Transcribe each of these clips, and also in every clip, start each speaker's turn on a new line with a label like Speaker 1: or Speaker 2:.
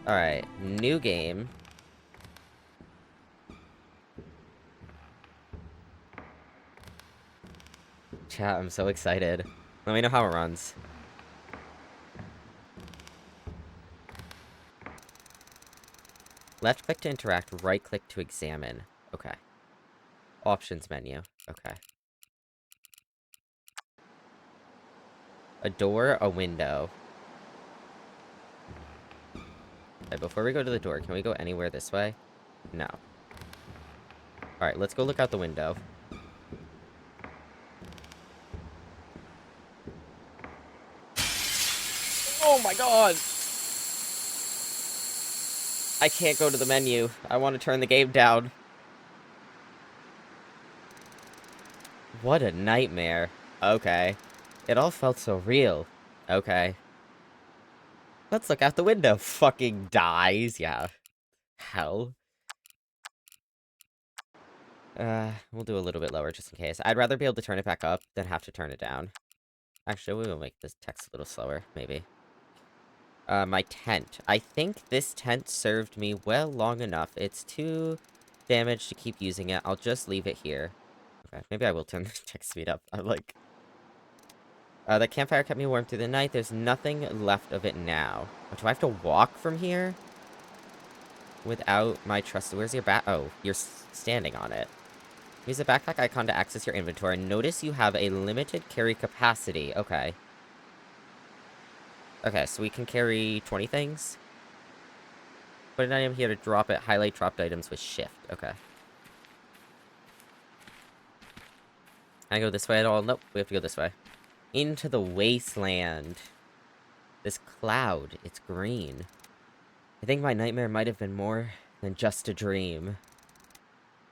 Speaker 1: Alright, new game. Chat, I'm so excited. Let me know how it runs. Left click to interact, right click to examine. Okay. Options menu. Okay. A door, a window. Okay, before we go to the door, can we go anywhere this way? No. Alright, let's go look out the window. Oh my god! I can't go to the menu. I want to turn the game down. What a nightmare. Okay. It all felt so real. Okay. Let's look out the window. Fucking dies. Yeah. Hell. We'll do a little bit lower just in case. I'd rather be able to turn it back up than have to turn it down. Actually, we will make this text a little slower, maybe. My tent. I think this tent served me well long enough. It's too damaged to keep using it. I'll just leave it here. Okay, maybe I will turn the text speed up. I'm like... the campfire kept me warm through the night. There's nothing left of it now. Do I have to walk from here? Without my trust... Where's your Oh, you're standing on it. Use the backpack icon to access your inventory. Notice you have a limited carry capacity. Okay. Okay, so we can carry 20 things. Put an item here to drop it. Highlight dropped items with shift. Okay. Can I go this way at all? Nope, we have to go this way. Into the wasteland. This cloud, it's green. I think my nightmare might have been more than just a dream.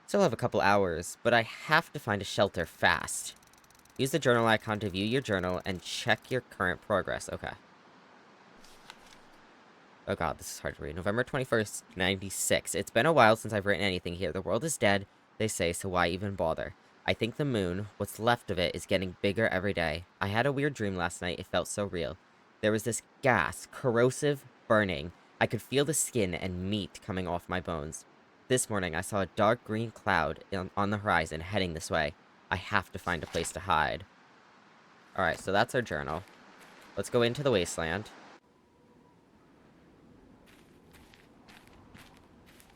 Speaker 1: Still have a couple hours, but I have to find a shelter fast. Use the journal icon to view your journal and check your current progress. Okay. Oh god, this is hard to read. November 21st, 96. It's been a while since I've written anything here. The world is dead, they say, so why even bother? I think the moon, what's left of it, is getting bigger every day. I had a weird dream last night. It felt so real. There was this gas, corrosive, burning. I could feel the skin and meat coming off my bones. This morning, I saw a dark green cloud on the horizon heading this way. I have to find a place to hide. Alright, so that's our journal. Let's go into the wasteland.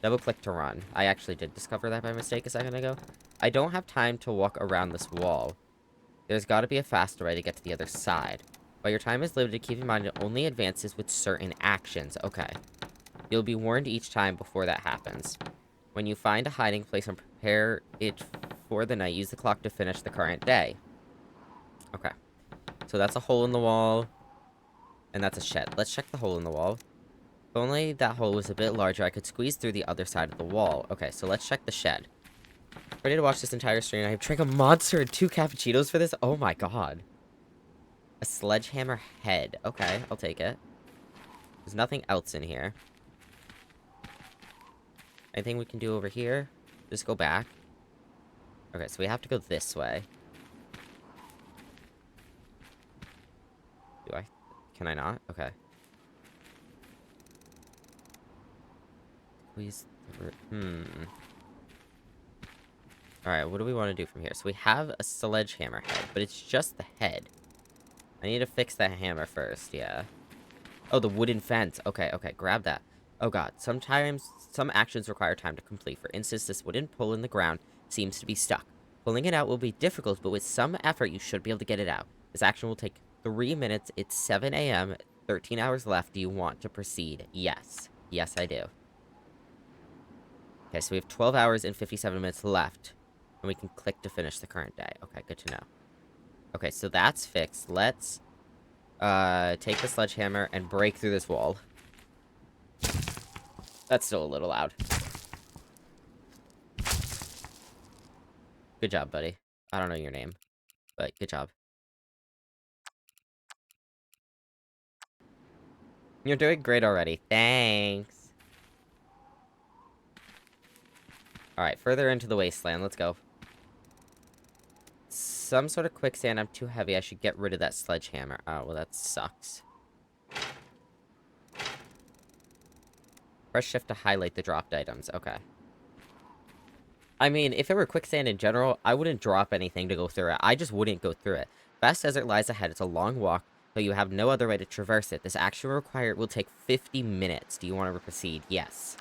Speaker 1: Double-click to run. I actually did discover that by mistake a second ago. I don't have time to walk around this wall. There's gotta be a faster way to get to the other side. While your time is limited, keep in mind it only advances with certain actions. Okay. You'll be warned each time before that happens. When you find a hiding place and prepare it for the night, use the clock to finish the current day. Okay. So that's a hole in the wall. And that's a shed. Let's check the hole in the wall. If only that hole was a bit larger, I could squeeze through the other side of the wall. Okay, so let's check the shed. Ready to watch this entire stream? I have drank a monster and 2 cappuccinos for this? Oh my god. A sledgehammer head. Okay, I'll take it. There's nothing else in here. Anything we can do over here? Just go back. Okay, so we have to go this way. Do I? Can I not? Okay. Squeeze through. Alright, what do we want to do from here? So we have a sledgehammer head, but it's just the head. I need to fix that hammer first, yeah. Oh, the wooden fence. Okay, okay, grab that. Oh god, sometimes some actions require time to complete. For instance, this wooden pole in the ground seems to be stuck. Pulling it out will be difficult, but with some effort, you should be able to get it out. This action will take 3 minutes. It's 7 a.m., 13 hours left. Do you want to proceed? Yes. Yes, I do. Okay, so we have 12 hours and 57 minutes left. And we can click to finish the current day. Okay, good to know. Okay, so that's fixed. Let's, take the sledgehammer and break through this wall. That's still a little loud. Good job, buddy. I don't know your name, but good job. You're doing great already. Thanks. Alright, further into the wasteland. Let's go. Some sort of quicksand. I'm too heavy. I should get rid of that sledgehammer. Oh, well, that sucks. Press shift to highlight the dropped items. Okay. I mean, if it were quicksand in general, I wouldn't drop anything to go through it. I just wouldn't go through it. Vast desert lies ahead. It's a long walk, but you have no other way to traverse it. This action required will take 50 minutes. Do you want to proceed? Yes.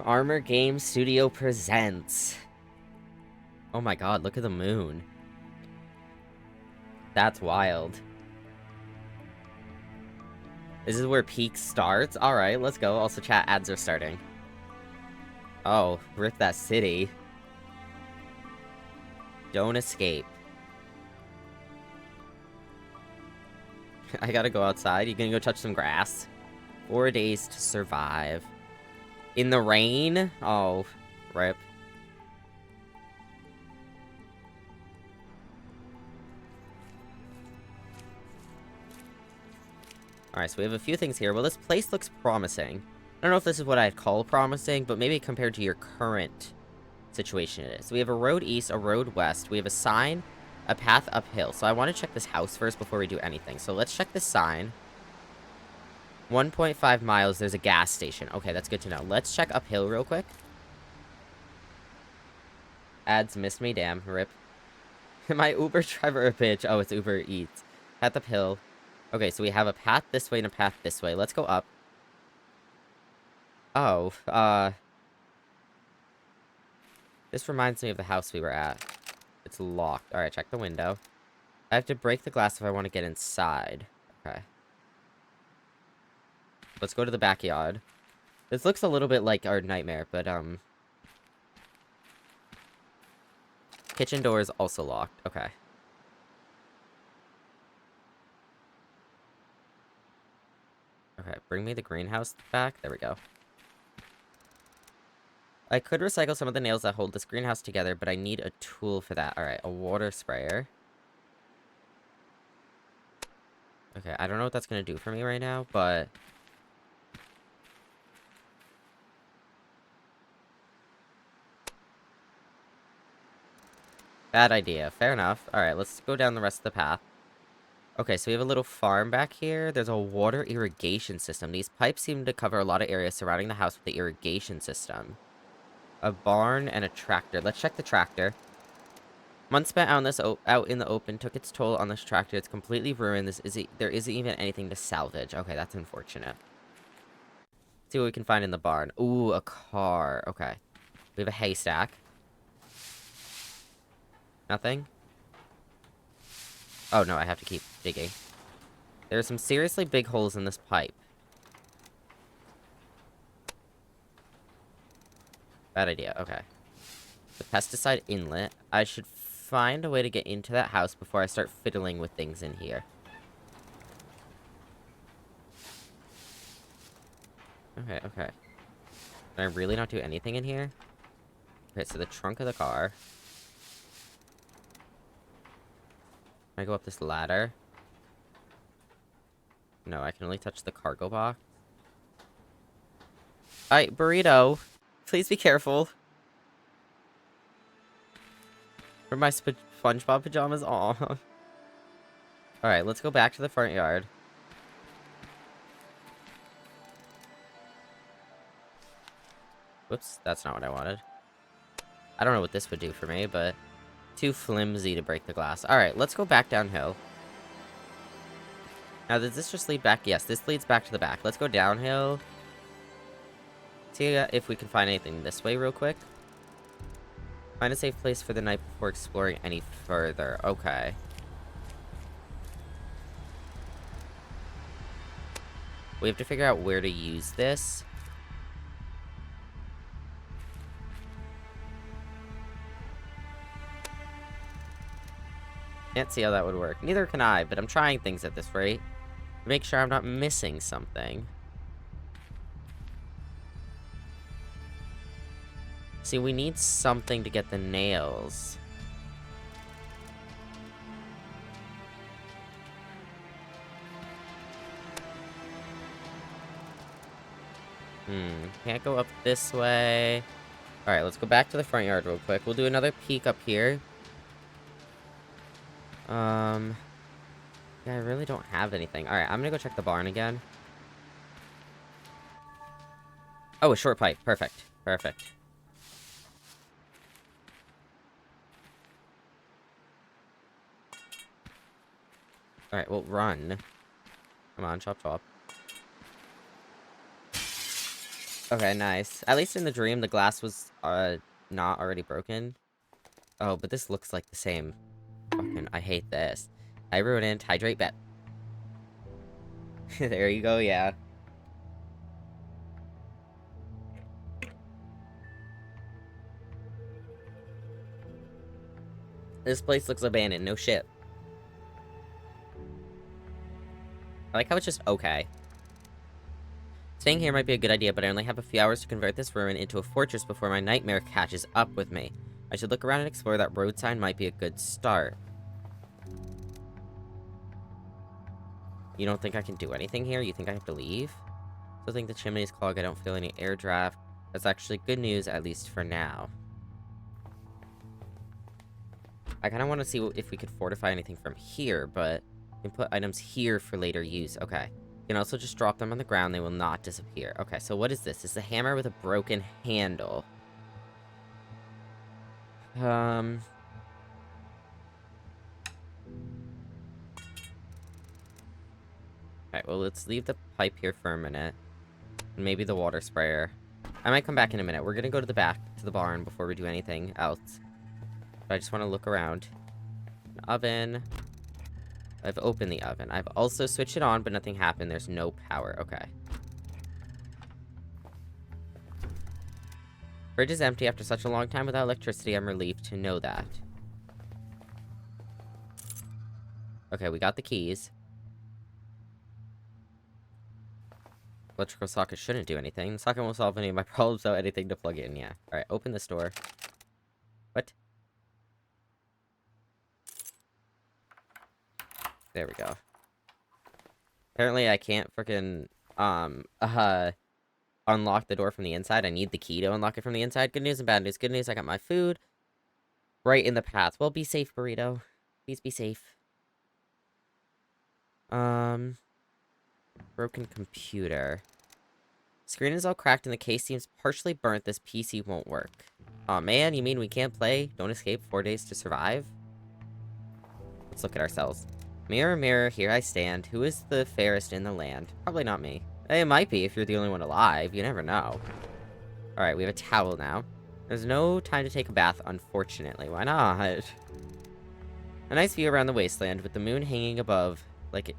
Speaker 1: Armor Game Studio presents. Oh my god, look at the moon. That's wild. This is where peak starts? Alright, let's go. Also, chat ads are starting. Oh, rip that city. Don't escape. I gotta go outside. You gonna go touch some grass? 4 days to survive. In the rain? Oh, rip. Alright, so we have a few things here. Well, this place looks promising. I don't know if this is what I'd call promising, but maybe compared to your current situation it is. So we have a road east, a road west. We have a sign, a path uphill. So I want to check this house first before we do anything. So let's check this sign. 1.5 miles, there's a gas station. Okay, that's good to know. Let's check uphill real quick. Ads missed me, damn, rip. My Uber driver a bitch. Oh, it's Uber Eats. Path uphill. Okay, so we have a path this way and a path this way. Let's go up. Oh, this reminds me of the house we were at. It's locked. Alright, check the window. I have to break the glass if I want to get inside. Okay. Let's go to the backyard. This looks a little bit like our nightmare, but, kitchen door is also locked. Okay. Okay, bring me the greenhouse back. There we go. I could recycle some of the nails that hold this greenhouse together, but I need a tool for that. Alright, a water sprayer. Okay, I don't know what that's gonna do for me right now, but... bad idea. Fair enough. Alright, let's go down the rest of the path. Okay, so we have a little farm back here. There's a water irrigation system. These pipes seem to cover a lot of areas surrounding the house with the irrigation system. A barn and a tractor. Let's check the tractor. Months spent out in the open took its toll on this tractor. It's completely ruined. There isn't even anything to salvage. Okay, that's unfortunate. Let's see what we can find in the barn. Ooh, a car. Okay. We have a haystack. Nothing? Oh, no, I have to keep digging. There are some seriously big holes in this pipe. Bad idea. Okay. The pesticide inlet. I should find a way to get into that house before I start fiddling with things in here. Okay, okay. Can I really not do anything in here? Okay, so the trunk of the car. Can I go up this ladder? No, I can only touch the cargo box. Alright, burrito. Please be careful. Where my SpongeBob pajamas? Aw. Alright, let's go back to the front yard. Whoops, that's not what I wanted. I don't know what this would do for me, but... too flimsy to break the glass. Alright, let's go back downhill. Now, does this just lead back? Yes, this leads back to the back. Let's go downhill. See if we can find anything this way real quick. Find a safe place for the night before exploring any further. Okay. We have to figure out where to use this. Can't see how that would work. Neither can I, but I'm trying things at this rate. Make sure I'm not missing something. See, we need something to get the nails. Can't go up this way. Alright, let's go back to the front yard real quick. We'll do another peek up here. Yeah, I really don't have anything. Alright, I'm gonna go check the barn again. Oh, a short pipe. Perfect. Perfect. Alright, well, run. Come on, chop chop. Okay, nice. At least in the dream, the glass was, not already broken. Oh, but this looks like the same. Fucking, I hate this. I ruined hydrate bet. There you go, yeah. This place looks abandoned, no shit. I like how it's just okay. Staying here might be a good idea, but I only have a few hours to convert this ruin into a fortress before my nightmare catches up with me. I should look around and explore. That road sign might be a good start. You don't think I can do anything here? You think I have to leave? Still think the chimney is clogged. I don't feel any air draft. That's actually good news, at least for now. I kind of want to see if we could fortify anything from here, but we can put items here for later use. Okay. You can also just drop them on the ground. They will not disappear. Okay, so what is this? It's a hammer with a broken handle. Alright, well, let's leave the pipe here for a minute. And maybe the water sprayer. I might come back in a minute. We're gonna go to the back, to the barn, before we do anything else. But I just want to look around. An oven. I've opened the oven. I've also switched it on, but nothing happened. There's no power. Okay. Fridge is empty after such a long time without electricity. I'm relieved to know that. Okay, we got the keys. Electrical socket shouldn't do anything. The socket won't solve any of my problems without anything to plug in, yeah. Alright, open this door. What? There we go. Apparently I can't frickin', unlock the door from the inside. I need the key to unlock it from the inside. Good news and bad news. Good news, I got my food right in the path. Well, be safe, burrito. Please be safe. Broken computer. Screen is all cracked and the case seems partially burnt. This PC won't work. Aw, man, you mean we can't play Don't Escape 4 Days to Survive? Let's look at ourselves. Mirror, mirror, here I stand. Who is the fairest in the land? Probably not me. It might be if you're the only one alive. You never know. Alright, we have a towel now. There's no time to take a bath, unfortunately. Why not? A nice view around the wasteland with the moon hanging above like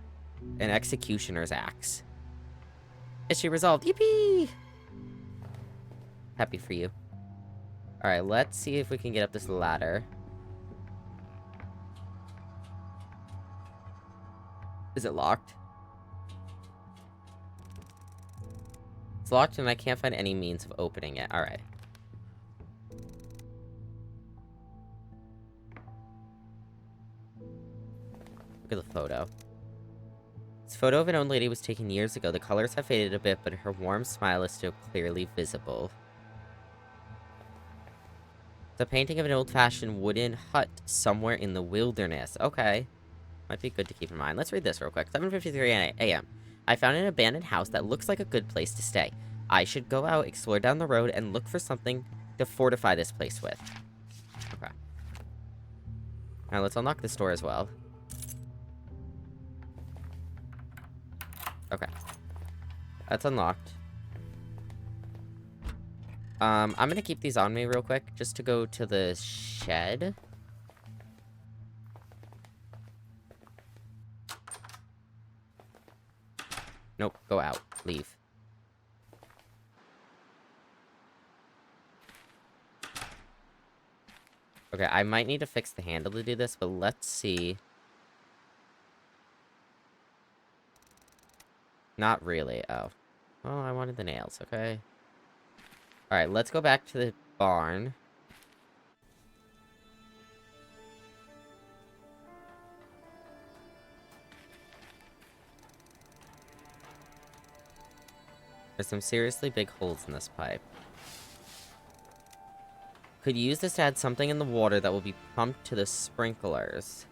Speaker 1: an executioner's axe. Issue resolved. Yippee! Happy for you. Alright, let's see if we can get up this ladder. Is it locked? It's locked and I can't find any means of opening it. Alright. Look at the photo. This photo of an old lady was taken years ago. The colors have faded a bit, but her warm smile is still clearly visible. The painting of an old-fashioned wooden hut somewhere in the wilderness. Okay. Might be good to keep in mind. Let's read this real quick. 7:53 a.m. I found an abandoned house that looks like a good place to stay. I should go out, explore down the road, and look for something to fortify this place with. Okay. Now let's unlock this door as well. Okay. That's unlocked. I'm gonna keep these on me real quick, just to go to the shed. Nope, go out. Leave. Okay, I might need to fix the handle to do this, but let's see. Not really. Oh. Oh, I wanted the nails. Okay. Alright, let's go back to the barn. There's some seriously big holes in this pipe. Could use this to add something in the water that will be pumped to the sprinklers.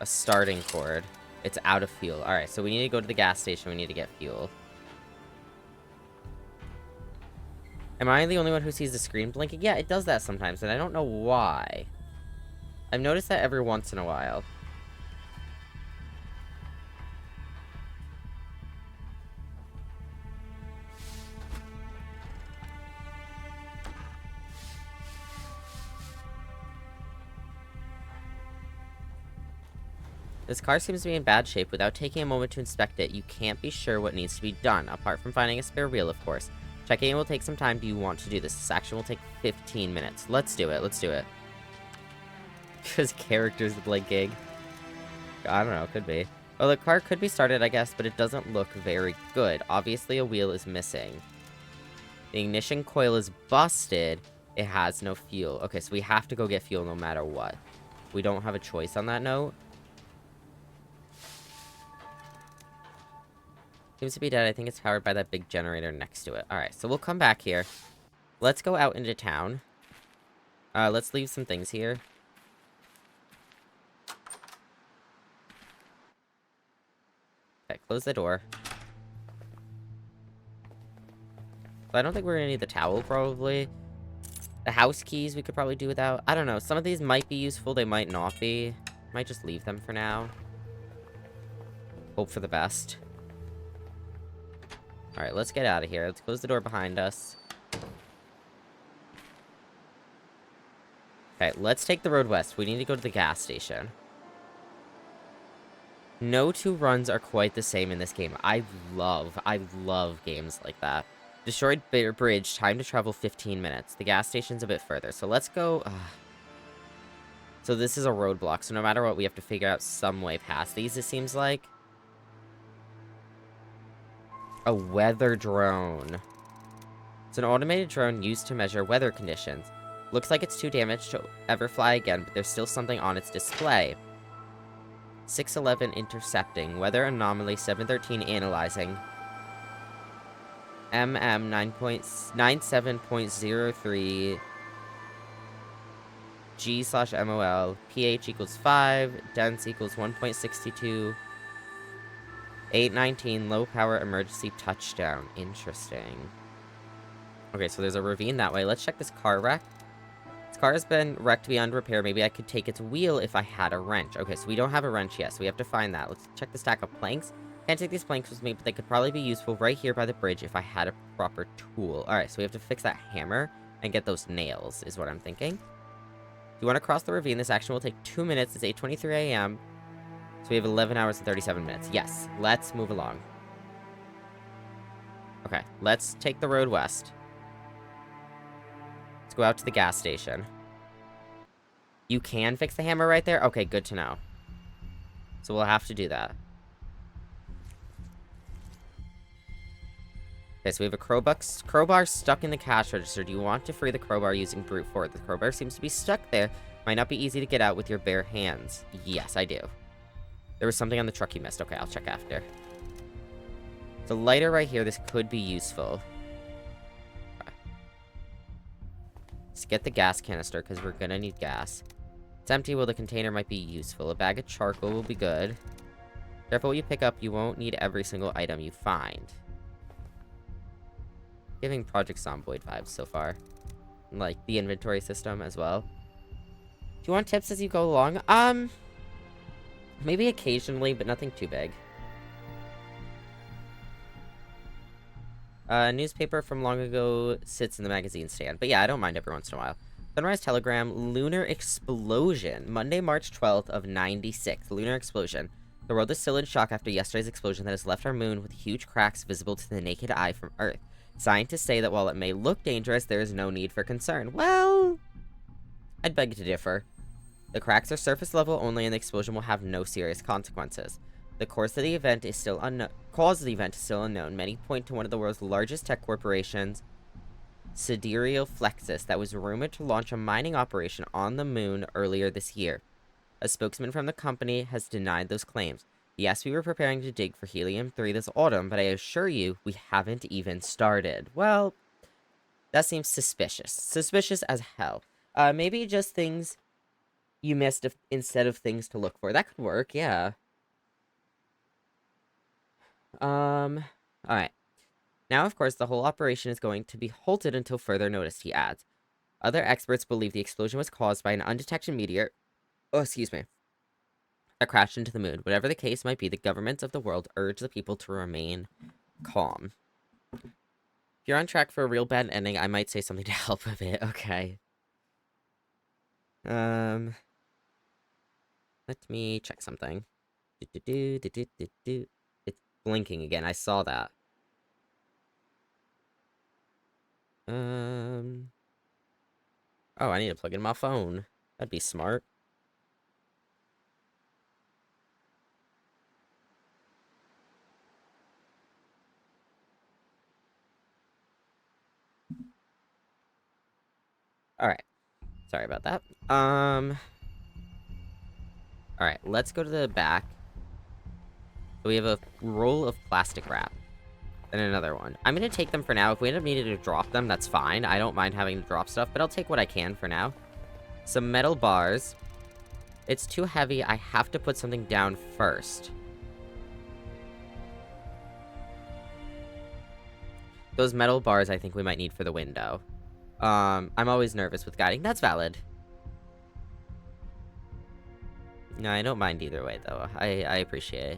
Speaker 1: A starting cord. It's out of fuel. Alright, so we need to go to the gas station. We need to get fuel. Am I the only one who sees the screen blinking? Yeah, it does that sometimes, and I don't know why. I've noticed that every once in a while. This car seems to be in bad shape. Without taking a moment to inspect it, you can't be sure what needs to be done, apart from finding a spare wheel, of course. Checking it will take some time. Do you want to do this? This action will take 15 minutes. Let's do it. Let's do it. Because characters blinking. I don't know. Could be. Well, the car could be started, I guess, but it doesn't look very good. Obviously, a wheel is missing. The ignition coil is busted. It has no fuel. Okay, so we have to go get fuel no matter what. We don't have a choice on that note. Seems to be dead. I think it's powered by that big generator next to it. Alright, so we'll come back here. Let's go out into town. Let's leave some things here. Okay, close the door. So I don't think we're gonna need the towel, probably. The house keys we could probably do without. I don't know. Some of these might be useful. They might not be. Might just leave them for now. Hope for the best. Alright, let's get out of here. Let's close the door behind us. Okay, let's take the road west. We need to go to the gas station. No two runs are quite the same in this game. I love games like that. Destroyed bridge, time to travel 15 minutes. The gas station's a bit further, so let's go... So this is a roadblock, so no matter what, we have to figure out some way past these, it seems like. A weather drone. It's an automated drone used to measure weather conditions. Looks like it's too damaged to ever fly again, but there's still something on its display. 611 intercepting. Weather anomaly 713 analyzing. MM 9.97.03 G/MOL. pH equals 5. Dense equals 1.62. 819 low power emergency touchdown. Interesting. Okay, so there's a ravine that way. Let's check this car wreck. This car has been wrecked beyond repair. Maybe I could take its wheel if I had a wrench. Okay, so we don't have a wrench yet, so we have to find that. Let's check the stack of planks. Can't take these planks with me, but they could probably be useful right here by the bridge if I had a proper tool. Alright, so we have to fix that hammer and get those nails, is what I'm thinking. If you want to cross the ravine, this action will take 2 minutes. It's 8:23 a.m. So we have 11 hours and 37 minutes. Yes, let's move along. Okay, let's take the road west. Let's go out to the gas station. You can fix the hammer right there? Okay, good to know. So we'll have to do that. Okay, so we have a crowbar stuck in the cash register. Do you want to free the crowbar using brute force? The crowbar seems to be stuck there. Might not be easy to get out with your bare hands. Yes, I do. There was something on the truck you missed. Okay, I'll check after. The lighter right here, this could be useful. Okay. Let's get the gas canister, because we're gonna need gas. It's empty, well, the container might be useful. A bag of charcoal will be good. Careful what you pick up. You won't need every single item you find. Giving Project Zomboid vibes so far. Like, the inventory system as well. Do you want tips as you go along? Maybe occasionally, but nothing too big. A newspaper from long ago sits in the magazine stand. But yeah, I don't mind every once in a while. Sunrise Telegram, Lunar Explosion. Monday, March 12th of 96. Lunar Explosion. The world is still in shock after yesterday's explosion that has left our moon with huge cracks visible to the naked eye from Earth. Scientists say that while it may look dangerous, there is no need for concern. Well, I'd beg to differ. The cracks are surface level only, and the explosion will have no serious consequences. The cause of the event is still unknown. Many point to one of the world's largest tech corporations, Sidereal Flexus, that was rumored to launch a mining operation on the moon earlier this year. A spokesman from the company has denied those claims. Yes, we were preparing to dig for helium-3 this autumn, but I assure you, we haven't even started. Well, that seems suspicious. Suspicious as hell. Maybe just things You missed instead of things to look for. That could work, yeah. Alright. Now, of course, the whole operation is going to be halted until further notice, he adds. Other experts believe the explosion was caused by an undetected meteor, that crashed into the moon. Whatever the case might be, the governments of the world urge the people to remain calm. If you're on track for a real bad ending, I might say something to help with it. Okay. Let me check something. It's blinking again. I saw that. Oh, I need to plug in my phone. That'd be smart. Alright. Sorry about that. Alright, let's go to the back. We have a roll of plastic wrap. And another one. I'm gonna take them for now. If we end up needing to drop them, that's fine. I don't mind having to drop stuff, but I'll take what I can for now. Some metal bars. It's too heavy. I have to put something down first. Those metal bars I think we might need for the window. I'm always nervous with guiding. That's valid. No, I don't mind either way, though. I appreciate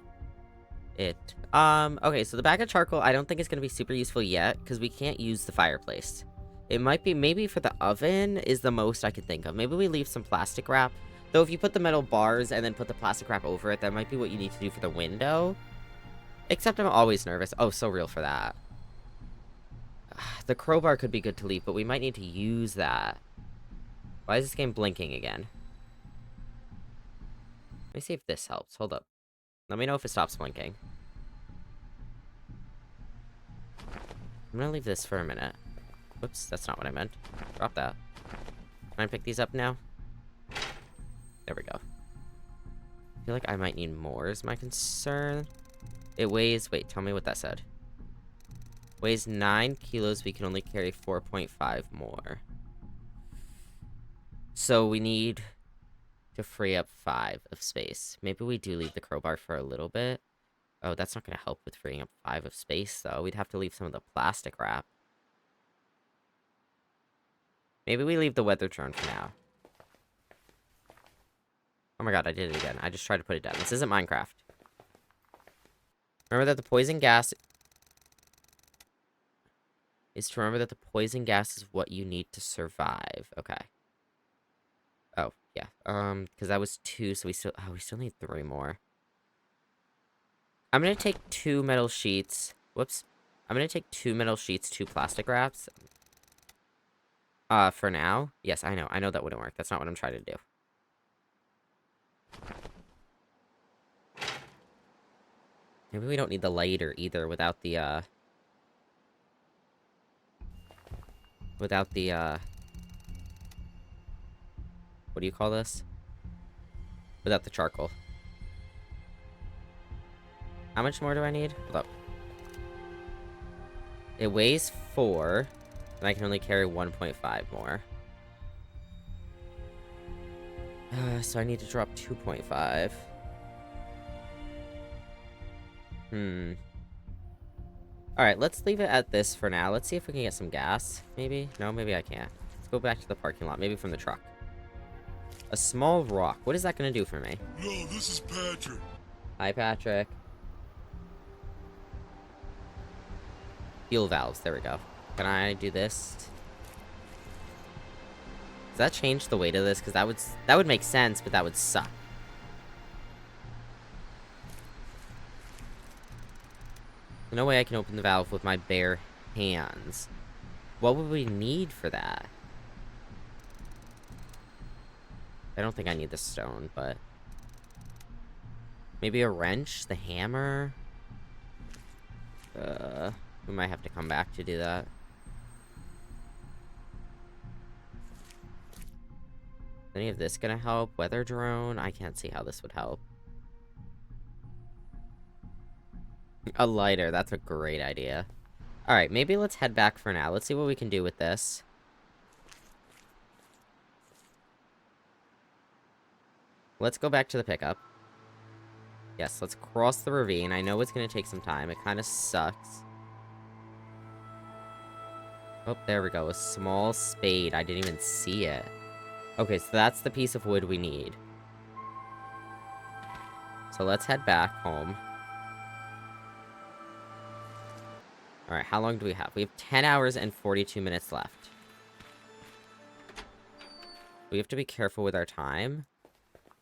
Speaker 1: it. Okay, so the bag of charcoal I don't think is going to be super useful yet, because we can't use the fireplace. It might be, maybe for the oven is the most I could think of. Maybe we leave some plastic wrap. Though if you put the metal bars and then put the plastic wrap over it, that might be what you need to do for the window. Except I'm always nervous. Oh, so real for that. The crowbar could be good to leave, but we might need to use that. Why is this game blinking again? Let me see if this helps. Hold up. Let me know if it stops blinking. I'm gonna leave this for a minute. Whoops, that's not what I meant. Drop that. Can I pick these up now? There we go. I feel like I might need more is my concern. It weighs... Wait, tell me what that said. Weighs 9 kilos. We can only carry 4.5 more. So we need to free up 5 of space. Maybe we do leave the crowbar for a little bit. Oh, that's not going to help with freeing up 5 of space, though. We'd have to leave some of the plastic wrap. Maybe we leave the weather drone for now. Oh my god, I did it again. I just tried to put it down. This isn't Minecraft. Remember that the poison gas... is to remember that the poison gas is what you need to survive. Okay. Oh, yeah. Because that was 2, so we still... Oh, we still need 3 more. I'm gonna take 2 metal sheets. Whoops. I'm gonna take 2 metal sheets, 2 plastic wraps. For now. Yes, I know. I know that wouldn't work. That's not what I'm trying to do. Maybe we don't need the lighter either without the, what do you call this? Without the charcoal. How much more do I need? Hold up. It weighs 4, and I can only carry 1.5 more. So I need to drop 2.5. Alright, let's leave it at this for now. Let's see if we can get some gas. Maybe? No, maybe I can't. Let's go back to the parking lot. Maybe from the truck. A small rock. What is that going to do for me?
Speaker 2: No, this is Patrick.
Speaker 1: Hi, Patrick. Fuel valves. There we go. Can I do this? Does that change the weight of this? Because that would make sense, but that would suck. There's no way I can open the valve with my bare hands. What would we need for that? I don't think I need the stone, but... maybe a wrench? The hammer? We might have to come back to do that. Any of this gonna help? Weather drone? I can't see how this would help. A lighter, that's a great idea. Alright, maybe let's head back for now. Let's see what we can do with this. let's go back to the pickup. Yes, let's cross the ravine. I know it's gonna take some time. It kind of sucks. Oh, there we go. A small spade. I didn't even see it. Okay, so that's the piece of wood we need. So let's head back home. Alright, how long do we have? We have 10 hours and 42 minutes left. We have to be careful with our time.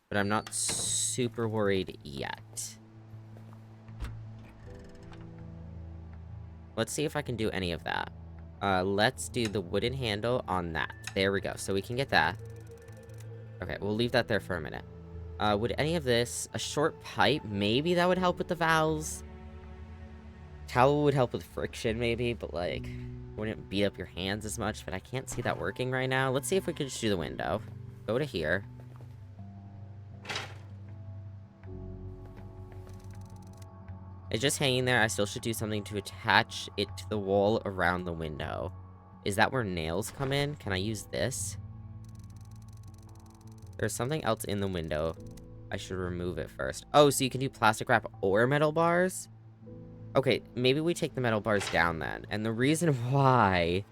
Speaker 1: But I'm not super worried yet. Let's see if I can do any of that. Let's do the wooden handle on that. There we go. So we can get that. Okay, we'll leave that there for a minute. Would any of this... A short pipe? Maybe that would help with the valves. Towel would help with friction, maybe. But, like, wouldn't beat up your hands as much. But I can't see that working right now. Let's see if we can just do the window. Go to here. It's just hanging there. I still should do something to attach it to the wall around the window. Is that where nails come in? Can I use this? There's something else in the window. I should remove it first. Oh, so you can do plastic wrap or metal bars? Okay, maybe we take the metal bars down then. And the reason why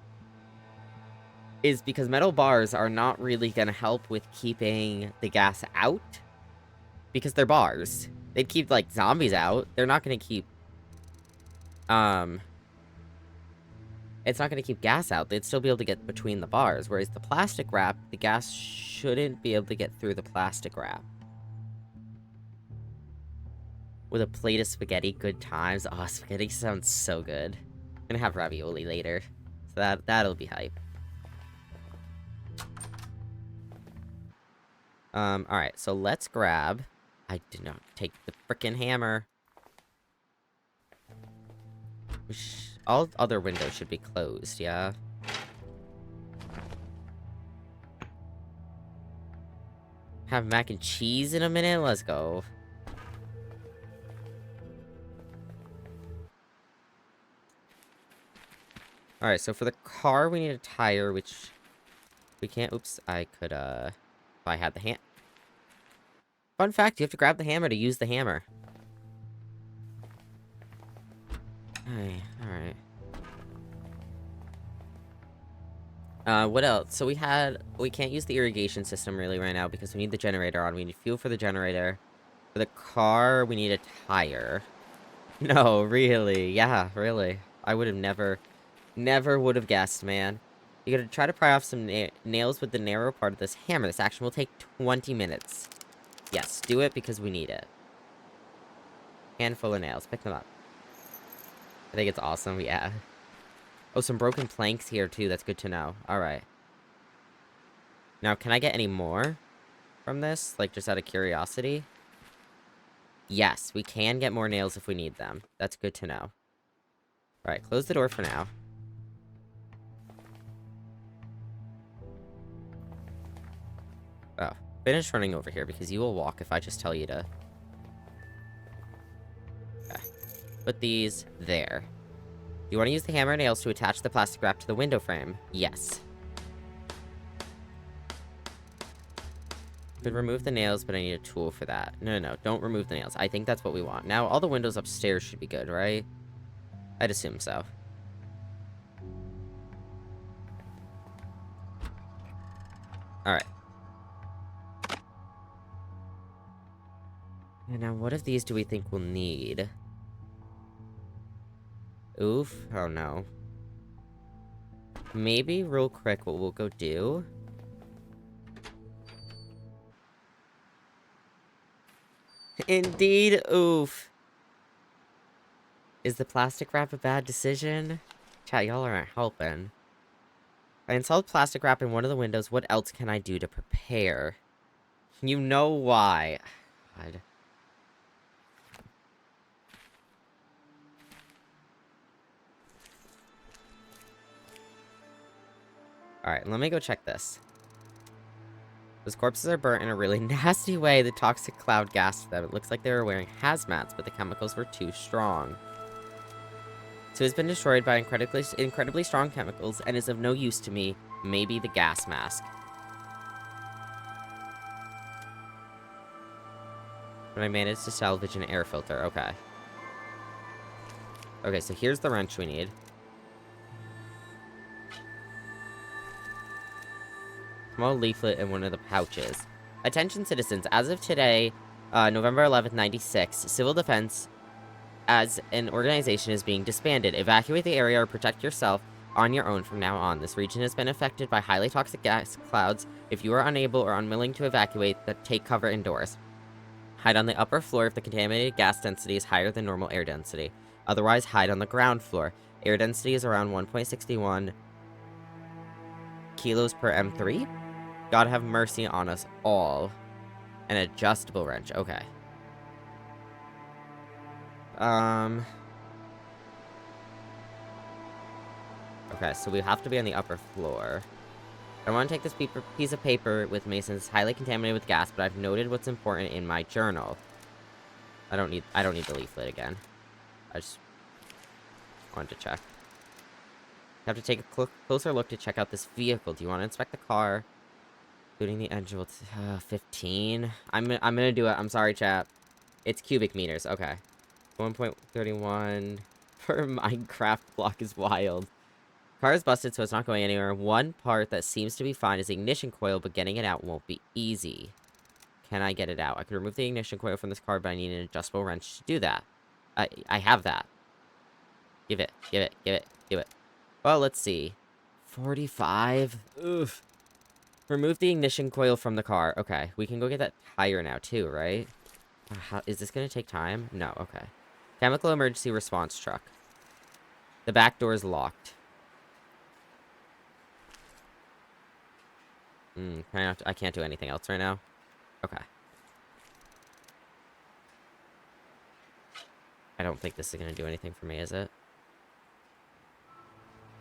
Speaker 1: is because metal bars are not really going to help with keeping the gas out. Because they're bars. They'd keep, like, zombies out. They're not gonna keep, it's not gonna keep gas out. They'd still be able to get between the bars. Whereas the plastic wrap, the gas shouldn't be able to get through the plastic wrap. With a plate of spaghetti, good times. Oh, spaghetti sounds so good. I'm gonna have ravioli later. So that'll be hype. Alright, so let's grab... I did not take the frickin' hammer. All other windows should be closed, yeah? Have mac and cheese in a minute? Let's go. Alright, so for the car, we need a tire, which... We can't... Oops, I could, if I had the Fun fact, you have to grab the hammer to use the hammer. Hey, alright. What else? So we can't use the irrigation system really right now because we need the generator on. We need fuel for the generator. For the car, we need a tire. No, really. Yeah, really. I would have never would have guessed, man. You gotta try to pry off some nails with the narrow part of this hammer. This action will take 20 minutes. Yes, do it because we need it. Handful of nails. Pick them up. I think it's awesome, yeah. Oh, some broken planks here, too. That's good to know. Alright. Now, can I get any more from this? Like, just out of curiosity? Yes, we can get more nails if we need them. That's good to know. Alright, close the door for now. Oh. Finish running over here, because you will walk if I just tell you to. Okay. Put these there. You want to use the hammer and nails to attach the plastic wrap to the window frame? Yes. Could remove the nails, but I need a tool for that. No, don't remove the nails. I think that's what we want. Now, all the windows upstairs should be good, right? I'd assume so. Alright. And now, what of these do we think we'll need? Oof. Oh, no. Maybe, real quick, what we'll go do... Indeed, oof. Is the plastic wrap a bad decision? Chat, y'all aren't helping. I installed plastic wrap in one of the windows. What else can I do to prepare? You know why. God. Alright, let me go check this. Those corpses are burnt in a really nasty way. The toxic cloud gassed them. It looks like they were wearing hazmats, but the chemicals were too strong. So it's been destroyed by incredibly strong chemicals and is of no use to me. Maybe the gas mask. But I managed to salvage an air filter. Okay. Okay, so here's the wrench we need. Small leaflet in one of the pouches. Attention citizens, as of today, November 11th, 96, Civil Defense as an organization is being disbanded. Evacuate the area or protect yourself on your own from now on. This region has been affected by highly toxic gas clouds. If you are unable or unwilling to evacuate, take cover indoors. Hide on the upper floor if the contaminated gas density is higher than normal air density. Otherwise, hide on the ground floor. Air density is around 1.61 kilos per M3. God have mercy on us all. An adjustable wrench. Okay. Okay, so we have to be on the upper floor. I want to take this piece of paper with me since it's highly contaminated with gas, but I've noted what's important in my journal. I don't need the leaflet again. I just wanted to check. I have to take a closer look to check out this vehicle. Do you want to inspect the car? Including the engine with 15. I'm gonna do it. I'm sorry, chat. It's cubic meters. Okay. 1.31 per Minecraft block is wild. Car is busted, so it's not going anywhere. One part that seems to be fine is the ignition coil, but getting it out won't be easy. Can I get it out? I could remove the ignition coil from this car, but I need an adjustable wrench to do that. I have that. Give it. Well, let's see. 45? Oof. Remove the ignition coil from the car. Okay, we can go get that tire now, too, right? Is this gonna take time? No, okay. Chemical emergency response truck. The back door is locked. I can't do anything else right now. Okay. I don't think this is gonna do anything for me, is it?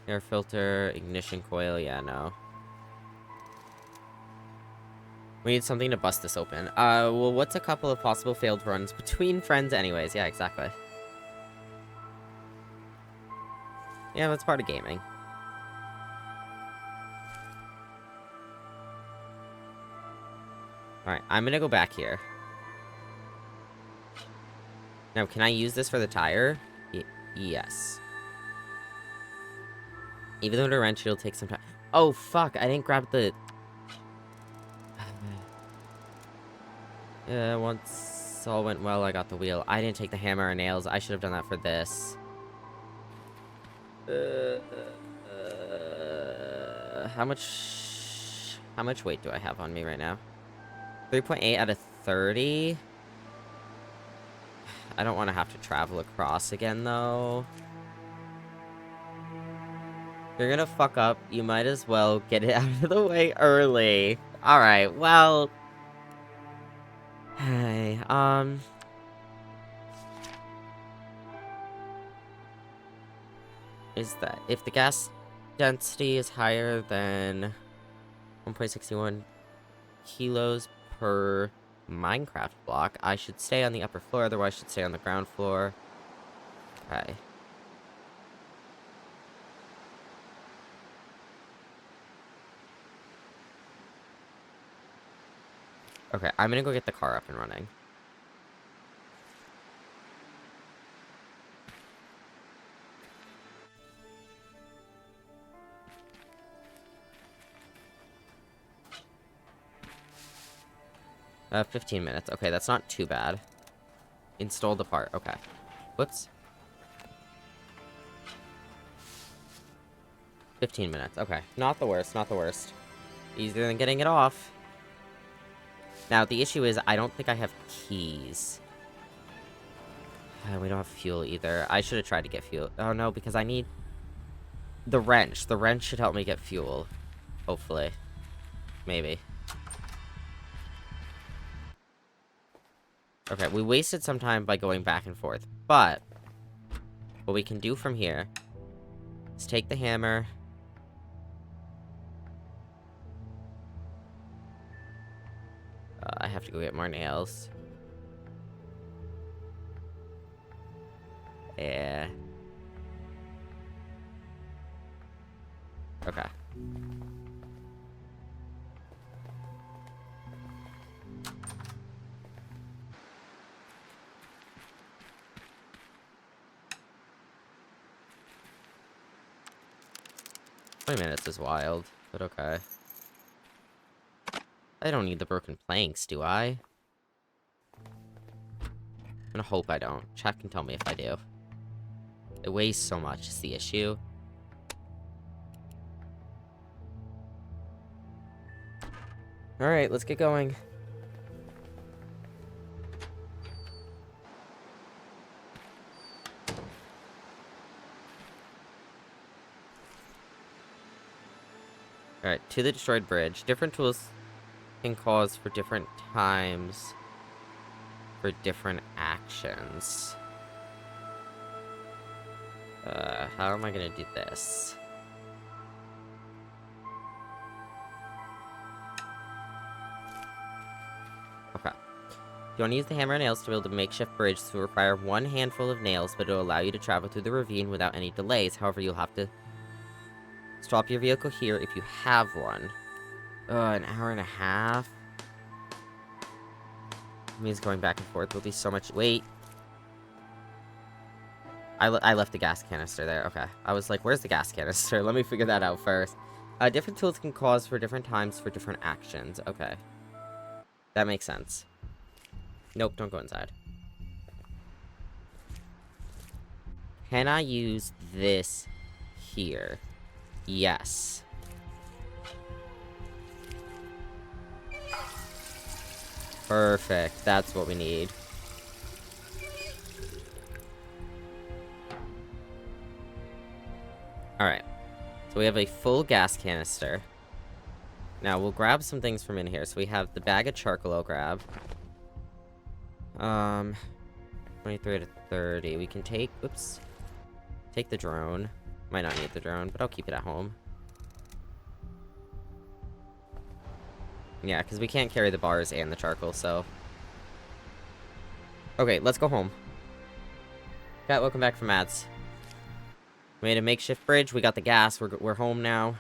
Speaker 1: Air filter, ignition coil, yeah, no. We need something to bust this open. Well, what's a couple of possible failed runs between friends anyways? Yeah, exactly. Yeah, that's part of gaming. Alright, I'm gonna go back here. Now, can I use this for the tire? Yes. Even though the wrench, it'll take some time. Oh, fuck, I didn't grab the... Once all went well, I got the wheel. I didn't take the hammer or nails. I should have done that for this. How much weight do I have on me right now? 3.8 out of 30? I don't want to have to travel across again, though. If you're gonna fuck up, you might as well get it out of the way early. Alright, well... Hey, is that... If the gas density is higher than 1.61 kilos per Minecraft block, I should stay on the upper floor, otherwise I should stay on the ground floor. Okay. Okay, I'm gonna go get the car up and running. Uh, 15 minutes. Okay, that's not too bad. Install the part. Okay. Whoops. 15 minutes. Okay. Not the worst, not the worst. Easier than getting it off. Now, the issue is, I don't think I have keys. We don't have fuel either. I should have tried to get fuel. Oh, no, because I need... the wrench. The wrench should help me get fuel. Hopefully. Maybe. Okay, we wasted some time by going back and forth. But, what we can do from here is take the hammer... I have to go get more nails. Yeah. Okay. 20 minutes is wild, but okay. I don't need the broken planks, do I? I'm gonna hope I don't. Chat can tell me if I do. It weighs so much, is the issue. Alright, let's get going. Alright, to the destroyed bridge. Different tools can cause for different times for different actions. How am I gonna do this? Okay. You want to use the hammer and nails to build a makeshift bridge, so it will require one handful of nails, but it will allow you to travel through the ravine without any delays. However, you'll have to stop your vehicle here if you have one. An hour and a half? It means going back and forth will be so much— Wait. I left the gas canister there. Okay. I was like, where's the gas canister? Let me figure that out first. Different tools can cause for different times for different actions. Okay. That makes sense. Nope, don't go inside. Can I use this here? Yes. Perfect. That's what we need. Alright. So we have a full gas canister. Now, we'll grab some things from in here. So we have the bag of charcoal I'll grab. 23 to 30. We can take— Oops. Take the drone. Might not need the drone, but I'll keep it at home. Yeah, because we can't carry the bars and the charcoal, so... Okay, let's go home. Cat, welcome back from ads. We made a makeshift bridge. We got the gas. We're home now.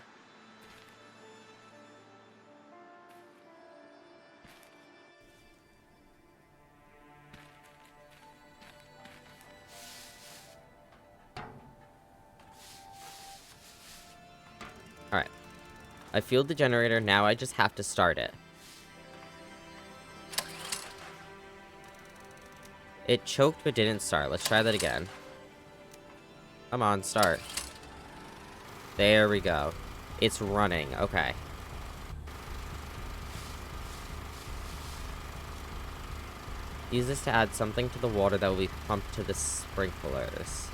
Speaker 1: Alright. I fueled the generator. Now I just have to start it. It choked but didn't start. Let's try that again. Come on, start. There we go. It's running. Okay. Use this to add something to the water that will be pumped to the sprinklers.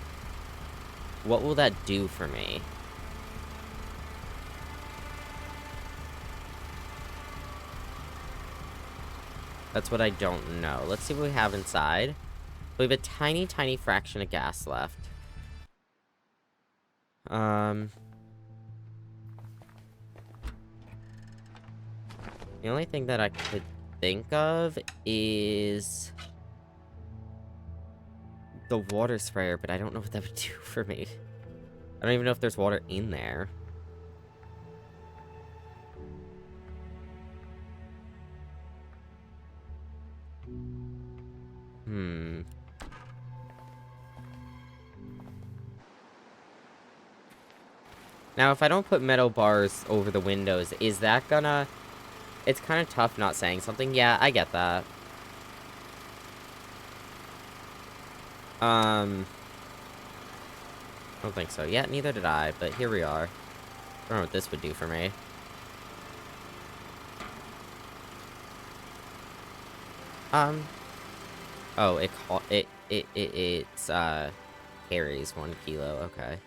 Speaker 1: What will that do for me? That's what I don't know. Let's see what we have inside. We have a tiny, tiny fraction of gas left. The only thing that I could think of is the water sprayer, but I don't know what that would do for me. I don't even know if there's water in there. Now, if I don't put metal bars over the windows, is that gonna... It's kind of tough not saying something. Yeah, I get that. I don't think so. Yeah, neither did I, but here we are. I don't know what this would do for me. Oh, it's carries 1 kilo, okay.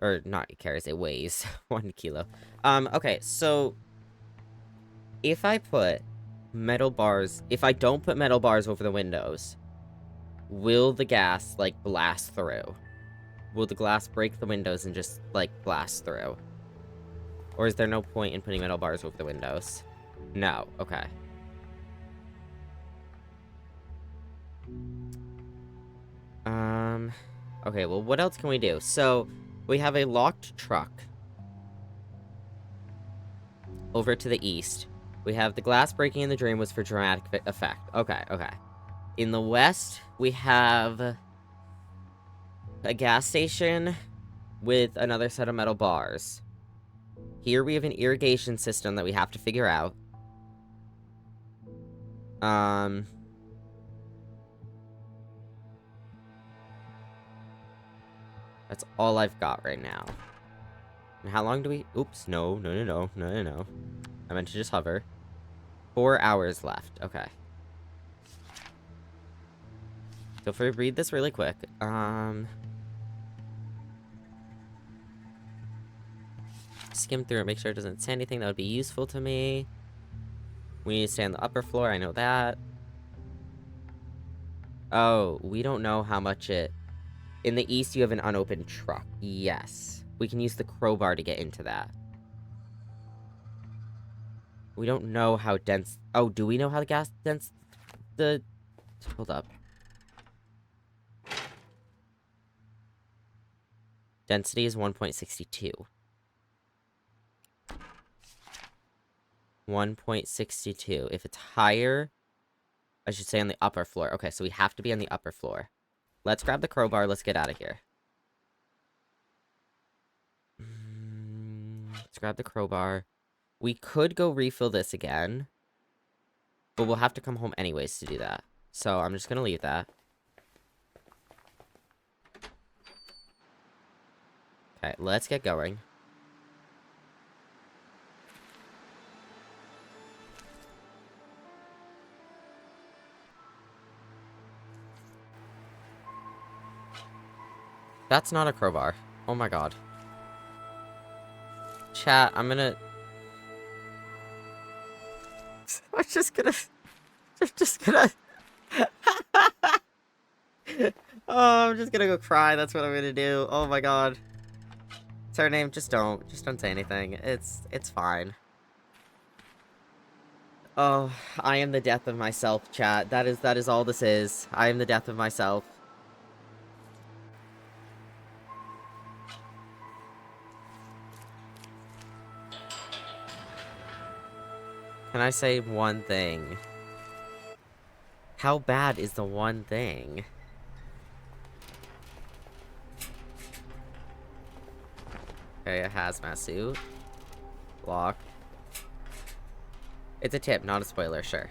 Speaker 1: Or, not it carries, it weighs 1 kilo. Okay, so... If I put metal bars... If I don't put metal bars over the windows, will the gas, like, blast through? Will the glass break the windows and just, like, blast through? Or is there no point in putting metal bars over the windows? No, okay. Okay, well, what else can we do? So, we have a locked truck. Over to the east. We have the glass breaking in the dream was for dramatic effect. Okay, okay. In the west, we have a gas station with another set of metal bars. Here we have an irrigation system that we have to figure out. That's all I've got right now. And how long do we... Oops, no. I meant to just hover. 4 hours left. Okay. So if we read this really quick, skim through it, make sure it doesn't say anything that would be useful to me. We need to stay on the upper floor, I know that. Oh, we don't know how much it... In the east, you have an unopened truck. Yes. We can use the crowbar to get into that. We don't know how dense... Oh, do we know how the gas dense... The... Hold up. Density is 1.62. 1.62. If it's higher, I should say on the upper floor. Okay, so we have to be on the upper floor. Let's grab the crowbar. Let's get out of here. Let's grab the crowbar. We could go refill this again, but we'll have to come home anyways to do that. So I'm just going to leave that. Okay, let's get going. That's not a crowbar. Oh my god. Chat, I'm gonna... I'm just gonna... Oh, I'm just gonna go cry. That's what I'm gonna do. Oh my god. It's her name. Just don't say anything. It's fine. Oh, I am the death of myself, chat. That is all this is. I am the death of myself. Can I say one thing? How bad is the one thing? Okay, a hazmat suit. Lock. It's a tip, not a spoiler, sure.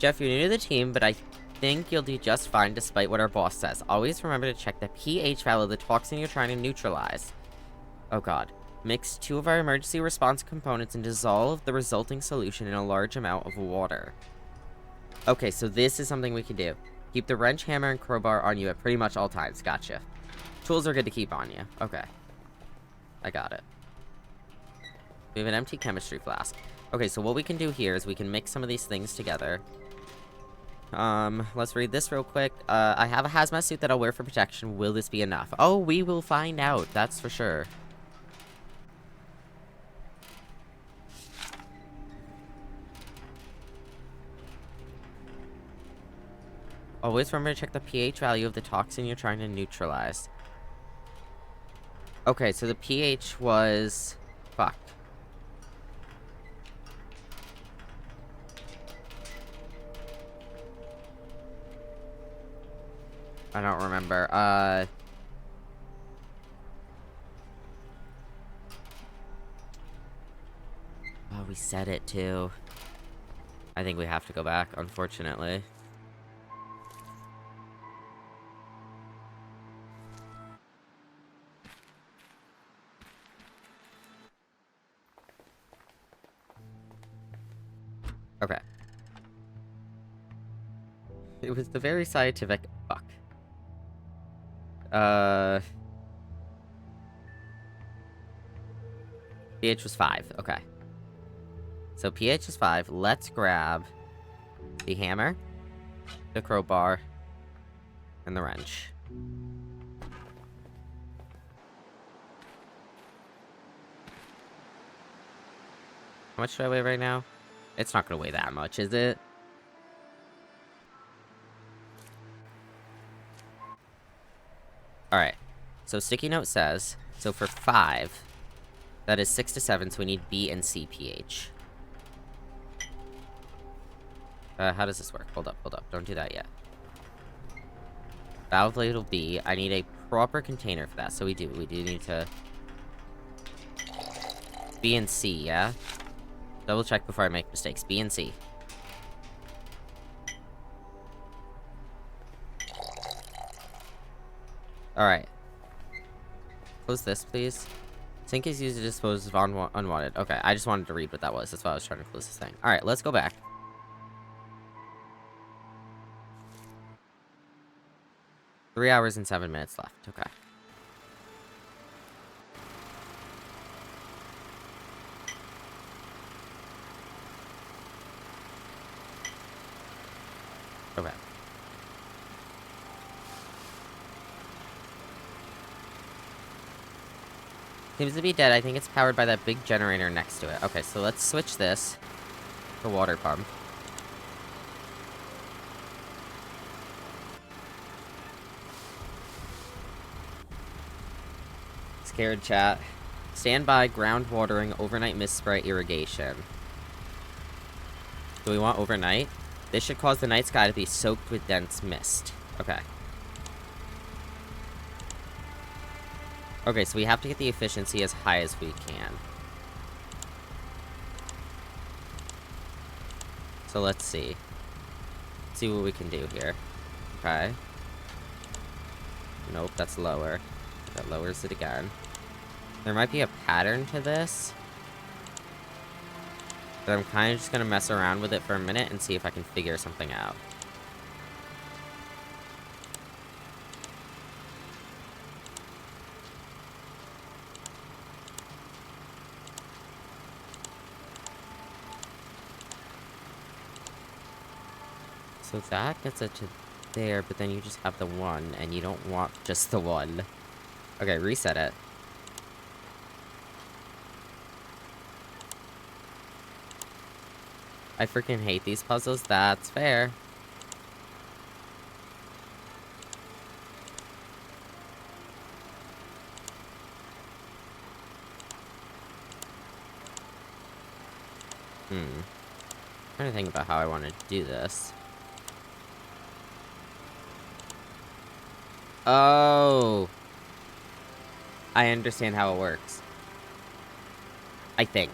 Speaker 1: Jeff, you're new to the team, but I think you'll do just fine despite what our boss says. Always remember to check the pH value of the toxin you're trying to neutralize. Oh god. Mix 2 of our emergency response components and dissolve the resulting solution in a large amount of water. Okay, so this is something we can do. Keep the wrench, hammer, and crowbar on you at pretty much all times. Gotcha. Tools are good to keep on you. Okay. I got it. We have an empty chemistry flask. Okay, so what we can do here is we can mix some of these things together. Let's read this real quick. I have a hazmat suit that I'll wear for protection. Will this be enough? Oh, we will find out. That's for sure. Always remember to check the pH value of the toxin you're trying to neutralize. Okay, so the pH was... Fuck. I don't remember. Oh, we said it too. I think we have to go back, unfortunately. Okay. It was the very scientific... Fuck. pH was 5. Okay. So pH is 5. Let's grab the hammer, the crowbar, and the wrench. How much do I weigh right now? It's not gonna weigh that much, is it? Alright. So sticky note says, so for 5, that is 6 to 7, so we need B and C pH. How does this work? Hold up. Don't do that yet. Valve ladle B. I need a proper container for that. So we do need to... B and C, yeah? Double check before I make mistakes. B and C. Alright. Close this, please. Sink is used to dispose of unwanted. Okay, I just wanted to read what that was. That's why I was trying to close this thing. Alright, let's go back. Three hours and 7 minutes left. Okay. Okay. Seems to be dead. I think it's powered by that big generator next to it. Okay, so let's switch this to water pump. Scared chat. Stand by, ground watering, overnight mist spray, irrigation. Do we want overnight? This should cause the night sky to be soaked with dense mist. Okay. Okay, so we have to get the efficiency as high as we can. So let's see. See what we can do here. Okay. Nope, that's lower. That lowers it again. There might be a pattern to this. But I'm kind of just going to mess around with it for a minute and see if I can figure something out. So that gets it to there, but then you just have the one, and you don't want just the one. Okay, reset it. I freaking hate these puzzles. That's fair. I'm trying to think about how I want to do this. Oh. I understand how it works. I think.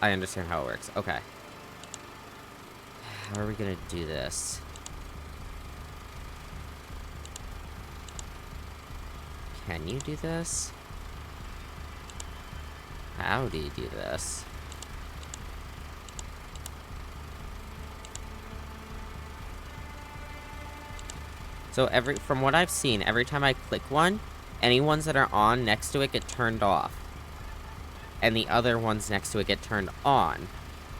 Speaker 1: I understand how it works. Okay. How are we gonna do this? Can you do this? How do you do this? So from what I've seen, every time I click one, any ones that are on next to it get turned off. And the other ones next to it get turned on.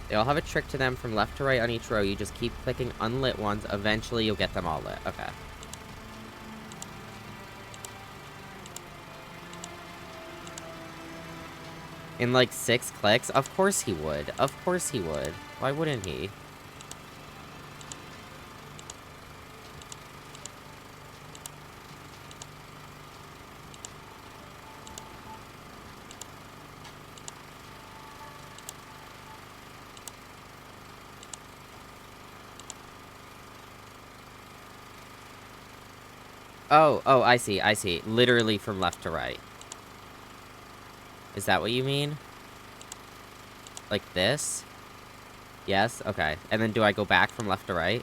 Speaker 1: They all have a trick to them from left to right on each row. You just keep clicking unlit ones. Eventually, you'll get them all lit. Okay. In like 6 clicks? Of course he would. Of course he would. Why wouldn't he? Oh, I see, I see. Literally from left to right. Is that what you mean? Like this? Yes? Okay. And then do I go back from left to right?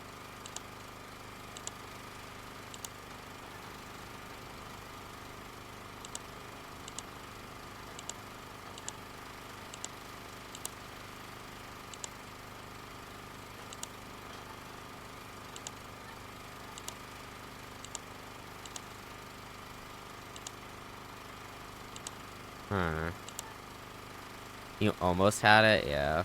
Speaker 1: Huh. You almost had it? Yeah.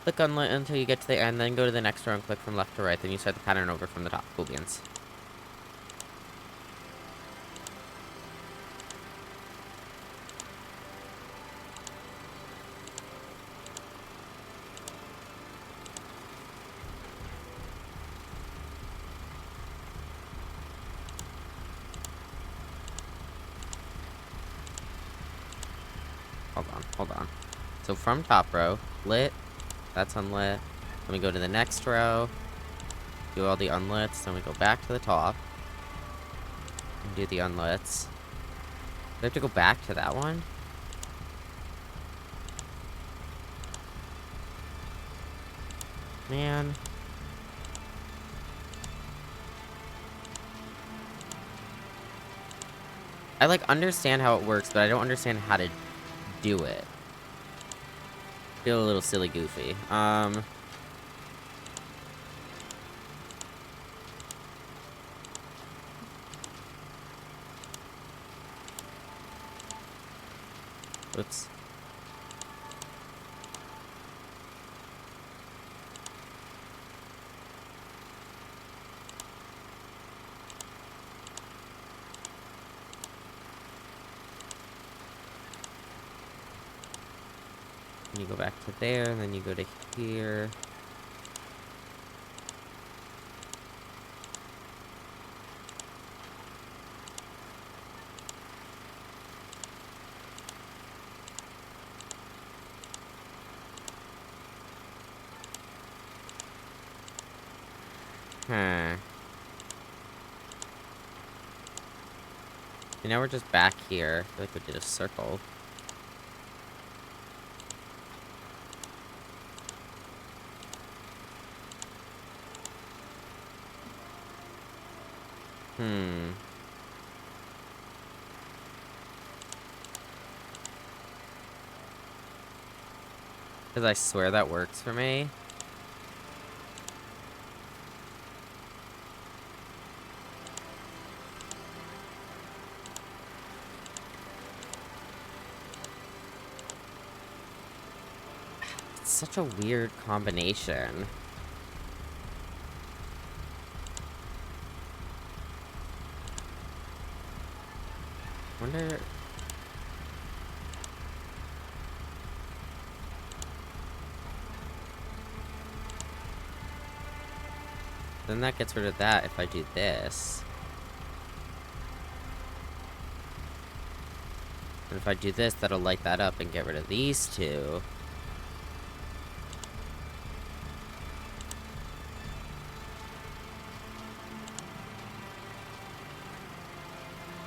Speaker 1: Click unlit until you get to the end, then go to the next row and click from left to right. Then you start the pattern over from the top. Cool beans. hold on. So from top row, lit, that's unlit. Then we go to the next row, do all the unlits, then we go back to the top, and do the unlits. Do I have to go back to that one? Man. I, like, understand how it works, but I don't understand how to do it. Feel a little silly goofy. Oops. And you go back to there, and then you go to here. Huh. And now we're just back here. I feel like we did a circle. Hmm. Because I swear that works for me. It's such a weird combination. Wonder... Then that gets rid of that if I do this. And if I do this, that'll light that up and get rid of these two.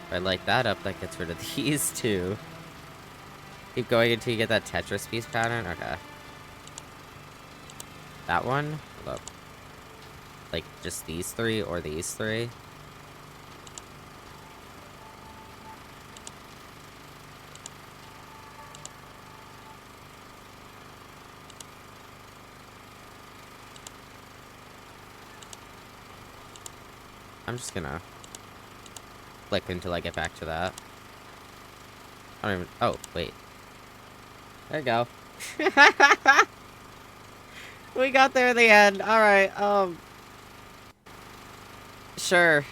Speaker 1: If I light that up, that gets rid of these two. Keep going until you get that Tetris piece pattern? Okay. That one? Hold up. Like, just these three or these three? I'm just gonna click until I get back to that. I don't even... Oh, wait. There you go. We got there in the end. Alright, sure.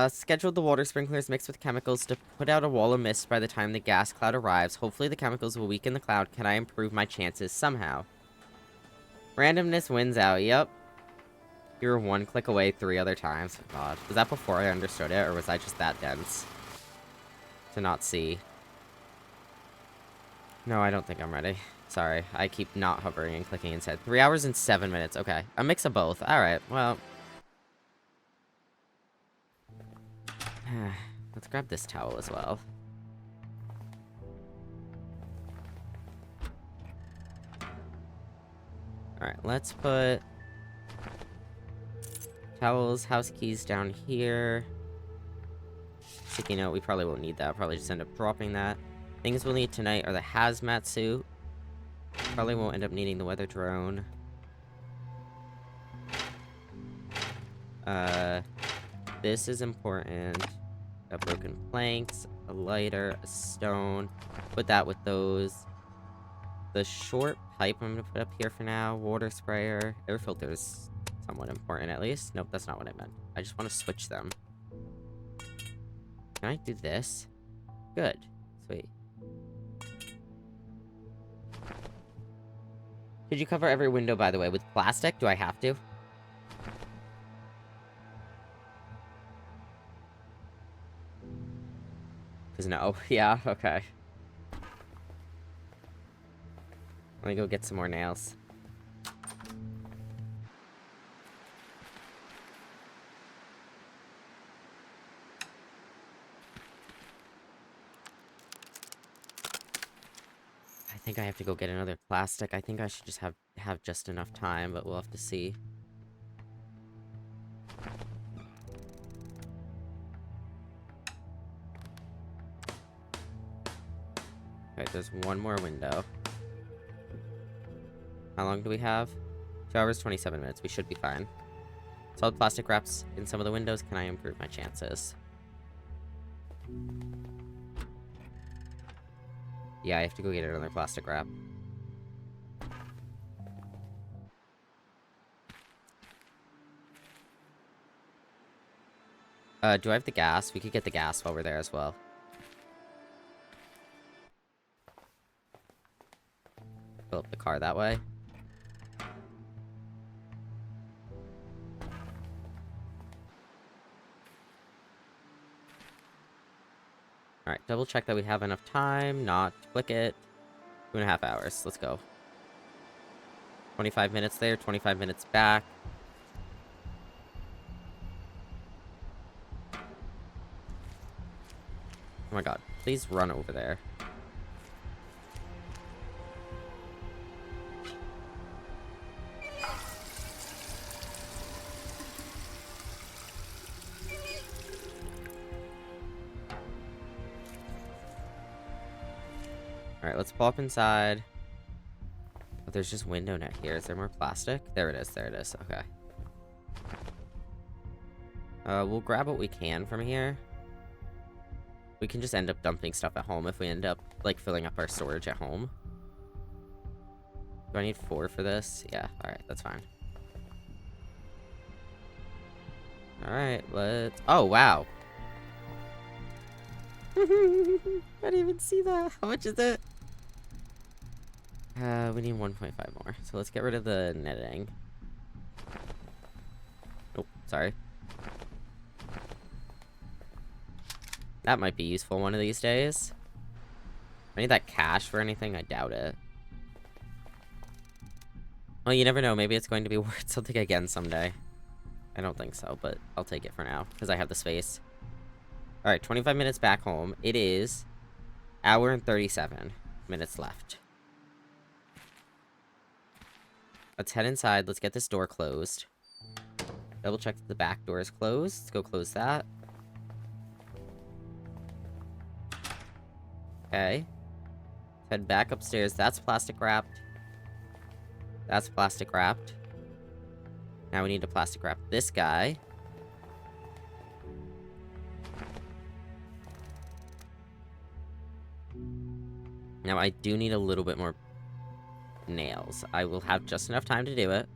Speaker 1: Scheduled the water sprinklers mixed with chemicals to put out a wall of mist by the time the gas cloud arrives. Hopefully the chemicals will weaken the cloud. Can I improve my chances somehow? Randomness wins out. Yep. You were one click away 3 other times. Oh, God. Was that before I understood it, or was I just that dense to not see? No, I don't think I'm ready. Sorry. I keep not hovering and clicking instead. 3 hours and 7 minutes. Okay. A mix of both. Alright, well... Let's grab this towel as well. Alright, let's put... towels, house keys down here. Sticky note, we probably won't need that. I'll probably just end up dropping that. Things we'll need tonight are the hazmat suit. Probably won't end up needing the weather drone. This is important. Got broken planks, a lighter, a stone. Put that with those. The short pipe I'm gonna put up here for now. Water sprayer. Air filter is somewhat important at least. Nope, that's not what I meant. I just want to switch them. Can I do this? Good. Sweet. Did you cover every window, by the way, with plastic? Do I have to? Is no. Yeah, okay. Let me go get some more nails. I think I have to go get another plastic. I think I should just have just enough time, but we'll have to see. Alright, there's one more window. How long do we have? 2 hours, 27 minutes. We should be fine. Solid plastic wraps in some of the windows. Can I improve my chances? Yeah, I have to go get another plastic wrap. Do I have the gas? We could get the gas while we're there as well. Fill up the car that way. Alright, double check that we have enough time. Not click it. 2.5 hours. Let's go. 25 minutes there, 25 minutes back. Oh my god, please run over there. Alright, let's pull up inside. Oh, there's just window net here. Is there more plastic? There it is, there it is. Okay. We'll grab what we can from here. We can just end up dumping stuff at home if we end up, like, filling up our storage at home. Do I need 4 for this? Yeah, alright, that's fine. Alright, let's... Oh, wow. I didn't even see that. How much is it? We need 1.5 more. So let's get rid of the netting. Oh, sorry. That might be useful one of these days. I need that cash for anything? I doubt it. Well, you never know. Maybe it's going to be worth something again someday. I don't think so, but I'll take it for now, because I have the space. Alright, 25 minutes back home. It is hour and 37 minutes left. Let's head inside. Let's get this door closed. Double check that the back door is closed. Let's go close that. Okay. Head back upstairs. That's plastic wrapped. That's plastic wrapped. Now we need to plastic wrap this guy. Now I do need a little bit more nails. I will have just enough time to do it.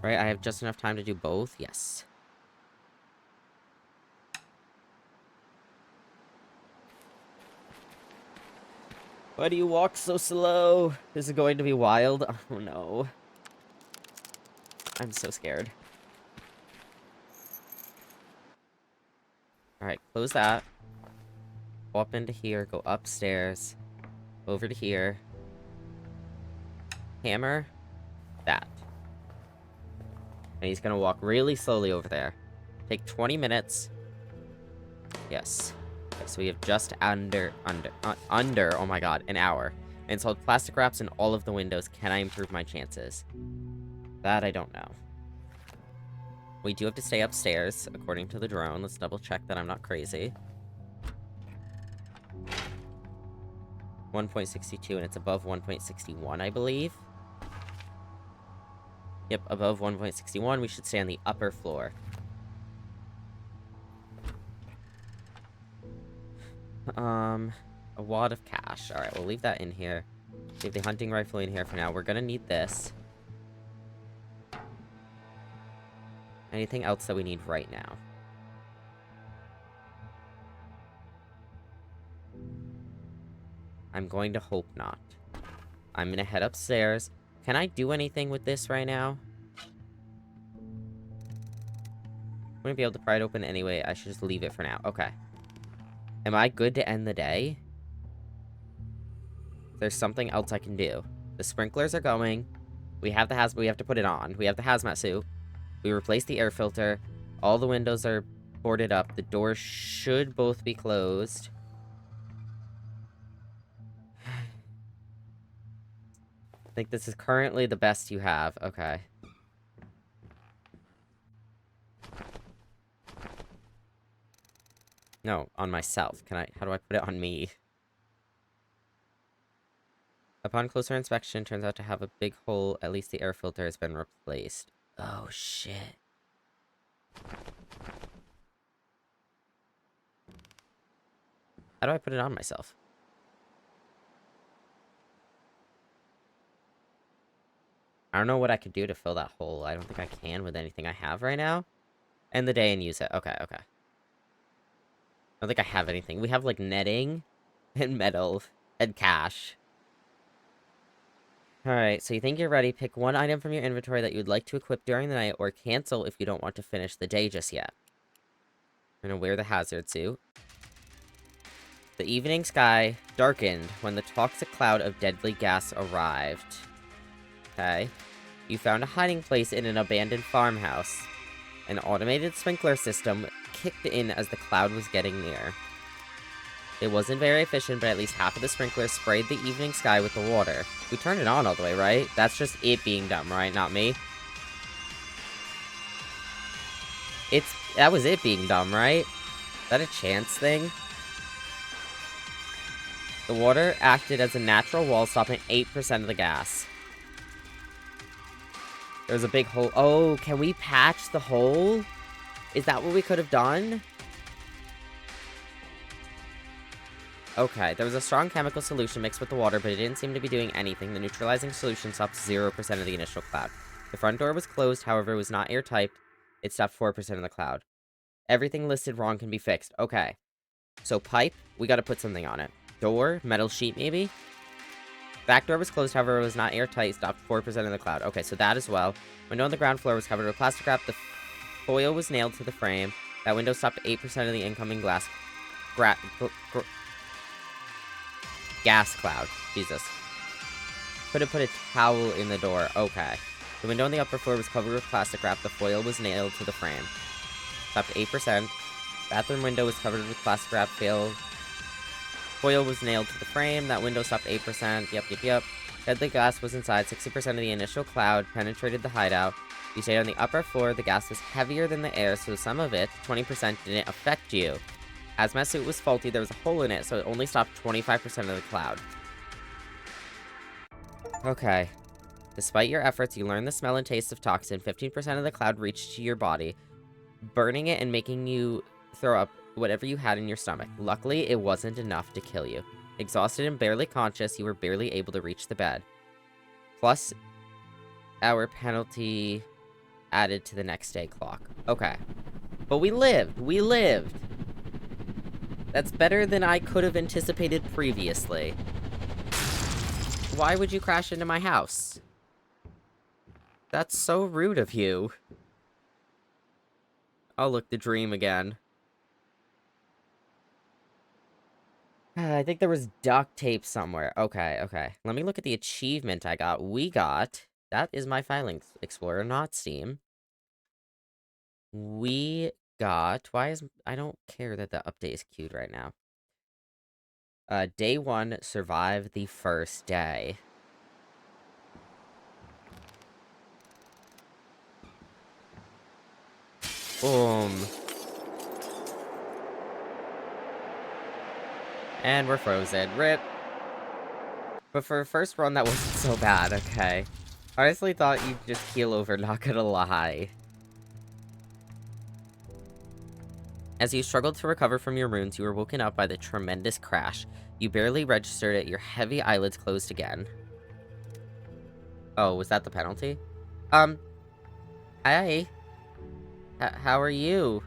Speaker 1: Right, I have just enough time to do both. Yes. Why do you walk so slow? Is it going to be wild? Oh no. I'm so scared. Alright, close that. Go up into here, go upstairs. Over to here. Hammer. That. And he's gonna walk really slowly over there. Take 20 minutes. Yes. Okay, so we have just under, oh my god, an hour. And installed plastic wraps in all of the windows. Can I improve my chances? That I don't know. We do have to stay upstairs, according to the drone. Let's double check that I'm not crazy. 1.62, and it's above 1.61, I believe. Yep, above 1.61. We should stay on the upper floor. A wad of cash. Alright, we'll leave that in here. Leave the hunting rifle in here for now. We're gonna need this. Anything else that we need right now? I'm going to hope not. I'm gonna head upstairs. Can I do anything with this right now? Wouldn't be able to pry it open anyway. I should just leave it for now. Okay. Am I good to end the day? There's something else I can do. The sprinklers are going. We have to put it on. We have the hazmat suit. We replaced the air filter. All the windows are boarded up. The doors should both be closed. I think this is currently the best you have. Okay. No, on myself. How do I put it on me? Upon closer inspection, turns out to have a big hole. At least the air filter has been replaced. Oh, shit. How do I put it on myself? I don't know what I could do to fill that hole. I don't think I can with anything I have right now. End the day and use it. Okay, okay. I don't think I have anything. We have, like, netting and metal and cash. Alright, so you think you're ready. Pick one item from your inventory that you would like to equip during the night, or cancel if you don't want to finish the day just yet. I'm gonna wear the hazard suit. The evening sky darkened when the toxic cloud of deadly gas arrived. Okay. You found a hiding place in an abandoned farmhouse. An automated sprinkler system kicked in as the cloud was getting near. It wasn't very efficient, but at least half of the sprinklers sprayed the evening sky with the water. We turned it on all the way, right? That's just it being dumb, right? Not me. That was it being dumb, right? Is that a chance thing? The water acted as a natural wall, stopping 8% of the gas. There's a big hole. Oh, can we patch the hole? Is that what we could have done? Okay, there was a strong chemical solution mixed with the water, but it didn't seem to be doing anything. The neutralizing solution stopped 0% of the initial cloud. The front door was closed, however, it was not airtight. It stopped 4% of the cloud. Everything listed wrong can be fixed. Okay. So pipe, we gotta put something on it. Door, metal sheet maybe? Back door was closed, however, it was not airtight. Stopped 4% of the cloud. Okay, so that as well. Window on the ground floor was covered with plastic wrap. The foil was nailed to the frame. That window stopped 8% of the incoming gas cloud. Jesus. Could have put a towel in the door. Okay. The window on the upper floor was covered with plastic wrap. The foil was nailed to the frame. Stopped 8%. Bathroom window was covered with plastic wrap. Foil was nailed to the frame. That window stopped 8%. Yep. Deadly gas was inside. 60% of the initial cloud penetrated the hideout. You stayed on the upper floor. The gas was heavier than the air, so some of it, 20%, didn't affect you. Hazmat suit was faulty. There was a hole in it, so it only stopped 25% of the cloud. Okay. Despite your efforts, you learned the smell and taste of toxin. 15% of the cloud reached to your body, burning it and making you throw up whatever you had in your stomach. Luckily, it wasn't enough to kill you. Exhausted and barely conscious, you were barely able to reach the bed. Plus, our penalty added to the next day clock. Okay. But we lived. We lived. That's better than I could have anticipated previously. Why would you crash into my house? That's so rude of you. Oh, look, the dream again. I think there was duct tape somewhere. Okay. Let me look at the achievement I got. That is my filing explorer, not Steam. I don't care that the update is queued right now. Day 1, survive the first day. Boom. And we're frozen. RIP. But for a first run, that wasn't so bad, okay. I honestly thought you'd just keel over, not gonna lie. As you struggled to recover from your wounds, you were woken up by the tremendous crash. You barely registered it, your heavy eyelids closed again. Oh, was that the penalty? Hi. How are you?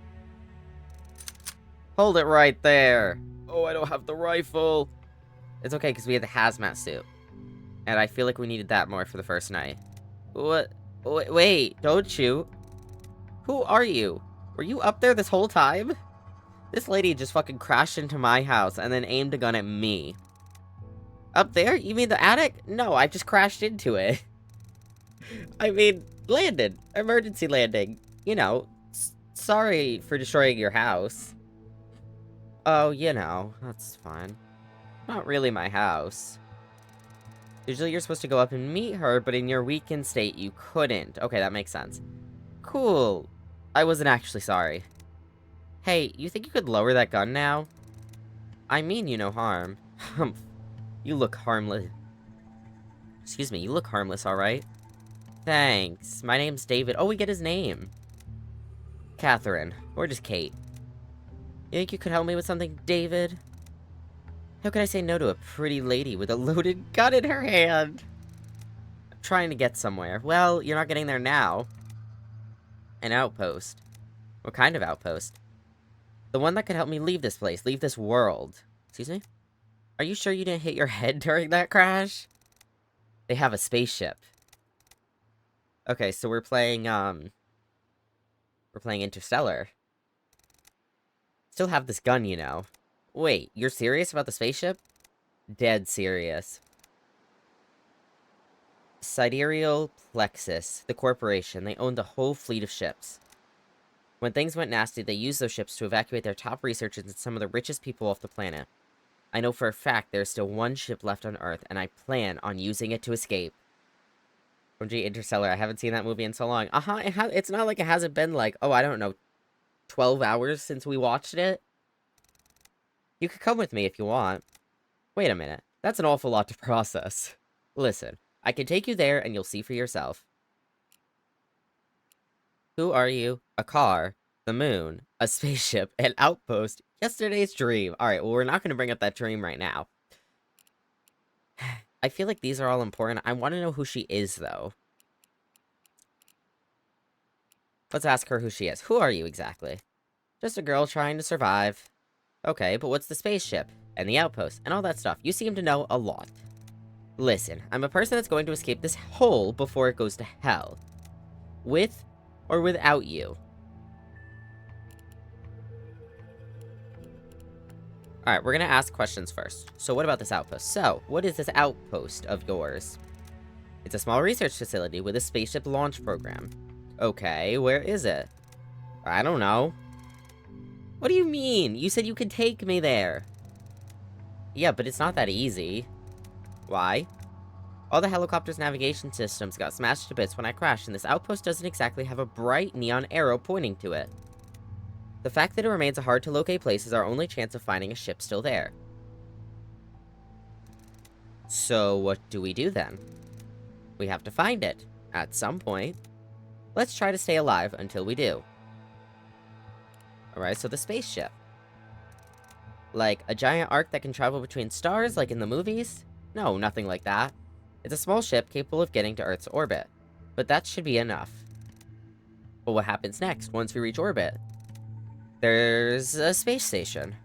Speaker 1: Hold it right there! Oh, I don't have the rifle! It's okay, because we had the hazmat suit. And I feel like we needed that more for the first night. What? Wait, don't shoot. Who are you? Were you up there this whole time? This lady just fucking crashed into my house and then aimed a gun at me. Up there? You mean the attic? No, I just crashed into it. I mean, landed. Emergency landing. You know, sorry for destroying your house. Oh, you know, that's fine. Not really my house. Usually you're supposed to go up and meet her, but in your weakened state, you couldn't. Okay, that makes sense. Cool. I wasn't actually sorry. Hey, you think you could lower that gun now? I mean you no harm. You look harmless. Excuse me, you look harmless, alright? Thanks. My name's David. Oh, we get his name. Catherine. Or just Kate. You think you could help me with something, David? How could I say no to a pretty lady with a loaded gun in her hand? I'm trying to get somewhere. Well, you're not getting there now. An outpost. What kind of outpost? The one that could help me leave this place, leave this world. Excuse me? Are you sure you didn't hit your head during that crash? They have a spaceship. Okay, so we're playing Interstellar. Still have this gun, you know. Wait, you're serious about the spaceship? Dead serious. Sidereal Plexus, the corporation. They owned the whole fleet of ships. When things went nasty, they used those ships to evacuate their top researchers and some of the richest people off the planet. I know for a fact there's still one ship left on Earth, and I plan on using it to escape. OMG, Interstellar, I haven't seen that movie in so long. It's not like it hasn't been like, oh, I don't know, 12 hours since we watched it. You could come with me if you want. Wait a minute, that's an awful lot to process. Listen, I can take you there and you'll see for yourself. Who are you? A car, the moon, a spaceship, an outpost, yesterday's dream. Alright, well, we're not going to bring up that dream right now. I feel like these are all important. I want to know who she is, though. Let's ask her who she is. Who are you, exactly? Just a girl trying to survive. Okay, but what's the spaceship? And the outpost, and all that stuff? You seem to know a lot. Listen, I'm a person that's going to escape this hole before it goes to hell. With or without you. Alright, we're gonna ask questions first. So what about this outpost? So, what is this outpost of yours? It's a small research facility with a spaceship launch program. Okay, where is it? I don't know. What do you mean? You said you could take me there. Yeah, but it's not that easy. Why? All the helicopter's navigation systems got smashed to bits when I crashed, and this outpost doesn't exactly have a bright neon arrow pointing to it. The fact that it remains a hard-to-locate place is our only chance of finding a ship still there. So what do we do then? We have to find it, at some point. Let's try to stay alive until we do. Alright, so the spaceship. Like, a giant arc that can travel between stars, like in the movies? No, nothing like that. It's a small ship capable of getting to Earth's orbit. But that should be enough. But what happens next, once we reach orbit? There's a space station.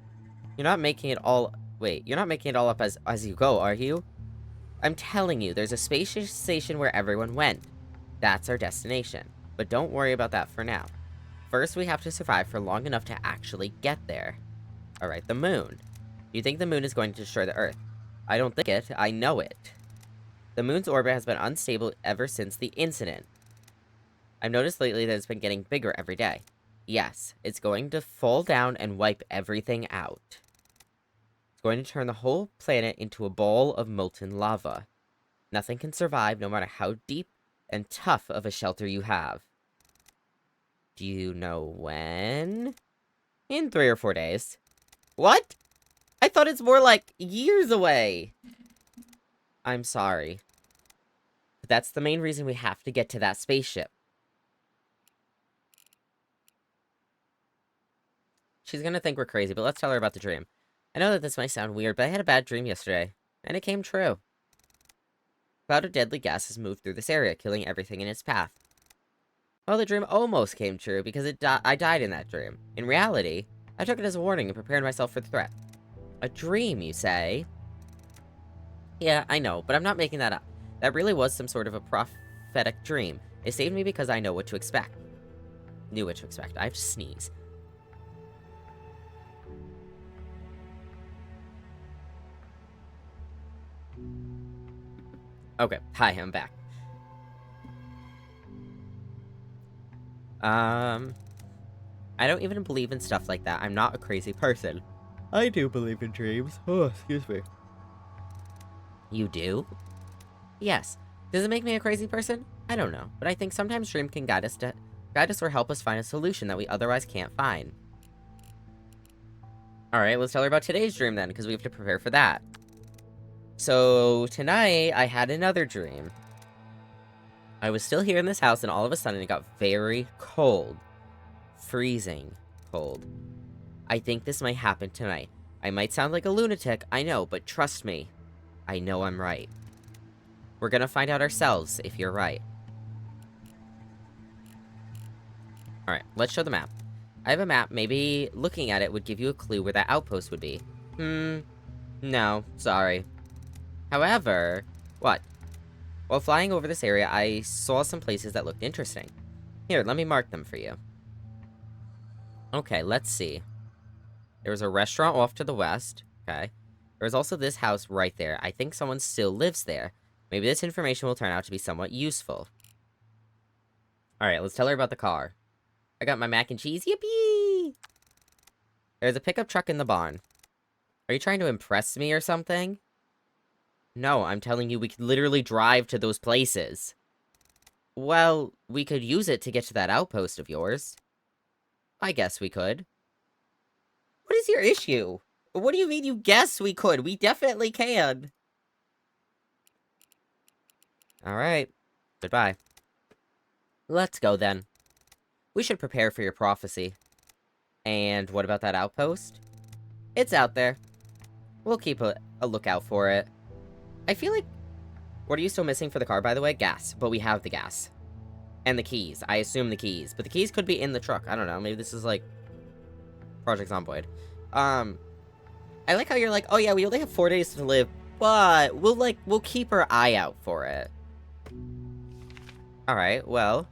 Speaker 1: You're not making it all... Wait, you're not making it all up as you go, are you? I'm telling you, there's a space station where everyone went. That's our destination. But don't worry about that for now. First, we have to survive for long enough to actually get there. Alright, the moon. You think the moon is going to destroy the Earth? I don't think it, I know it. The moon's orbit has been unstable ever since the incident. I've noticed lately that it's been getting bigger every day. Yes, it's going to fall down and wipe everything out. It's going to turn the whole planet into a ball of molten lava. Nothing can survive no matter how deep and tough of a shelter you have. Do you know when? In 3 or 4 days. What? I thought it's more like years away. I'm sorry. But that's the main reason we have to get to that spaceship. She's gonna think we're crazy, but let's tell her about the dream. I know that this might sound weird, but I had a bad dream yesterday. And it came true. A cloud of deadly gases moved through this area, killing everything in its path. Well, the dream almost came true, because I died in that dream. In reality, I took it as a warning and prepared myself for the threat. A dream, you say? Yeah, I know, but I'm not making that up. That really was some sort of a prophetic dream. It saved me because I know what to expect. Knew what to expect. I have to sneeze. Okay, hi, I'm back. I don't even believe in stuff like that. I'm not a crazy person. I do believe in dreams. Oh, excuse me. You do? Yes. Does it make me a crazy person? I don't know, but I think sometimes dream can guide us or help us find a solution that we otherwise can't find. Alright, let's tell her about today's dream then, because we have to prepare for that. So, tonight, I had another dream. I was still here in this house, and all of a sudden, it got very cold. Freezing cold. I think this might happen tonight. I might sound like a lunatic, I know, but trust me. I know I'm right. We're gonna find out ourselves if you're right. Alright, let's show the map. I have a map, maybe looking at it would give you a clue where that outpost would be. No, sorry. However, what? While flying over this area, I saw some places that looked interesting. Here, let me mark them for you. Okay, let's see. There was a restaurant off to the west. Okay. There was also this house right there. I think someone still lives there. Maybe this information will turn out to be somewhat useful. Alright, let's tell her about the car. I got my mac and cheese. Yippee! There's a pickup truck in the barn. Are you trying to impress me or something? No, I'm telling you we could literally drive to those places. Well, we could use it to get to that outpost of yours. I guess we could. What is your issue? What do you mean you guess we could? We definitely can. Alright. Goodbye. Let's go then. We should prepare for your prophecy. And what about that outpost? It's out there. We'll keep a lookout for it. I feel like... What are you still missing for the car, by the way? Gas. But we have the gas. And the keys. I assume the keys. But the keys could be in the truck. I don't know. Maybe this is like... Project Zomboid. I like how you're like, oh yeah, we only have 4 days to live, but we'll keep our eye out for it. Alright, well.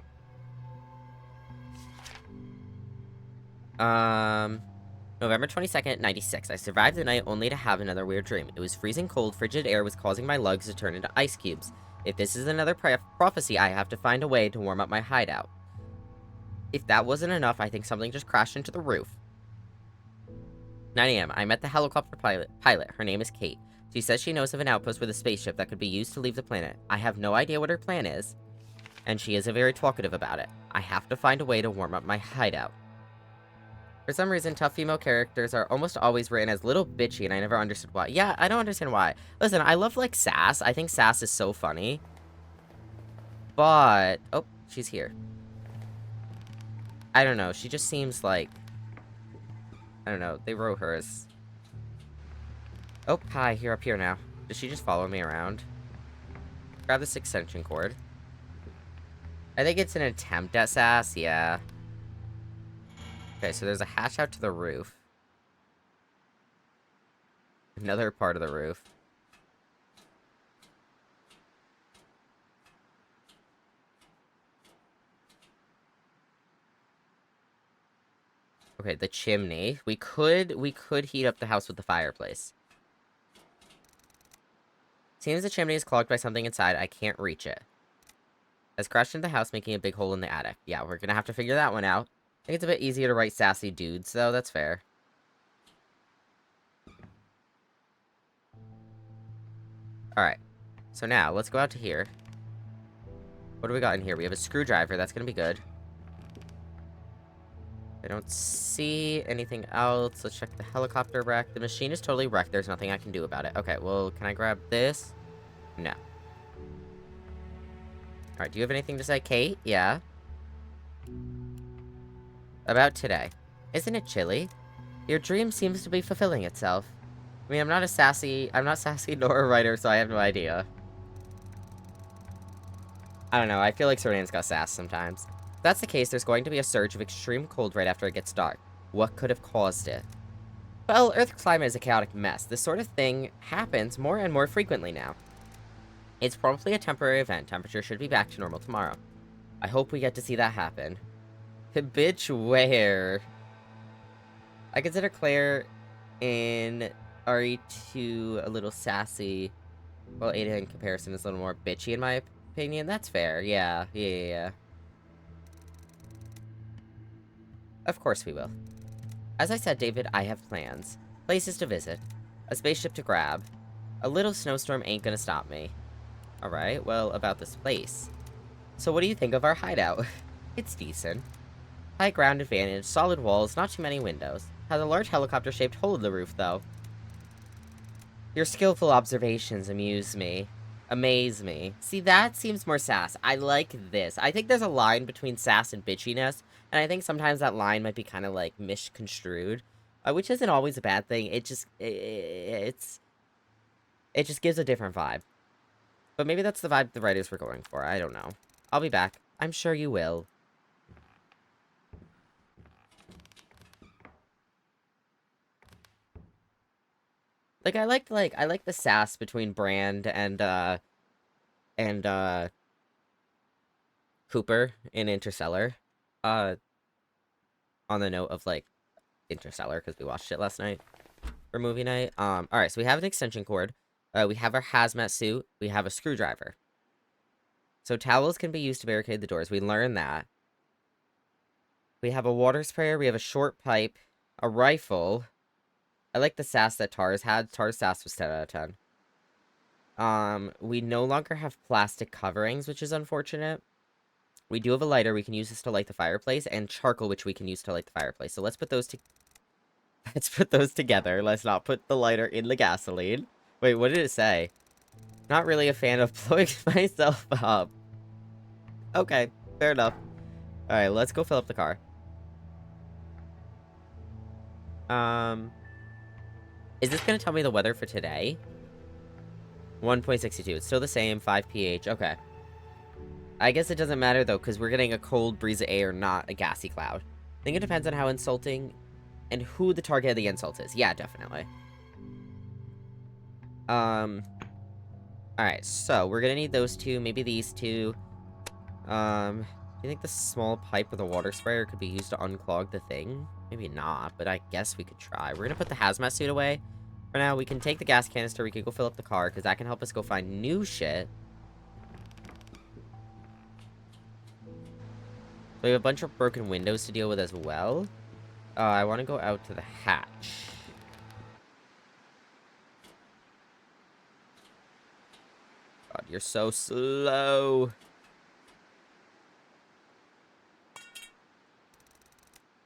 Speaker 1: November 22nd, 96. I survived the night only to have another weird dream. It was freezing cold, frigid air was causing my lugs to turn into ice cubes. If this is another prophecy, I have to find a way to warm up my hideout. If that wasn't enough, I think something just crashed into the roof. 9 a.m. I met the helicopter pilot. Her name is Kate. She says she knows of an outpost with a spaceship that could be used to leave the planet. I have no idea what her plan is, and she is very talkative about it. I have to find a way to warm up my hideout. For some reason, tough female characters are almost always written as little bitchy, and I never understood why. Yeah, I don't understand why. Listen, I love, like, sass. I think sass is so funny. But... Oh, she's here. I don't know. She just seems like... I don't know. They wrote her as... Oh, hi. You're up here now. Does she just follow me around? Grab this extension cord. I think it's an attempt at sass. Yeah. Okay, so there's a hatch out to the roof. Another part of the roof. Okay, the chimney. We could heat up the house with the fireplace. Seems the chimney is clogged by something inside. I can't reach it. Has crashed into the house, making a big hole in the attic. Yeah, we're gonna have to figure that one out. I think it's a bit easier to write sassy dudes, though. That's fair. Alright. So now, let's go out to here. What do we got in here? We have a screwdriver. That's gonna be good. I don't see anything else. Let's check the helicopter wreck. The machine is totally wrecked. There's nothing I can do about it. Okay, well, can I grab this? No. Alright, do you have anything to say, Kate? Yeah? About today. Isn't it chilly? Your dream seems to be fulfilling itself. I mean, I'm not sassy nor a writer, so I have no idea. I don't know, I feel like Sordan's got sass sometimes. If that's the case, there's going to be a surge of extreme cold right after it gets dark. What could have caused it? Well, Earth's climate is a chaotic mess. This sort of thing happens more and more frequently now. It's probably a temporary event. Temperature should be back to normal tomorrow. I hope we get to see that happen. Bitch, where? I consider Claire in RE2 a little sassy, while Ada in comparison is a little more bitchy in my opinion. That's fair. Yeah. Of course we will. As I said, David, I have plans. Places to visit. A spaceship to grab. A little snowstorm ain't gonna stop me. Alright, well, about this place. So what do you think of our hideout? It's decent. High ground advantage, solid walls, not too many windows. Has a large helicopter-shaped hole in the roof, though. Your skillful observations amuse me. Amaze me. See, that seems more sass. I like this. I think there's a line between sass and bitchiness, and I think sometimes that line might be kind of, like, misconstrued. Which isn't always a bad thing. It just gives a different vibe. But maybe that's the vibe the writers were going for. I don't know. I'll be back. I'm sure you will. I like the sass between Brand and Cooper in Interstellar. On the note of, like, Interstellar, because we watched it last night for movie night. Alright, so we have an extension cord. We have our hazmat suit. We have a screwdriver. So towels can be used to barricade the doors. We learned that. We have a water sprayer. We have a short pipe. A rifle. I like the sass that Tars had. Tars' sass was 10 out of 10. We no longer have plastic coverings, which is unfortunate. We do have a lighter. We can use this to light the fireplace, and charcoal, which we can use to light the fireplace. So let's put those together. Let's not put the lighter in the gasoline. Wait, what did it say? Not really a fan of blowing myself up. Okay, fair enough. Alright, let's go fill up the car. Is this gonna tell me the weather for today? 1.62. It's still the same. 5 pH. Okay. I guess it doesn't matter, though, because we're getting a cold breeze of air, not a gassy cloud. I think it depends on how insulting and who the target of the insult is. Yeah, definitely. Alright, so we're gonna need those two, maybe these two. Do you think the small pipe with a water sprayer could be used to unclog the thing? Maybe not, but I guess we could try. We're gonna put the hazmat suit away. For now, we can take the gas canister, we can go fill up the car, because that can help us go find new shit. So we have a bunch of broken windows to deal with as well. I want to go out to the hatch. God, you're so slow.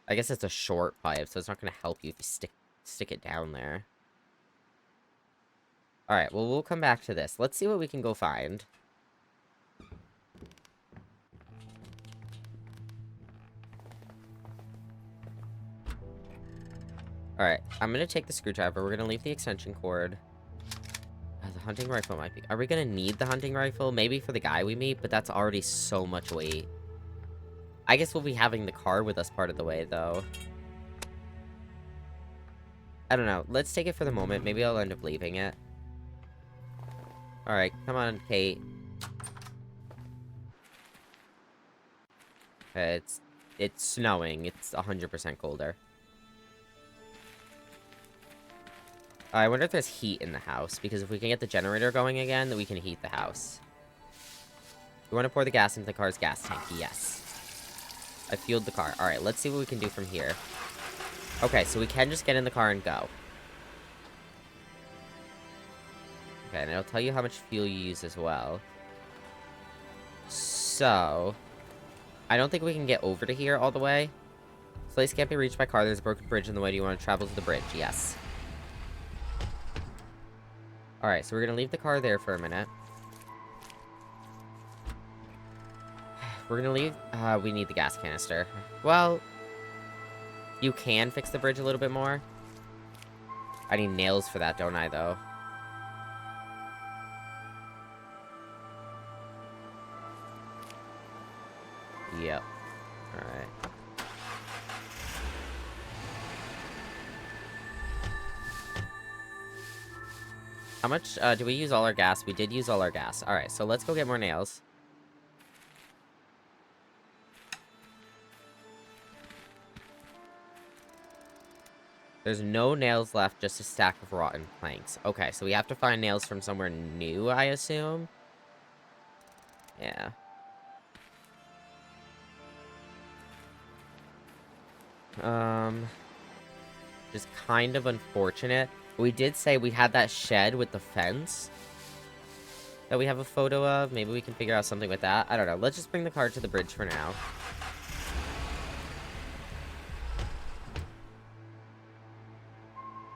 Speaker 1: I guess it's a short pipe, so it's not going to help you if you stick it down there. Alright, well, we'll come back to this. Let's see what we can go find. Alright, I'm going to take the screwdriver. We're going to leave the extension cord. The hunting rifle might be... Are we going to need the hunting rifle? Maybe for the guy we meet, but that's already so much weight. I guess we'll be having the car with us part of the way, though. I don't know. Let's take it for the moment. Maybe I'll end up leaving it. Alright, come on, Kate. It's snowing. It's 100% colder. I wonder if there's heat in the house, because if we can get the generator going again, then we can heat the house. We want to pour the gas into the car's gas tank. Yes. I fueled the car. Alright, let's see what we can do from here. Okay, so we can just get in the car and go. Okay, and it'll tell you how much fuel you use as well. So... I don't think we can get over to here all the way. This place can't be reached by car. There's a broken bridge in the way. Do you want to travel to the bridge? Yes. Alright, so we're gonna leave the car there for a minute. We're gonna leave... we need the gas canister. Well... You can fix the bridge a little bit more. I need nails for that, don't I, though? Yep. Alright. How much, did we use all our gas? We did use all our gas. Alright, so let's go get more nails. There's no nails left, just a stack of rotten planks. Okay, so we have to find nails from somewhere new, I assume? Yeah. Just kind of unfortunate. We did say we had that shed with the fence that we have a photo of. Maybe we can figure out something with that. I don't know. Let's just bring the car to the bridge for now.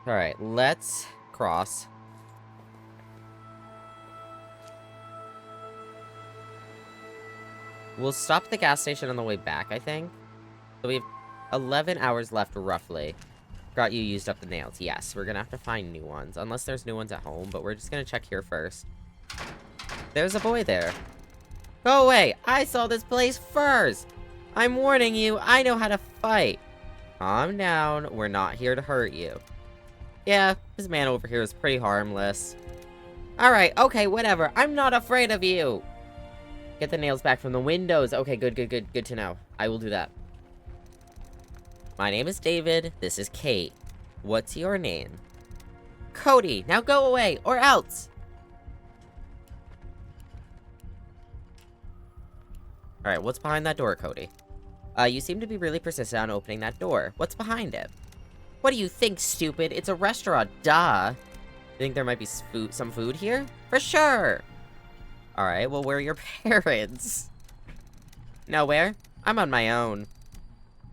Speaker 1: Alright, let's cross. We'll stop at the gas station on the way back, I think. So we have 11 hours left, roughly. Forgot you used up the nails. Yes, we're gonna have to find new ones. Unless there's new ones at home, but we're just gonna check here first. There's a boy there. Go away! I saw this place first! I'm warning you, I know how to fight! Calm down, we're not here to hurt you. Yeah, this man over here is pretty harmless. Alright, okay, whatever. I'm not afraid of you! Get the nails back from the windows. Okay, good to know. I will do that. My name is David. This is Kate. What's your name? Cody, now go away, or else! Alright, what's behind that door, Cody? You seem to be really persistent on opening that door. What's behind it? What do you think, stupid? It's a restaurant, duh! Think there might be some food here? For sure! Alright, well, where are your parents? Nowhere. I'm on my own.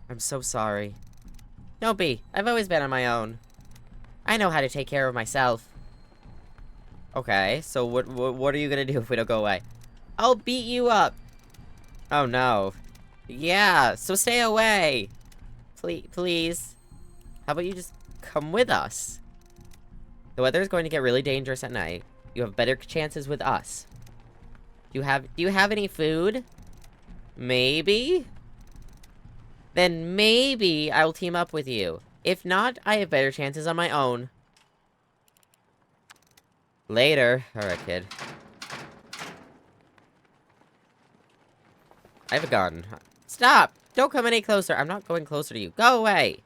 Speaker 1: I'm so sorry. Don't be. I've always been on my own. I know how to take care of myself. Okay, so what are you gonna do if we don't go away? I'll beat you up! Oh no. Yeah, so stay away! Please. How about you just come with us? The weather is going to get really dangerous at night. You have better chances with us. Do you have any food? Maybe? Then maybe I will team up with you. If not, I have better chances on my own. Later. Alright, kid. I have a gun. Stop! Don't come any closer. I'm not going closer to you. Go away!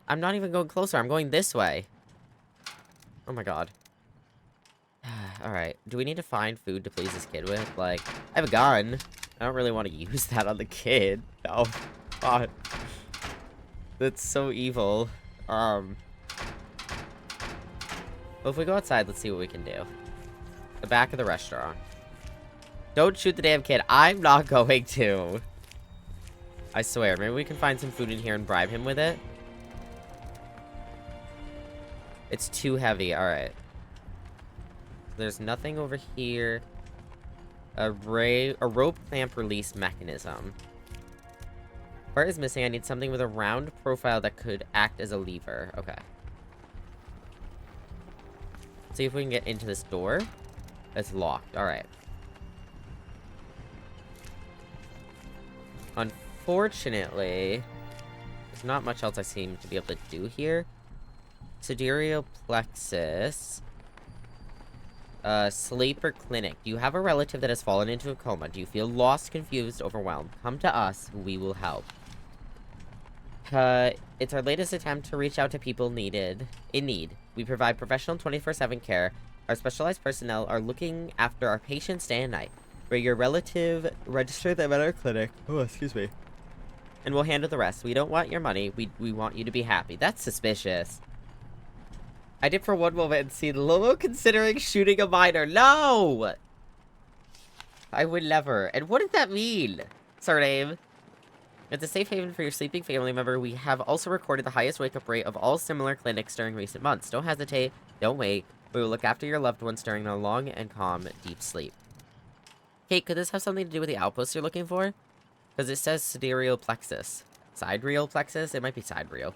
Speaker 1: I'm not even going closer. I'm going this way. Oh my god. Alright, do we need to find food to please this kid with? Like, I have a gun. I don't really want to use that on the kid. Oh, god. That's so evil. Well, if we go outside, let's see what we can do. The back of the restaurant. Don't shoot the damn kid. I'm not going to. I swear, maybe we can find some food in here and bribe him with it. It's too heavy, alright. There's nothing over here. A rope clamp release mechanism. Part is missing. I need something with a round profile that could act as a lever. Okay. See if we can get into this door. It's locked. Alright. Unfortunately, there's not much else I seem to be able to do here. Sidereal plexus. Sleeper clinic. Do you have a relative that has fallen into a coma? Do you feel lost, confused, overwhelmed? Come to us. We will help. It's our latest attempt to reach out to people in need. We provide professional 24/7 care. Our specialized personnel are looking after our patients day and night. Bring your relative, register them at our clinic. Oh, excuse me. And we'll handle the rest. We don't want your money. We want you to be happy. That's suspicious. I did for one moment and see Lobo considering shooting a minor. No! I would never. And what does that mean? Surname. It's a safe haven for your sleeping family member. We have also recorded the highest wake-up rate of all similar clinics during recent months. Don't hesitate. Don't wait. We will look after your loved ones during their long and calm, deep sleep. Kate, could this have something to do with the outpost you're looking for? Because it says sidereal plexus. Sidereal plexus? It might be sidereal.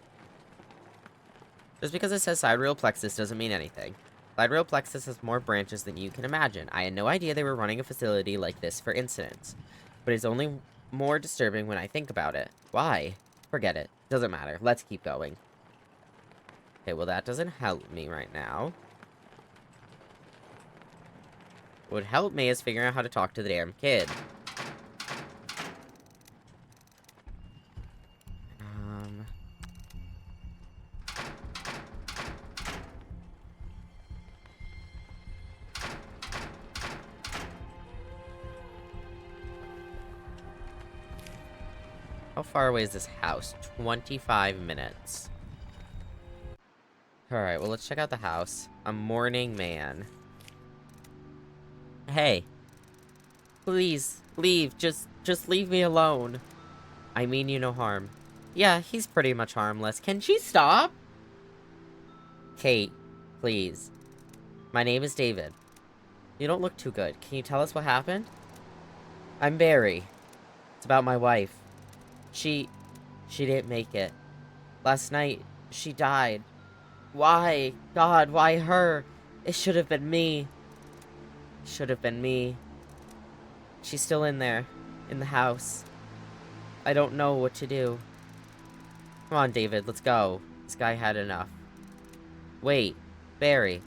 Speaker 1: Just because it says sidereal plexus doesn't mean anything. Sidereal plexus has more branches than you can imagine. I had no idea they were running a facility like this for incidents. But it's only more disturbing when I think about it. Why? Forget it. Doesn't matter. Let's keep going. Okay, well that doesn't help me right now. What would help me is figuring out how to talk to the damn kid. How far away is this house? 25 minutes. Alright, well, let's check out the house. A morning man. Hey. Please, leave. Just leave me alone. I mean you no harm. Yeah, he's pretty much harmless. Can she stop? Kate, please. My name is David. You don't look too good. Can you tell us what happened? I'm Barry. It's about my wife. She didn't make it. Last night, she died. Why? God, why her? It should have been me. Should have been me. She's still in there. In the house. I don't know what to do. Come on, David, let's go. This guy had enough. Wait, Barry.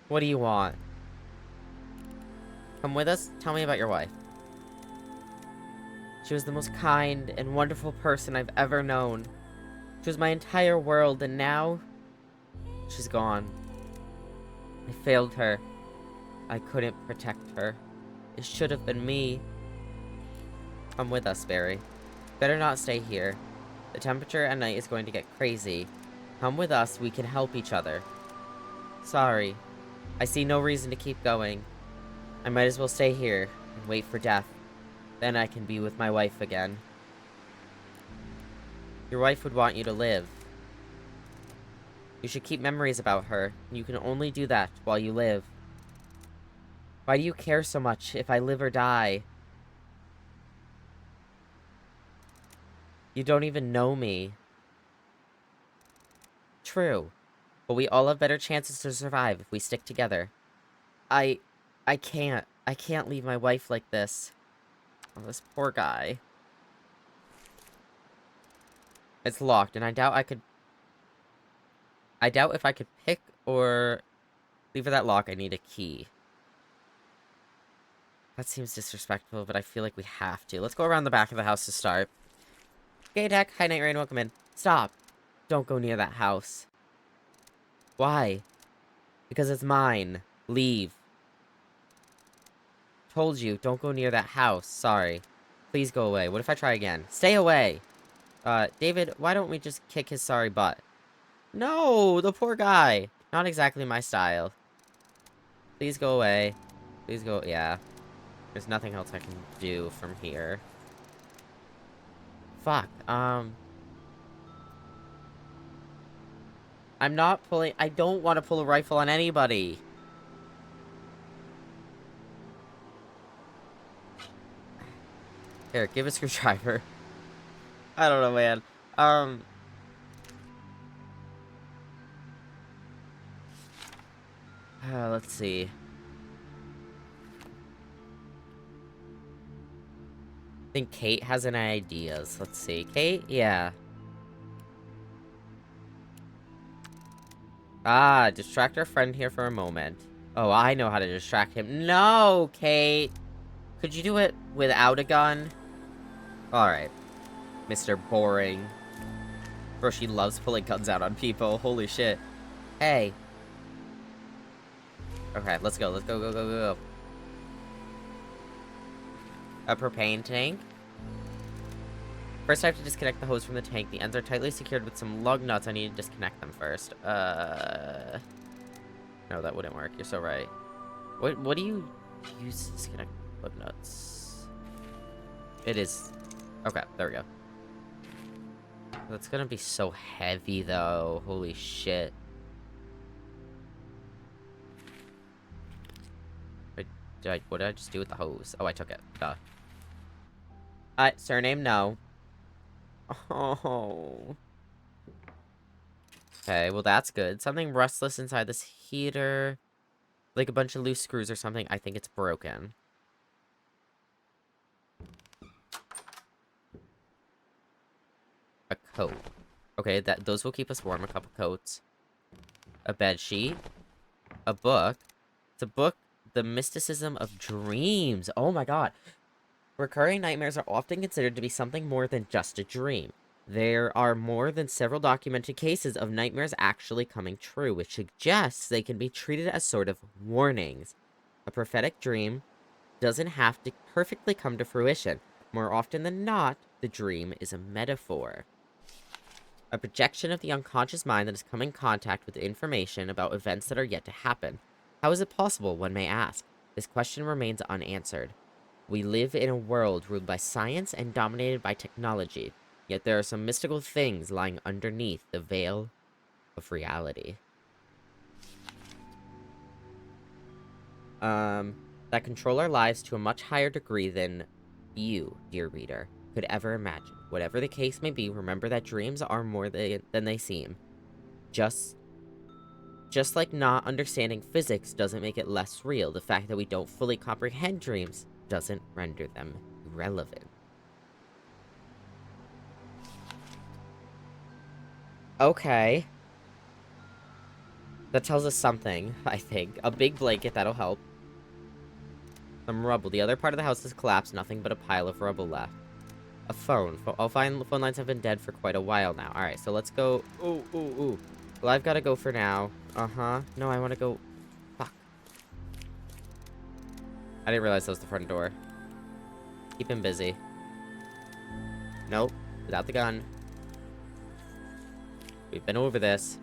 Speaker 1: What do you want? Come with us? Tell me about your wife. She was the most kind and wonderful person I've ever known. She was my entire world, and now... she's gone. I failed her. I couldn't protect her. It should have been me. Come with us, Barry. Better not stay here. The temperature at night is going to get crazy. Come with us, we can help each other. Sorry. I see no reason to keep going. I might as well stay here and wait for death. Then I can be with my wife again. Your wife would want you to live. You should keep memories about her. You can only do that while you live. Why do you care so much if I live or die? You don't even know me. True. But we all have better chances to survive if we stick together. I can't. I can't leave my wife like this. Oh, this poor guy. It's locked, and I doubt if I could pick or leave that lock, I need a key. That seems disrespectful, but I feel like we have to. Let's go around the back of the house to start. Gay deck, hi Night Rain, welcome in. Stop. Don't go near that house. Why? Because it's mine. Leave. Told you, don't go near that house. Sorry. Please go away. What if I try again? Stay away! David, why don't we just kick his sorry butt? No! The poor guy! Not exactly my style. Please go away. Please go... yeah. There's nothing else I can do from here. Fuck, I'm not pulling... I don't want to pull a rifle on anybody! Here, give a screwdriver. I don't know, man. Let's see. I think Kate has any ideas. Let's see. Kate? Yeah. Ah, distract our friend here for a moment. Oh, I know how to distract him. No, Kate! Could you do it without a gun? Alright. Mr. Boring. Bro, she loves pulling guns out on people. Holy shit. Hey. Okay, let's go. Let's go, go, go, go, go. A propane tank. First, I have to disconnect the hose from the tank. The ends are tightly secured with some lug nuts. I need to disconnect them first. No, that wouldn't work. You're so right. What do you use to disconnect lug nuts? It is... okay, there we go. That's gonna be so heavy, though. Holy shit. What did I just do with the hose? Oh, I took it. Duh. Surname, no. Oh. Okay, well that's good. Something rustless inside this heater. Like a bunch of loose screws or something. I think it's broken. A coat. Okay, those will keep us warm. A couple coats. A bed sheet. A book. It's a book. The Mysticism of Dreams. Oh my god. Recurring nightmares are often considered to be something more than just a dream. There are more than several documented cases of nightmares actually coming true, which suggests they can be treated as sort of warnings. A prophetic dream doesn't have to perfectly come to fruition. More often than not, the dream is a metaphor. A projection of the unconscious mind that has come in contact with information about events that are yet to happen. How is it possible, one may ask? This question remains unanswered. We live in a world ruled by science and dominated by technology, yet there are some mystical things lying underneath the veil of reality. That control our lives to a much higher degree than you, dear reader, could ever imagine. Whatever the case may be, remember that dreams are more than they seem. Just like not understanding physics doesn't make it less real, the fact that we don't fully comprehend dreams doesn't render them irrelevant. Okay. That tells us something, I think. A big blanket, that'll help. Some rubble. The other part of the house has collapsed, nothing but a pile of rubble left. A phone. I'll find phone lines have been dead for quite a while now. Alright, so let's go. Ooh. Well, I've got to go for now. Uh-huh. No, I want to go. Fuck. I didn't realize that was the front door. Keep him busy. Nope. Without the gun. We've been over this.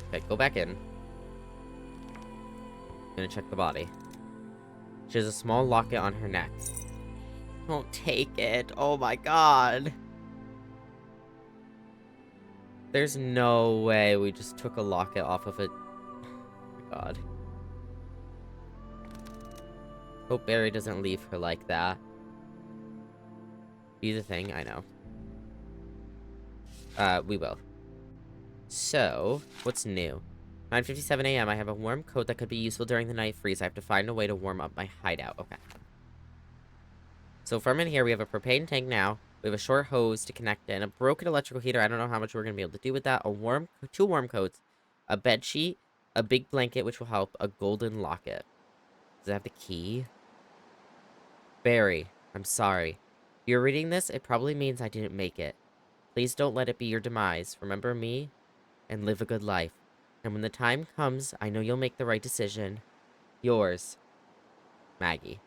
Speaker 1: Okay, go back in. I'm gonna check the body. She has a small locket on her neck. Don't take it. Oh my god. There's no way we just took a locket off of it. Oh my god. Hope Barry doesn't leave her like that. Be the thing, I know. We will. So, what's new? 9:57 a.m. I have a warm coat that could be useful during the night freeze. I have to find a way to warm up my hideout. Okay. So from in here, we have a propane tank now. We have a short hose to connect it, and a broken electrical heater. I don't know how much we're going to be able to do with that. Two warm coats, a bed sheet, a big blanket, which will help, a golden locket. Does it have the key? Barry, I'm sorry. If you're reading this, it probably means I didn't make it. Please don't let it be your demise. Remember me, and live a good life. And when the time comes, I know you'll make the right decision. Yours, Maggie.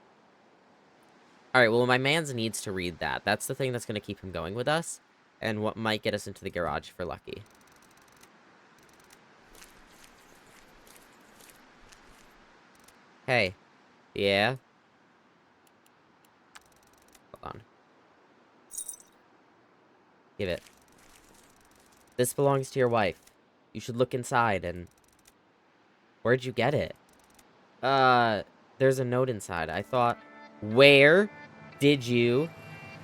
Speaker 1: Alright, well, my mans needs to read that. That's the thing that's going to keep him going with us, and what might get us into the garage for lucky. Hey. Yeah? Hold on. Give it. This belongs to your wife. You should look inside and... Where'd you get it? There's a note inside. I thought... Where did you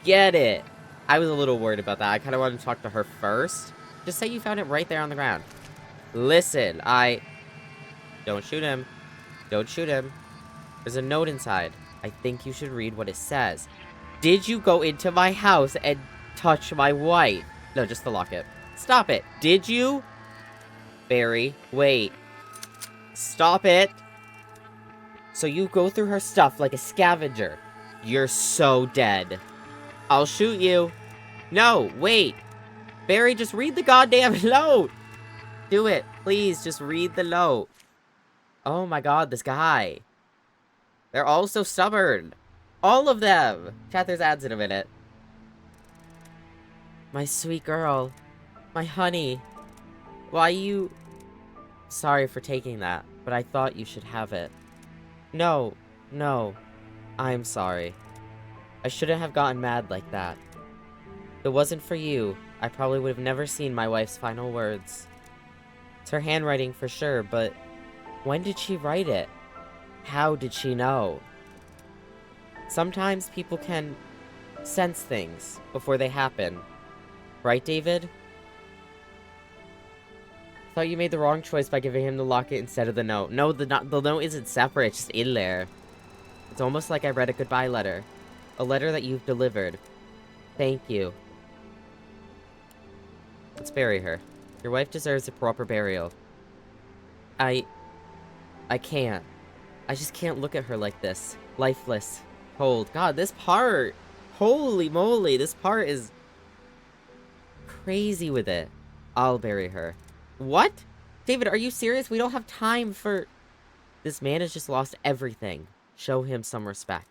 Speaker 1: get it? I was a little worried about that. I kind of wanted to talk to her first. Just say you found it right there on the ground. Listen, Don't shoot him. Don't shoot him. There's a note inside. I think you should read what it says. Did you go into my house and touch my wife? No, just the locket. Stop it. Did you? Barry, wait. Stop it. So you go through her stuff like a scavenger. You're so dead. I'll shoot you. No, wait. Barry, just read the goddamn note. Do it. Please, just read the note. Oh my god, this guy. They're all so stubborn. All of them. Chat, there's ads in a minute. My sweet girl. My honey. Why you... Sorry for taking that, but I thought you should have it. No. I'm sorry. I shouldn't have gotten mad like that. If it wasn't for you, I probably would have never seen my wife's final words. It's her handwriting for sure, but when did she write it? How did she know? Sometimes people can sense things before they happen. Right, David? I thought you made the wrong choice by giving him the locket instead of the note. No, the note isn't separate, it's just in there. It's almost like I read a goodbye letter. A letter that you've delivered. Thank you. Let's bury her. Your wife deserves a proper burial. I can't. I just can't look at her like this. Lifeless. Cold. God, this part! Holy moly, this part is... crazy with it. I'll bury her. What? David, are you serious? We don't have time for... This man has just lost everything. Show him some respect.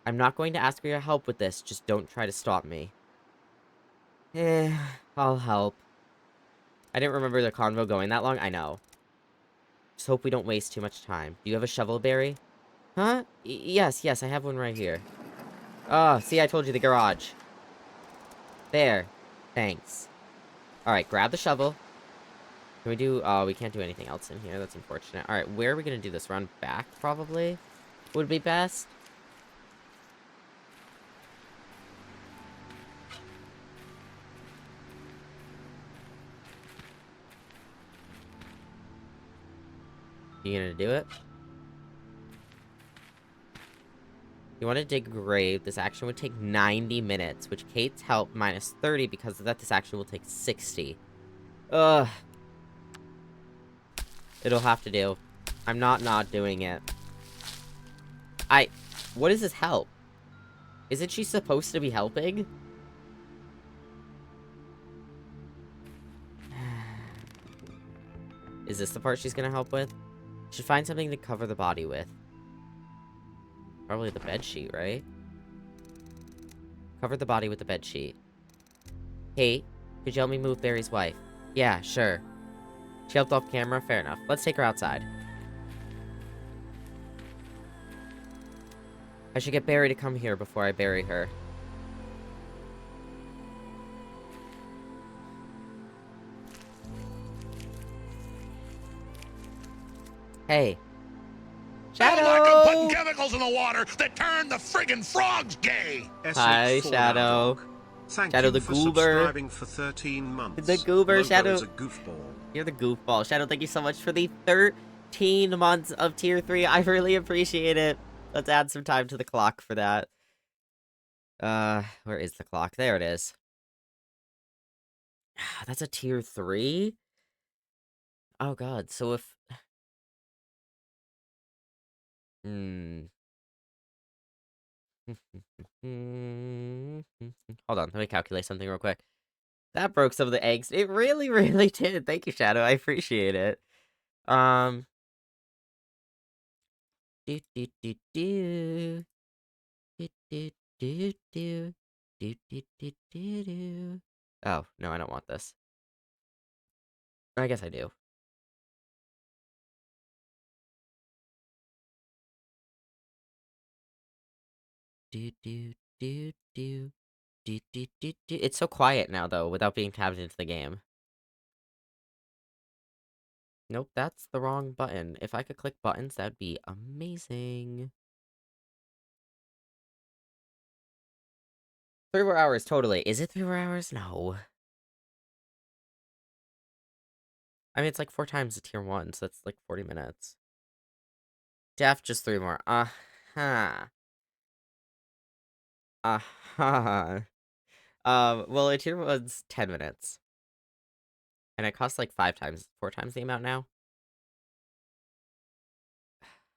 Speaker 1: I'm not going to ask for your help with this. Just don't try to stop me. Eh, I'll help. I didn't remember the convo going that long. I know. Just hope we don't waste too much time. Do you have a shovel berry? Huh? Yes, I have one right here. Oh, see, I told you, the garage. There. Thanks. Alright, grab the shovel. Can we do... Oh, we can't do anything else in here. That's unfortunate. Alright, where are we gonna do this? Run back, probably? Would be best? You gonna do it? You want to dig a grave. This action would take 90 minutes, which Kate's help minus 30 because of that this action will take 60. Ugh. It'll have to do. I'm not doing it. What is this help? Isn't she supposed to be helping? Is this the part she's gonna help with? Should find something to cover the body with. Probably the bedsheet, right? Cover the body with the bedsheet. Kate, could you help me move Barry's wife? Yeah, sure. She helped off camera? Fair enough. Let's take her outside. I should get Barry to come here before I bury her. Hey. Shadow!
Speaker 2: I like 'em putting chemicals in the water that turn the friggin' frogs gay!
Speaker 1: Hi, Shadow.
Speaker 3: Thank
Speaker 1: Shadow
Speaker 3: you
Speaker 1: the
Speaker 3: for
Speaker 1: goober.
Speaker 3: subscribing for 13 months.
Speaker 1: The goober,
Speaker 3: Lobo
Speaker 1: Shadow.
Speaker 3: is a goofball.
Speaker 1: You're the goofball. Shadow, thank you so much for the 13 months of tier 3. I really appreciate it. Let's add some time to the clock for that. Where is the clock? There it is. That's a tier 3? Oh god, so if... Hold on, let me calculate something real quick. That broke some of the eggs. It really, really did. Thank you, Shadow. I appreciate it. Do do do do. Do do do do. Do do do do do. Oh, no, I don't want this. I guess I do. Do do do do. Do do do do. It's so quiet now, though, without being tabbed into the game. Nope, that's the wrong button. If I could click buttons, that'd be amazing. 3 more hours, totally. Is it 3 more hours? No. I mean, it's like 4 times the tier 1, so that's like 40 minutes. Def, just 3 more. Uh-huh. Uh-huh. Well, a tier 1's 10 minutes. And it costs like 4 times the amount now.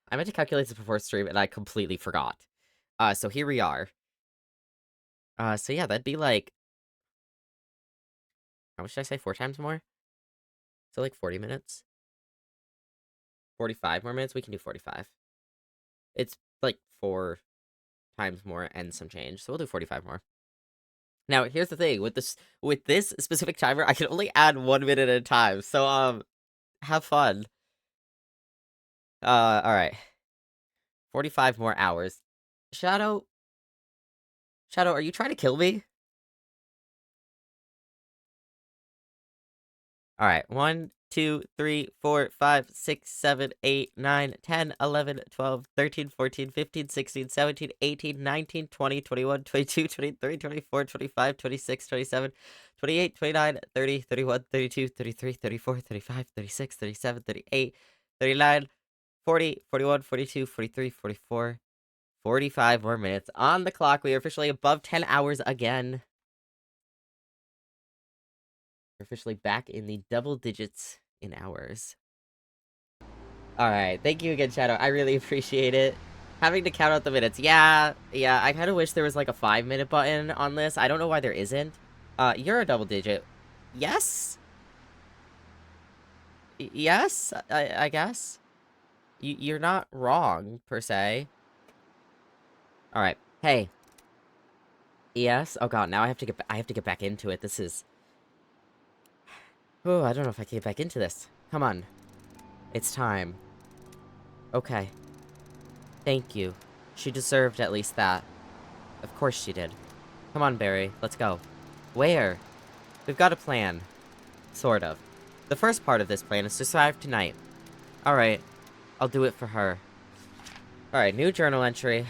Speaker 1: I meant to calculate this before stream, and I completely forgot. So here we are. So yeah, that'd be like... How much did I say? 4 times more? So like 40 minutes? 45 more minutes? We can do 45. It's like 4 times more and some change, so we'll do 45 more. Now, here's the thing, with this specific timer, I can only add 1 minute at a time, so, have fun. Alright. 45 more hours. Shadow, are you trying to kill me? Alright, 1, 2, 3, 4, 5, 6, 7, 8, 9, 10, 11, 12, 13, 14, 15, 16, 17, 18, 19, 20, 21, 22, 23, 24, 25, 26, 27, 28, 29, 30, 31, 32, 33, 34, 35, 36, 37, 38, 39, 40, 41, 42, 43, 44, 45 more minutes on the clock. We are officially above 10 hours again. We're officially back in the double digits in hours. Alright, thank you again, Shadow. I really appreciate it. Having to count out the minutes. Yeah, I kind of wish there was like a 5-minute button on this. I don't know why there isn't. You're a double digit. Yes? Yes, I guess. You're not wrong, per se. Alright. Hey. Yes? Oh god, now I have to get back into it. This is... Oh, I don't know if I can get back into this. Come on. It's time. Okay. Thank you. She deserved at least that. Of course she did. Come on, Barry. Let's go. Where? We've got a plan. Sort of. The first part of this plan is to survive tonight. Alright. I'll do it for her. Alright, new journal entry.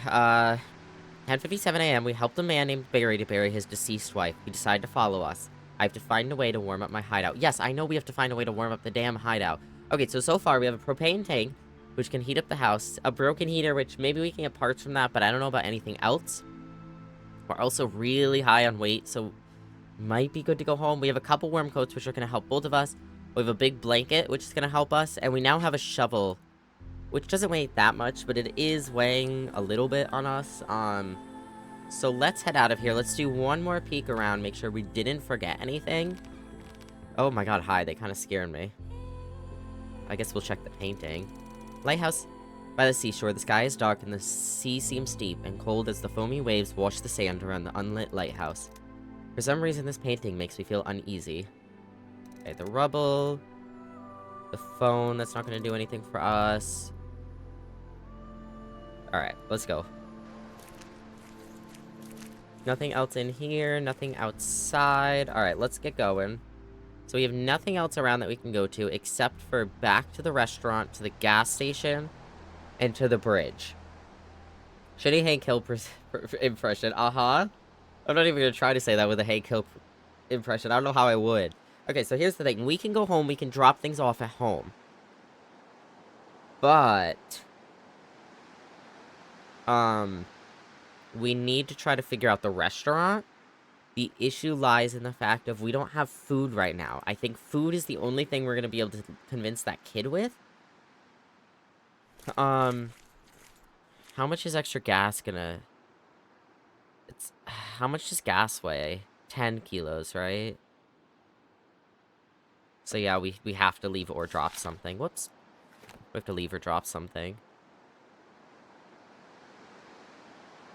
Speaker 1: 10:57 a.m. We helped a man named Barry to bury his deceased wife. He decided to follow us. I have to find a way to warm up my hideout. Yes, I know we have to find a way to warm up the damn hideout. Okay, so far we have a propane tank, which can heat up the house. A broken heater, which maybe we can get parts from that, but I don't know about anything else. We're also really high on weight, so might be good to go home. We have a couple worm coats, which are going to help both of us. We have a big blanket, which is going to help us. And we now have a shovel, which doesn't weigh that much, but it is weighing a little bit on us. So let's head out of here. Let's do one more peek around, make sure we didn't forget anything. Oh my god, hi, they kind of scared me. I guess we'll check the painting. Lighthouse by the seashore. The sky is dark and the sea seems deep and cold as the foamy waves wash the sand around the unlit lighthouse. For some reason, this painting makes me feel uneasy. Okay, the rubble. The phone, that's not going to do anything for us. Alright, let's go. Nothing else in here, nothing outside. Alright, let's get going. So we have nothing else around that we can go to, except for back to the restaurant, to the gas station, and to the bridge. Shitty Hank Hill impression, uh-huh. I'm not even gonna try to say that with a Hank Hill impression. I don't know how I would. Okay, so here's the thing. We can go home, we can drop things off at home. But... we need to try to figure out the restaurant. The issue lies in the fact of we don't have food right now. I think food is the only thing we're going to be able to convince that kid with. How much is extra gas gonna... How much does gas weigh? 10 kilos, right? So yeah, we have to leave or drop something. Whoops. We have to leave or drop something.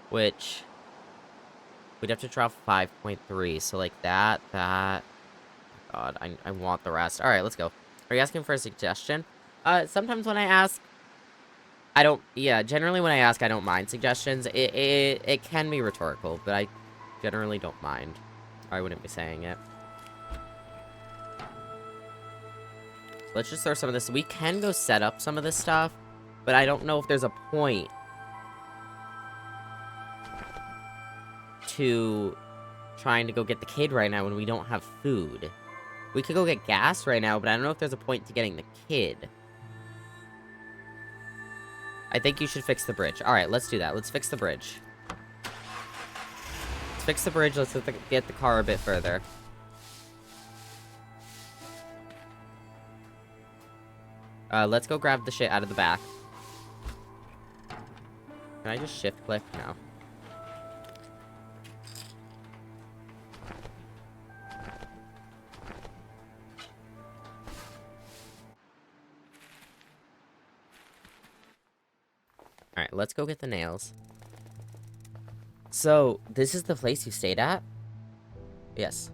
Speaker 1: Which... we'd have to drop 5.3, so like that... God, I want the rest. Alright, let's go. Are you asking for a suggestion? Sometimes when I ask... I don't... yeah, generally when I ask, I don't mind suggestions. It can be rhetorical, but I generally don't mind. Or I wouldn't be saying it. Let's just throw some of this... we can go set up some of this stuff, but I don't know if there's a point to trying to go get the kid right now when we don't have food. We could go get gas right now, but I don't know if there's a point to getting the kid. I think you should fix the bridge. Alright, let's do that. Let's fix the bridge. Let's fix the bridge. Let's get the car a bit further. Let's go grab the shit out of the back. Can I just shift click? No. Alright, let's go get the nails. So, this is the place you stayed at? Yes.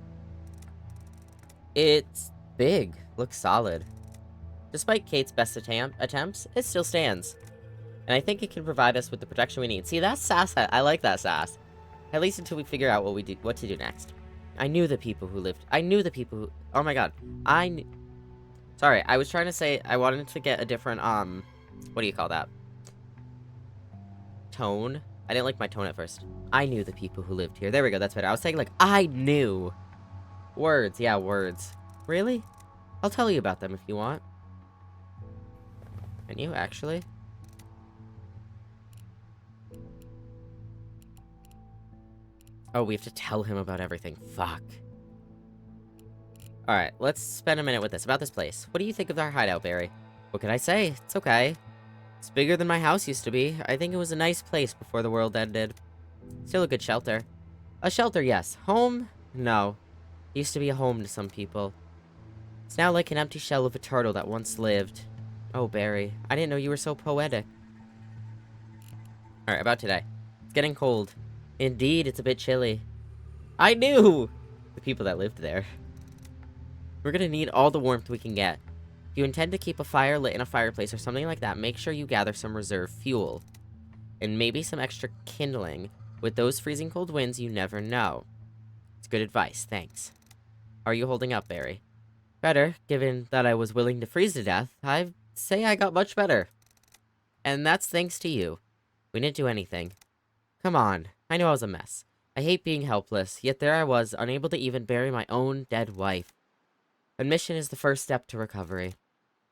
Speaker 1: It's big. Looks solid. Despite Kate's best attempts, it still stands. And I think it can provide us with the protection we need. See, that's sass. I like that sass. At least until we figure out what to do next. I knew the people who lived... I knew the people who... oh my god. Sorry, I was trying to say... I wanted to get a different, what do you call that? Tone. I didn't like my tone at first. I knew the people who lived here. There we go, that's better. I was saying, like, I knew. Words, yeah, words. Really? I'll tell you about them if you want. Can you, actually? Oh, we have to tell him about everything. Fuck. Alright, let's spend a minute with this. About this place. What do you think of our hideout, Barry? What can I say? It's okay. It's bigger than my house used to be. I think it was a nice place before the world ended. Still a good shelter. A shelter, yes. Home? No. It used to be a home to some people. It's now like an empty shell of a turtle that once lived. Oh, Barry. I didn't know you were so poetic. Alright, about today. It's getting cold. Indeed, it's a bit chilly. I knew! The people that lived there. We're gonna need all the warmth we can get. If you intend to keep a fire lit in a fireplace or something like that, make sure you gather some reserve fuel. And maybe some extra kindling. With those freezing cold winds, you never know. It's good advice, thanks. How are you holding up, Barry? Better, given that I was willing to freeze to death. I'd say I got much better. And that's thanks to you. We didn't do anything. Come on, I know I was a mess. I hate being helpless, yet there I was, unable to even bury my own dead wife. Admission is the first step to recovery.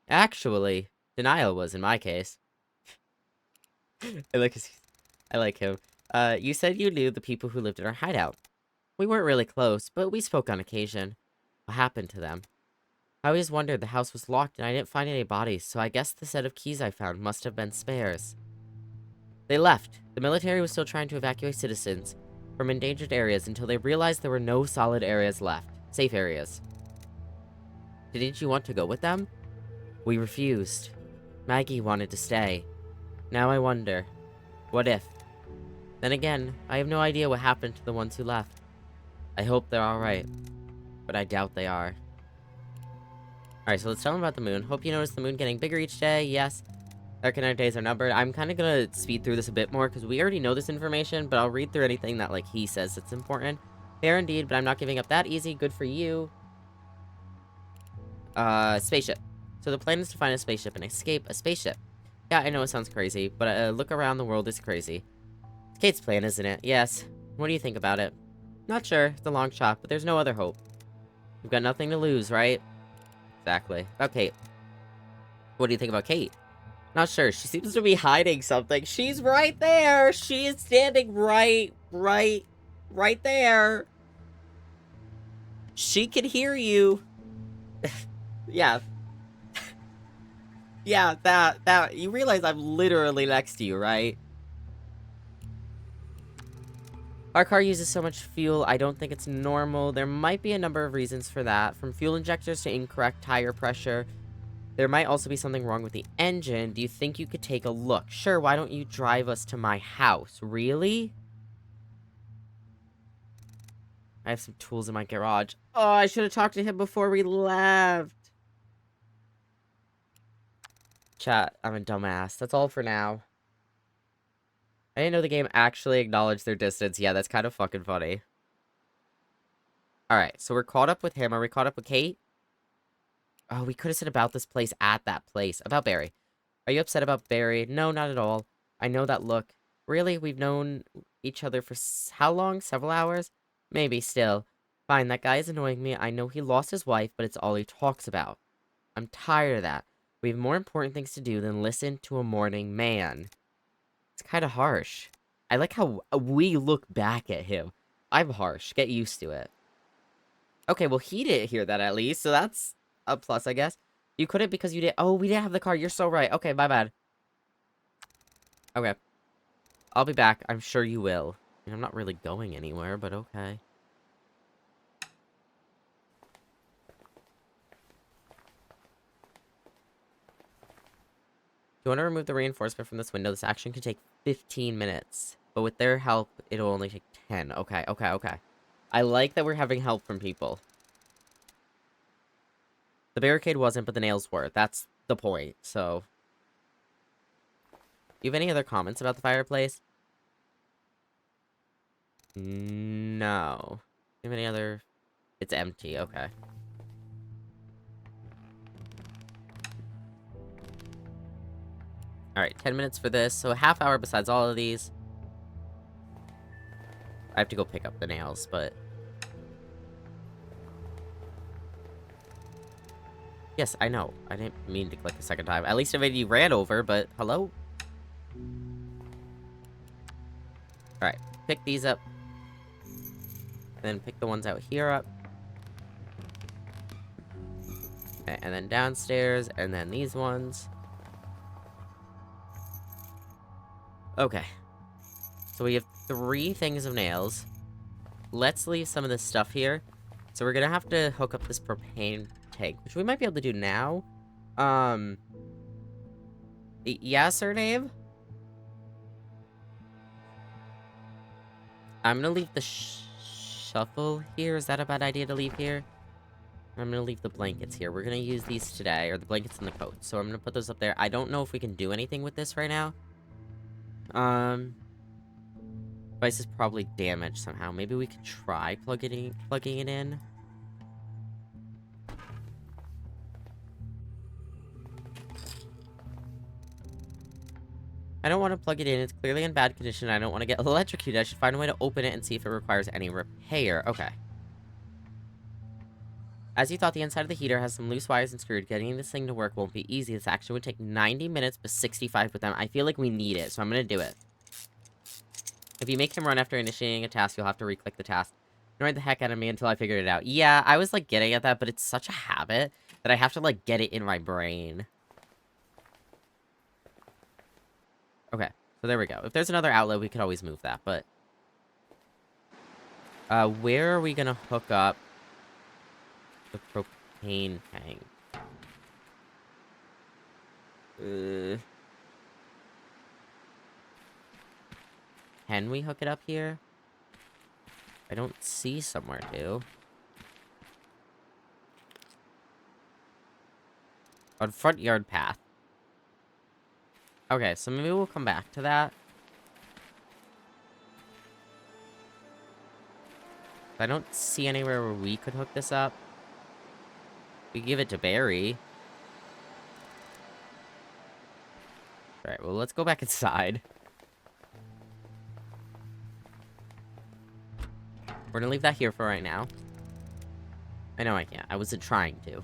Speaker 1: Actually, denial was in my case. I like him. You said you knew the people who lived in our hideout. We weren't really close, but we spoke on occasion. What happened to them? I always wondered. The house was locked and I didn't find any bodies, so I guess the set of keys I found must have been spares. They left. The military was still trying to evacuate citizens from endangered areas until they realized there were no solid areas left. Safe areas. Didn't you want to go with them? We refused. Maggie wanted to stay. Now I wonder, what if? Then again, I have no idea what happened to the ones who left. I hope they're alright, but I doubt they are. Alright, so let's tell them about the moon. Hope you notice the moon getting bigger each day. Yes. Dark and night days are numbered. I'm kind of gonna speed through this a bit more, because we already know this information, but I'll read through anything that, like, he says that's important. Fair indeed, but I'm not giving up that easy. Good for you. Spaceship. So the plan is to find a spaceship and escape a spaceship. Yeah, I know it sounds crazy, but look around the world is crazy. It's Kate's plan, isn't it? Yes. What do you think about it? Not sure. It's a long shot, but there's no other hope. We've got nothing to lose, right? Exactly. About Kate. What do you think about Kate? Not sure. She seems to be hiding something. She's right there! She is standing right there! She can hear you! Yeah. Yeah, that, you realize I'm literally next to you, right? Our car uses so much fuel, I don't think it's normal. There might be a number of reasons for that, from fuel injectors to incorrect tire pressure. There might also be something wrong with the engine. Do you think you could take a look? Sure, why don't you drive us to my house? Really? I have some tools in my garage. Oh, I should have talked to him before we left. Chat, I'm a dumbass. That's all for now. I didn't know the game actually acknowledged their distance. Yeah, that's kind of fucking funny. Alright, so we're caught up with him. Are we caught up with Kate? Oh, we could have said about this place at that place. About Barry. Are you upset about Barry? No, not at all. I know that look. Really? We've known each other for how long? Several hours? Maybe, still. Fine, that guy is annoying me. I know he lost his wife, but it's all he talks about. I'm tired of that. We have more important things to do than listen to a mourning man. It's kind of harsh. I like how we look back at him. I'm harsh. Get used to it. Okay, well, he didn't hear that at least, so that's a plus, I guess. You couldn't because you didn't. Oh, we didn't have the car. You're so right. Okay, my bad. Okay. I'll be back. I'm sure you will. I mean, I'm not really going anywhere, but okay. If you want to remove the reinforcement from this window, this action can take 15 minutes. But with their help, it'll only take 10. Okay, okay, okay. I like that we're having help from people. The barricade wasn't, but the nails were. That's the point, so... Do you have any other comments about the fireplace? No. Do you have any other... It's empty, okay. Alright, 10 minutes for this, so a half hour besides all of these. I have to go pick up the nails, but... Yes, I know. I didn't mean to click a second time. At least I made you ran over, but hello? Alright, pick these up. Then pick the ones out here up. Okay, and then downstairs, and then these ones. Okay. So we have 3 things of nails. Let's leave some of this stuff here. So we're gonna have to hook up this propane tank, which we might be able to do now. Yeah, surname? I'm gonna leave the shuffle here. Is that a bad idea to leave here? I'm gonna leave the blankets here. We're gonna use these today, or the blankets and the coat. So I'm gonna put those up there. I don't know if we can do anything with this right now. Device is probably damaged somehow. Maybe we could try plugging it in. I don't want to plug it in. It's clearly in bad condition. I don't want to get electrocuted. I should find a way to open it and see if it requires any repair. Okay. As you thought, the inside of the heater has some loose wires and screwed. Getting this thing to work won't be easy. This action would take 90 minutes, but 65 with them. I feel like we need it, so I'm going to do it. If you make him run after initiating a task, you'll have to re-click the task. Annoyed the heck out of me until I figured it out. Yeah, I was, like, getting at that, but it's such a habit that I have to, like, get it in my brain. Okay, so there we go. If there's another outlet, we could always move that, but... where are we gonna hook up the propane tank? Can we hook it up here? I don't see somewhere to. On front yard path. Okay, so maybe we'll come back to that. I don't see anywhere where we could hook this up. We give it to Barry. Alright, well, let's go back inside. We're gonna leave that here for right now. I know I can't. I wasn't trying to.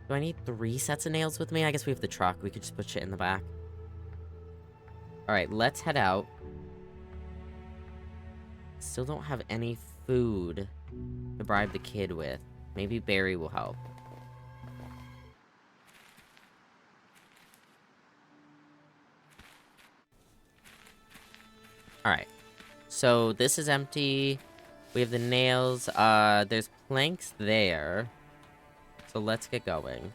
Speaker 1: Do I need 3 sets of nails with me? I guess we have the truck. We could just put shit in the back. Alright, let's head out. Still don't have any food to bribe the kid with. Maybe Barry will help. Alright. So, this is empty. We have the nails. There's planks there. So, let's get going.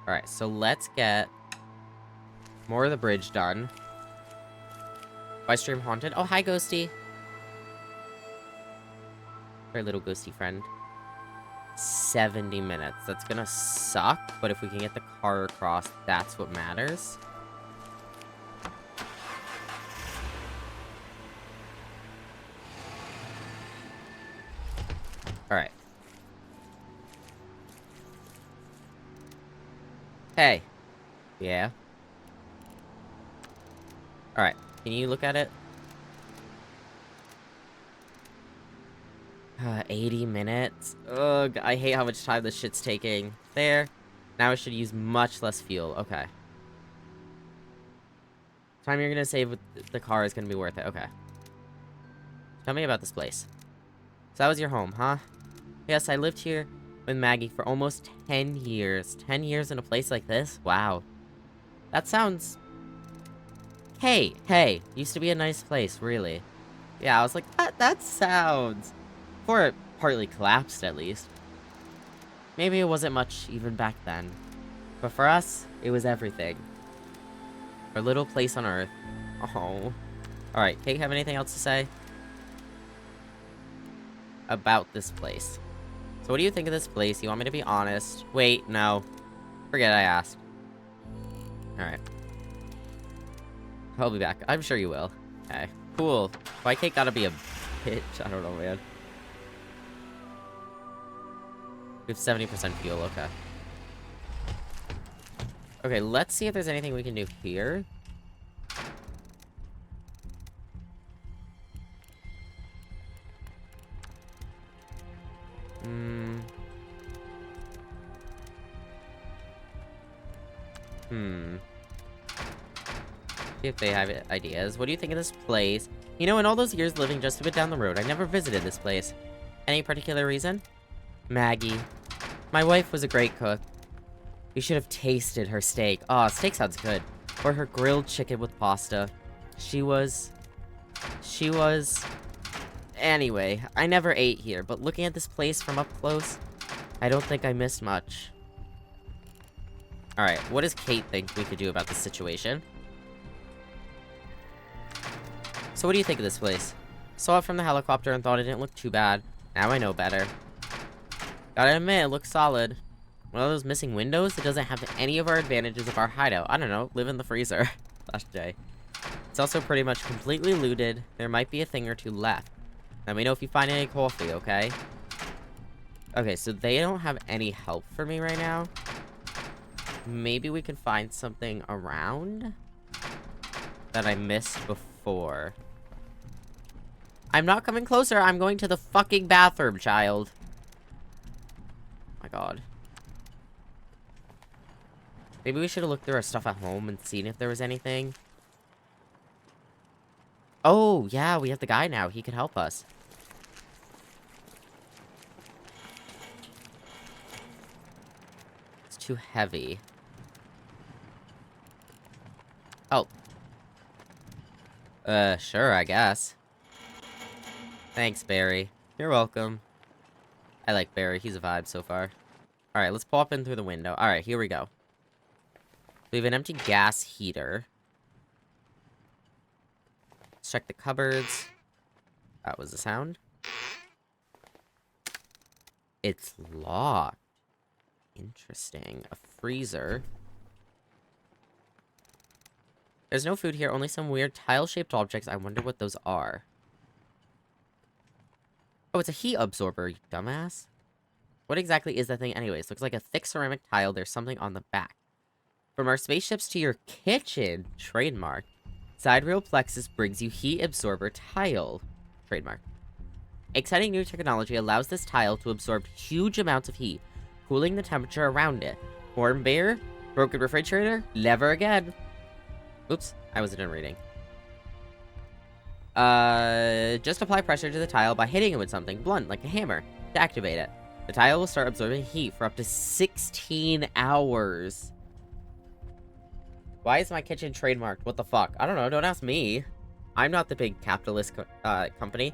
Speaker 1: Alright, so let's get more of the bridge done. Why stream haunted? Oh, hi, Ghosty. Our little ghosty friend. 70 minutes. That's gonna suck, but if we can get the car across, that's what matters. Alright. Hey. Yeah. Alright. Can you look at it? 80 minutes. Ugh, I hate how much time this shit's taking. There. Now I should use much less fuel. Okay. Time you're gonna save with the car is gonna be worth it. Okay. Tell me about this place. So that was your home, huh? Yes, I lived here with Maggie for almost 10 years. 10 years in a place like this? Wow. That sounds... Hey. Used to be a nice place, really. Yeah, I was like, that sounds... Before it partly collapsed, at least. Maybe it wasn't much even back then. But for us, it was everything. Our little place on Earth. Oh. Alright, Kate, have anything else to say? About this place. So what do you think of this place? You want me to be honest? Wait, no. Forget I asked. Alright. I'll be back. I'm sure you will. Okay. Cool. Why Kate gotta be a bitch? I don't know, man. We have 70% fuel, okay. Okay, let's see if there's anything we can do here. See if they have ideas. What do you think of this place? You know, in all those years living just a bit down the road, I never visited this place. Any particular reason? Maggie. My wife was a great cook. You should have tasted her steak. Oh, steak sounds good. Or her grilled chicken with pasta. She was... Anyway, I never ate here, but looking at this place from up close, I don't think I missed much. Alright, what does Kate think we could do about this situation? So what do you think of this place? Saw it from the helicopter and thought it didn't look too bad. Now I know better. Gotta admit, it looks solid. One of those missing windows, it doesn't have any of our advantages of our hideout. I don't know, live in the freezer. Last day. It's also pretty much completely looted. There might be a thing or two left. Let me know if you find any coffee, okay? Okay, so they don't have any help for me right now. Maybe we can find something around that I missed before. I'm not coming closer. I'm going to the fucking bathroom, child. Oh my god. Maybe we should have looked through our stuff at home and seen if there was anything. Oh, yeah, we have the guy now. He could help us. It's too heavy. Oh. Sure, I guess. Thanks, Barry. You're welcome. I like Barry. He's a vibe so far. Alright, let's pop in through the window. Alright, here we go. We have an empty gas heater. Let's check the cupboards. That was the sound. It's locked. Interesting. A freezer. There's no food here, only some weird tile-shaped objects. I wonder what those are. Oh, it's a heat absorber, you dumbass. What exactly is that thing anyways? Looks like a thick ceramic tile. There's something on the back. From our spaceships to your kitchen. Trademark. Side rail plexus brings you heat absorber tile. Trademark. Exciting new technology allows this tile to absorb huge amounts of heat, cooling the temperature around it. Warm beer? Broken refrigerator? Never again. Oops, I wasn't in reading. Just apply pressure to the tile by hitting it with something blunt, like a hammer, to activate it. The tile will start absorbing heat for up to 16 hours. Why is my kitchen trademarked? What the fuck? I don't know, don't ask me. I'm not the big capitalist company.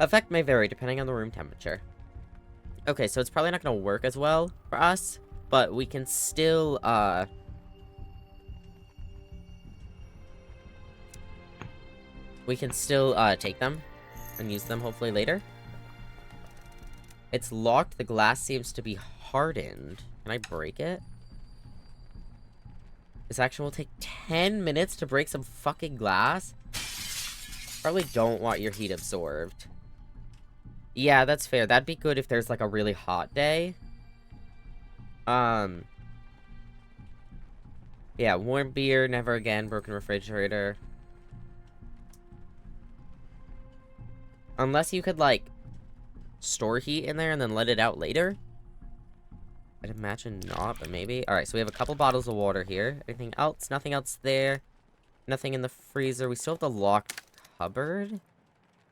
Speaker 1: Effect may vary depending on the room temperature. Okay, so it's probably not gonna work as well for us, but we can still, take them and use them hopefully later. It's locked. The glass seems to be hardened. Can I break it? This action will take 10 minutes to break some fucking glass? Probably don't want your heat absorbed. Yeah, that's fair. That'd be good if there's like a really hot day. Yeah, warm beer, never again, broken refrigerator. Unless you could, like, store heat in there and then let it out later. I'd imagine not, but maybe. Alright, so we have a couple bottles of water here. Anything else? Nothing else there. Nothing in the freezer. We still have the locked cupboard. Can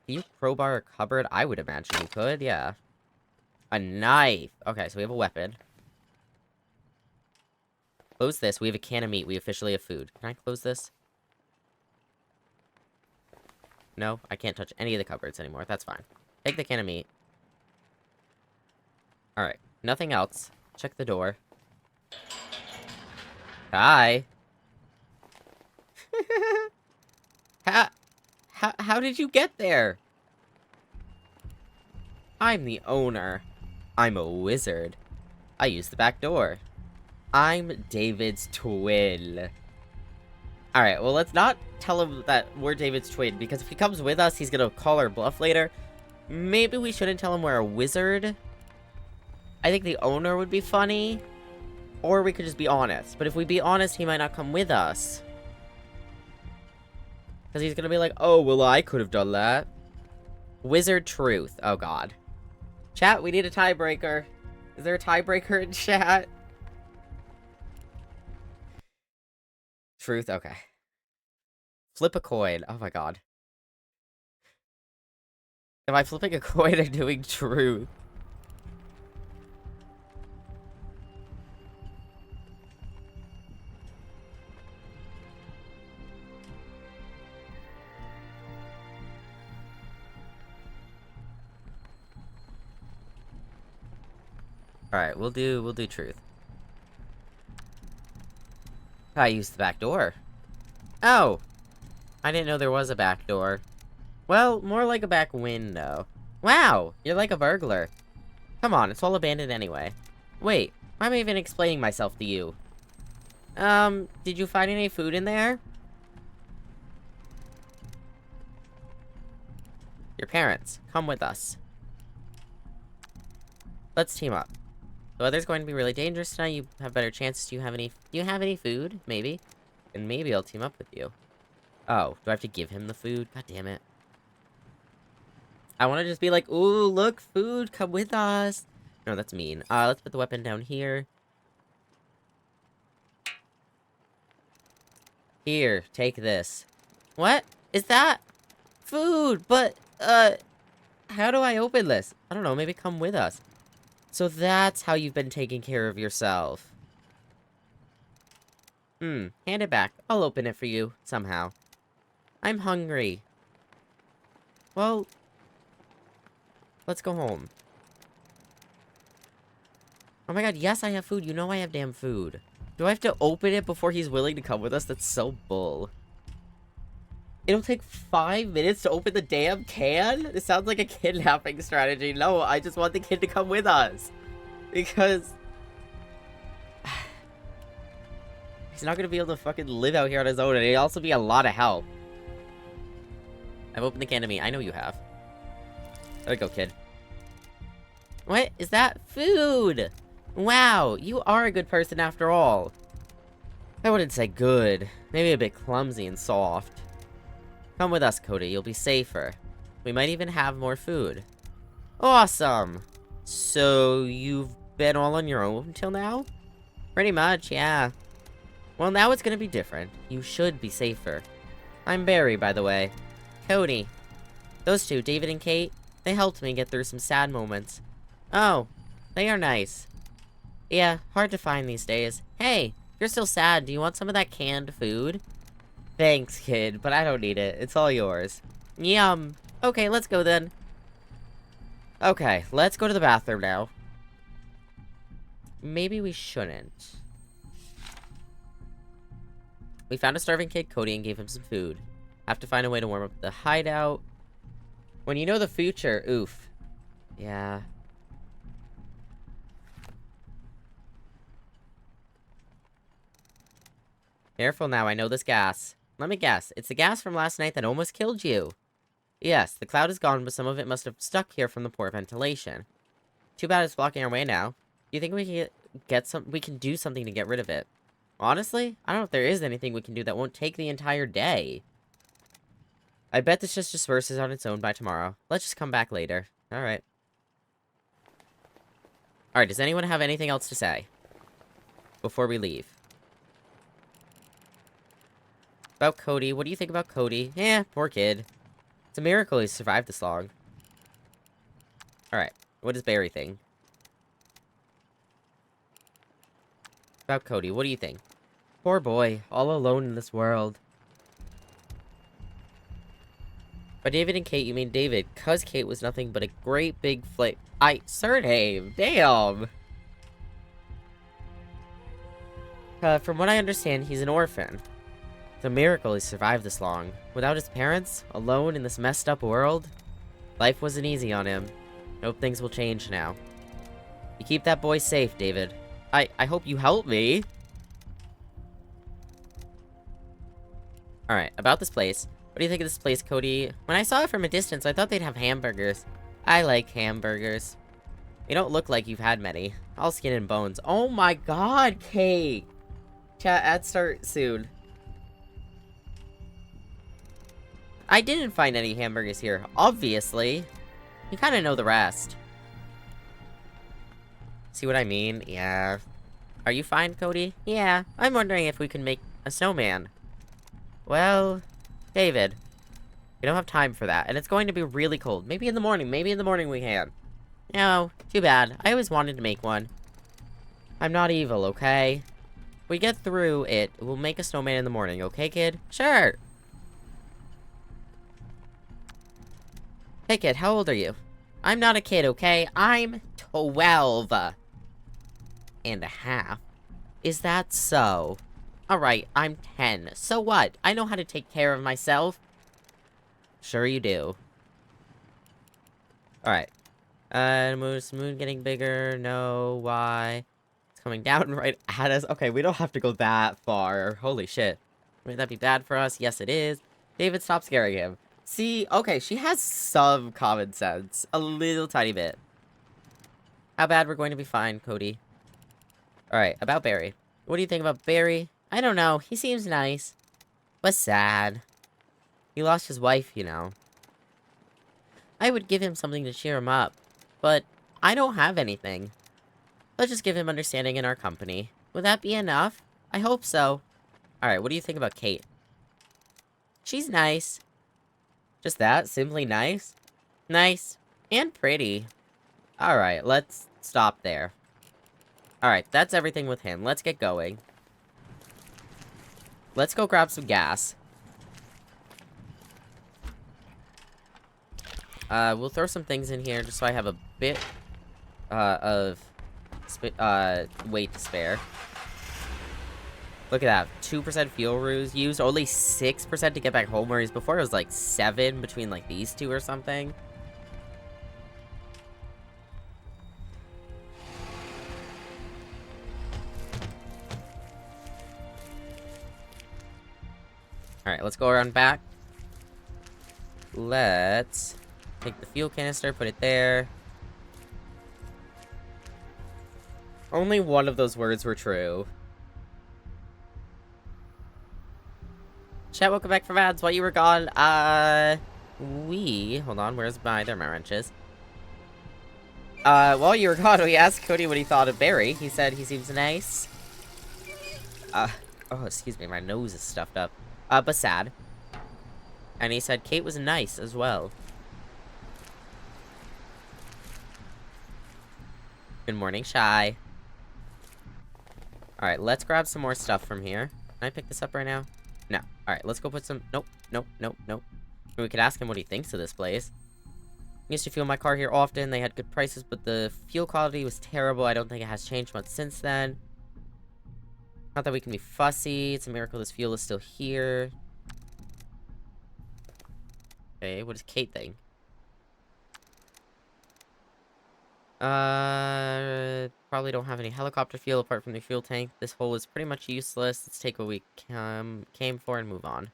Speaker 1: you crowbar a cupboard? I would imagine you could, yeah. A knife. Okay, so we have a weapon. Close this. We have a can of meat. We officially have food. Can I close this? No, I can't touch any of the cupboards anymore. That's fine. Take the can of meat. Alright, nothing else. Check the door. Hi. How did you get there? I'm the owner. I'm a wizard. I use the back door. I'm David's twin. Alright, well, let's not tell him that we're David's twin, because if he comes with us, he's gonna call our bluff later. Maybe we shouldn't tell him we're a wizard. I think the owner would be funny. Or we could just be honest. But if we be honest, he might not come with us. Because he's gonna be like, oh, well, I could have done that. Wizard truth. Oh, God. Chat, we need a tiebreaker. Is there a tiebreaker in chat? Truth? Okay. Flip a coin. Oh, my God. Am I flipping a coin or doing truth? Alright, we'll do truth. I used the back door. Oh! I didn't know there was a back door. Well, more like a back window. Wow! You're like a burglar. Come on, it's all abandoned anyway. Wait, why am I even explaining myself to you? Did you find any food in there? Your parents, come with us. Let's team up. The weather's going to be really dangerous tonight. You have better chances. Do you have any food? Maybe. And maybe I'll team up with you. Oh, do I have to give him the food? God damn it. I want to just be like, ooh, look, food, come with us. No, that's mean. Let's put the weapon down here. Here, take this. What? Is that food? But, how do I open this? I don't know, maybe come with us. So that's how you've been taking care of yourself. Hand it back. I'll open it for you, somehow. I'm hungry. Well, let's go home. Oh my god, yes, I have food. You know I have damn food. Do I have to open it before he's willing to come with us? That's so bull. It'll take 5 minutes to open the damn can? It sounds like a kidnapping strategy. No, I just want the kid to come with us. Because he's not gonna be able to fucking live out here on his own, and he'd also be a lot of help. I've opened the can to me. I know you have. There we go, kid. What? Is that food? Wow, you are a good person after all. I wouldn't say good. Maybe a bit clumsy and soft. Come with us, Cody. You'll be safer. We might even have more food. Awesome! So, you've been all on your own until now? Pretty much, yeah. Well, now it's gonna be different. You should be safer. I'm Barry, by the way. Cody. Those two, David and Kate, they helped me get through some sad moments. Oh, they are nice. Yeah, hard to find these days. Hey, you're still sad. Do you want some of that canned food? Thanks, kid, but I don't need it. It's all yours. Yum. Okay, let's go then. Okay, let's go to the bathroom now. Maybe we shouldn't. We found a starving kid, Cody, and gave him some food. Have to find a way to warm up the hideout. When you know the future, oof. Yeah. Careful now, I know this gas. Let me guess, it's the gas from last night that almost killed you. Yes, the cloud is gone, but some of it must have stuck here from the poor ventilation. Too bad it's blocking our way now. Do you think we can do something to get rid of it? Honestly, I don't know if there is anything we can do that won't take the entire day. I bet this just disperses on its own by tomorrow. Let's just come back later. Alright. Alright, does anyone have anything else to say? Before we leave. About Cody, what do you think about Cody? Yeah, poor kid. It's a miracle he survived this long. Alright, what does Barry think? About Cody, what do you think? Poor boy, all alone in this world. By David and Kate, you mean David, cause Kate was nothing but a great big surname, damn! From what I understand, he's an orphan. It's a miracle he survived this long. Without his parents, alone in this messed up world, life wasn't easy on him. I hope things will change now. You keep that boy safe, David. I hope you help me. Alright, about this place. What do you think of this place, Cody? When I saw it from a distance, I thought they'd have hamburgers. I like hamburgers. They don't look like you've had many. All skin and bones. Oh my god, Kate! Chat, ads start soon. I didn't find any hamburgers here, obviously. You kinda know the rest. See what I mean? Yeah. Are you fine, Cody? Yeah. I'm wondering if we can make a snowman. Well, David, we don't have time for that, and it's going to be really cold. Maybe in the morning we can. No, too bad. I always wanted to make one. I'm not evil, okay? If we get through it, we'll make a snowman in the morning, okay, kid? Sure! Hey, kid, how old are you? I'm not a kid, okay? I'm 12. and a half. Is that so? Alright, I'm 10. So what? I know how to take care of myself. Sure you do. Alright. Moon getting bigger. No, why? It's coming down right at us. Okay, we don't have to go that far. Holy shit. Would that be bad for us? Yes, it is. David, stop scaring him. See, okay, she has some common sense. A little tiny bit. How bad we're going to be fine, Cody. Alright, about Barry. What do you think about Barry? I don't know. He seems nice. But sad. He lost his wife, you know. I would give him something to cheer him up. But I don't have anything. Let's just give him understanding in our company. Would that be enough? I hope so. Alright, what do you think about Kate? She's nice. Just that? Simply nice? Nice. And pretty. Alright, let's stop there. Alright, that's everything with him. Let's get going. Let's go grab some gas. We'll throw some things in here just so I have a bit, of weight to spare. Look at that. 2% fuel ruse used. Only 6% to get back home, whereas before it was like 7 between like these two or something. Alright, let's go around back. Let's take the fuel canister, put it there. Only one of those words were true. Chat, welcome back from ads. While you were gone, hold on, there are my wrenches. While you were gone, we asked Cody what he thought of Barry. He said he seems nice. Oh, excuse me, my nose is stuffed up. But sad. And he said Kate was nice as well. Good morning, Shy. Alright, let's grab some more stuff from here. Can I pick this up right now? No. Alright, let's go put some... Nope. We could ask him what he thinks of this place. Used to fuel my car here often. They had good prices, but the fuel quality was terrible. I don't think it has changed much since then. Not that we can be fussy. It's a miracle this fuel is still here. Okay, what does Kate think? Probably don't have any helicopter fuel apart from the fuel tank. This hole is pretty much useless. Let's take what we came for and move on.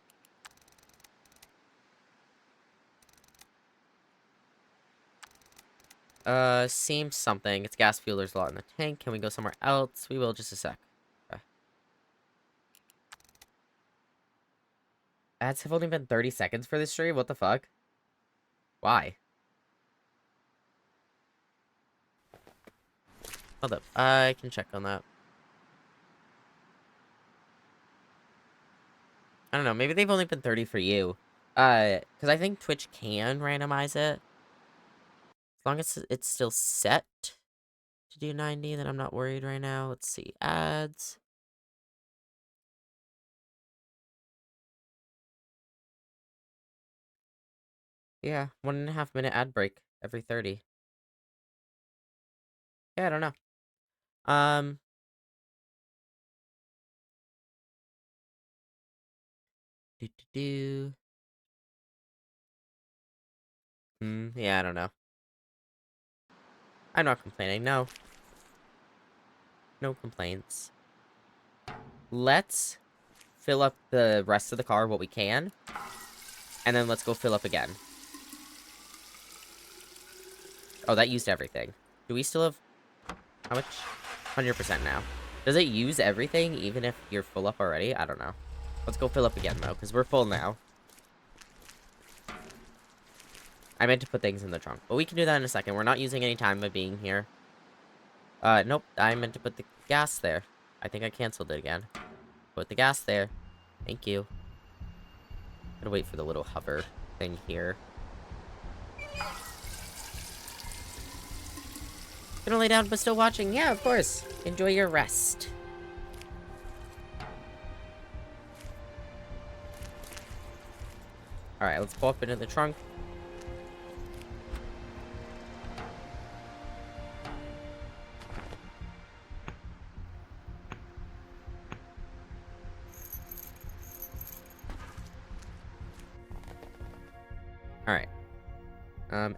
Speaker 1: Seems something. It's gas fuel. There's a lot in the tank. Can we go somewhere else? We will, just a sec. Ads have only been 30 seconds for this stream? What the fuck? Why? Hold up. I can check on that. I don't know. Maybe they've only been 30 for you. Because I think Twitch can randomize it. As long as it's still set to do 90, then I'm not worried right now. Let's see. Ads. Yeah, 1.5 minute ad break every 30. Yeah, I don't know. Yeah, I don't know. I'm not complaining, no. No complaints. Let's fill up the rest of the car, what we can. And then let's go fill up again. Oh, that used everything. Do we still have... How much? 100% now. Does it use everything, even if you're full up already? I don't know. Let's go fill up again, though, because we're full now. I meant to put things in the trunk, but we can do that in a second. We're not using any time by being here. Nope. I meant to put the gas there. I think I canceled it again. Put the gas there. Thank you. Gotta wait for the little hover thing here. Gonna lay down, but still watching. Yeah, of course. Enjoy your rest. Alright, let's pull up into the trunk.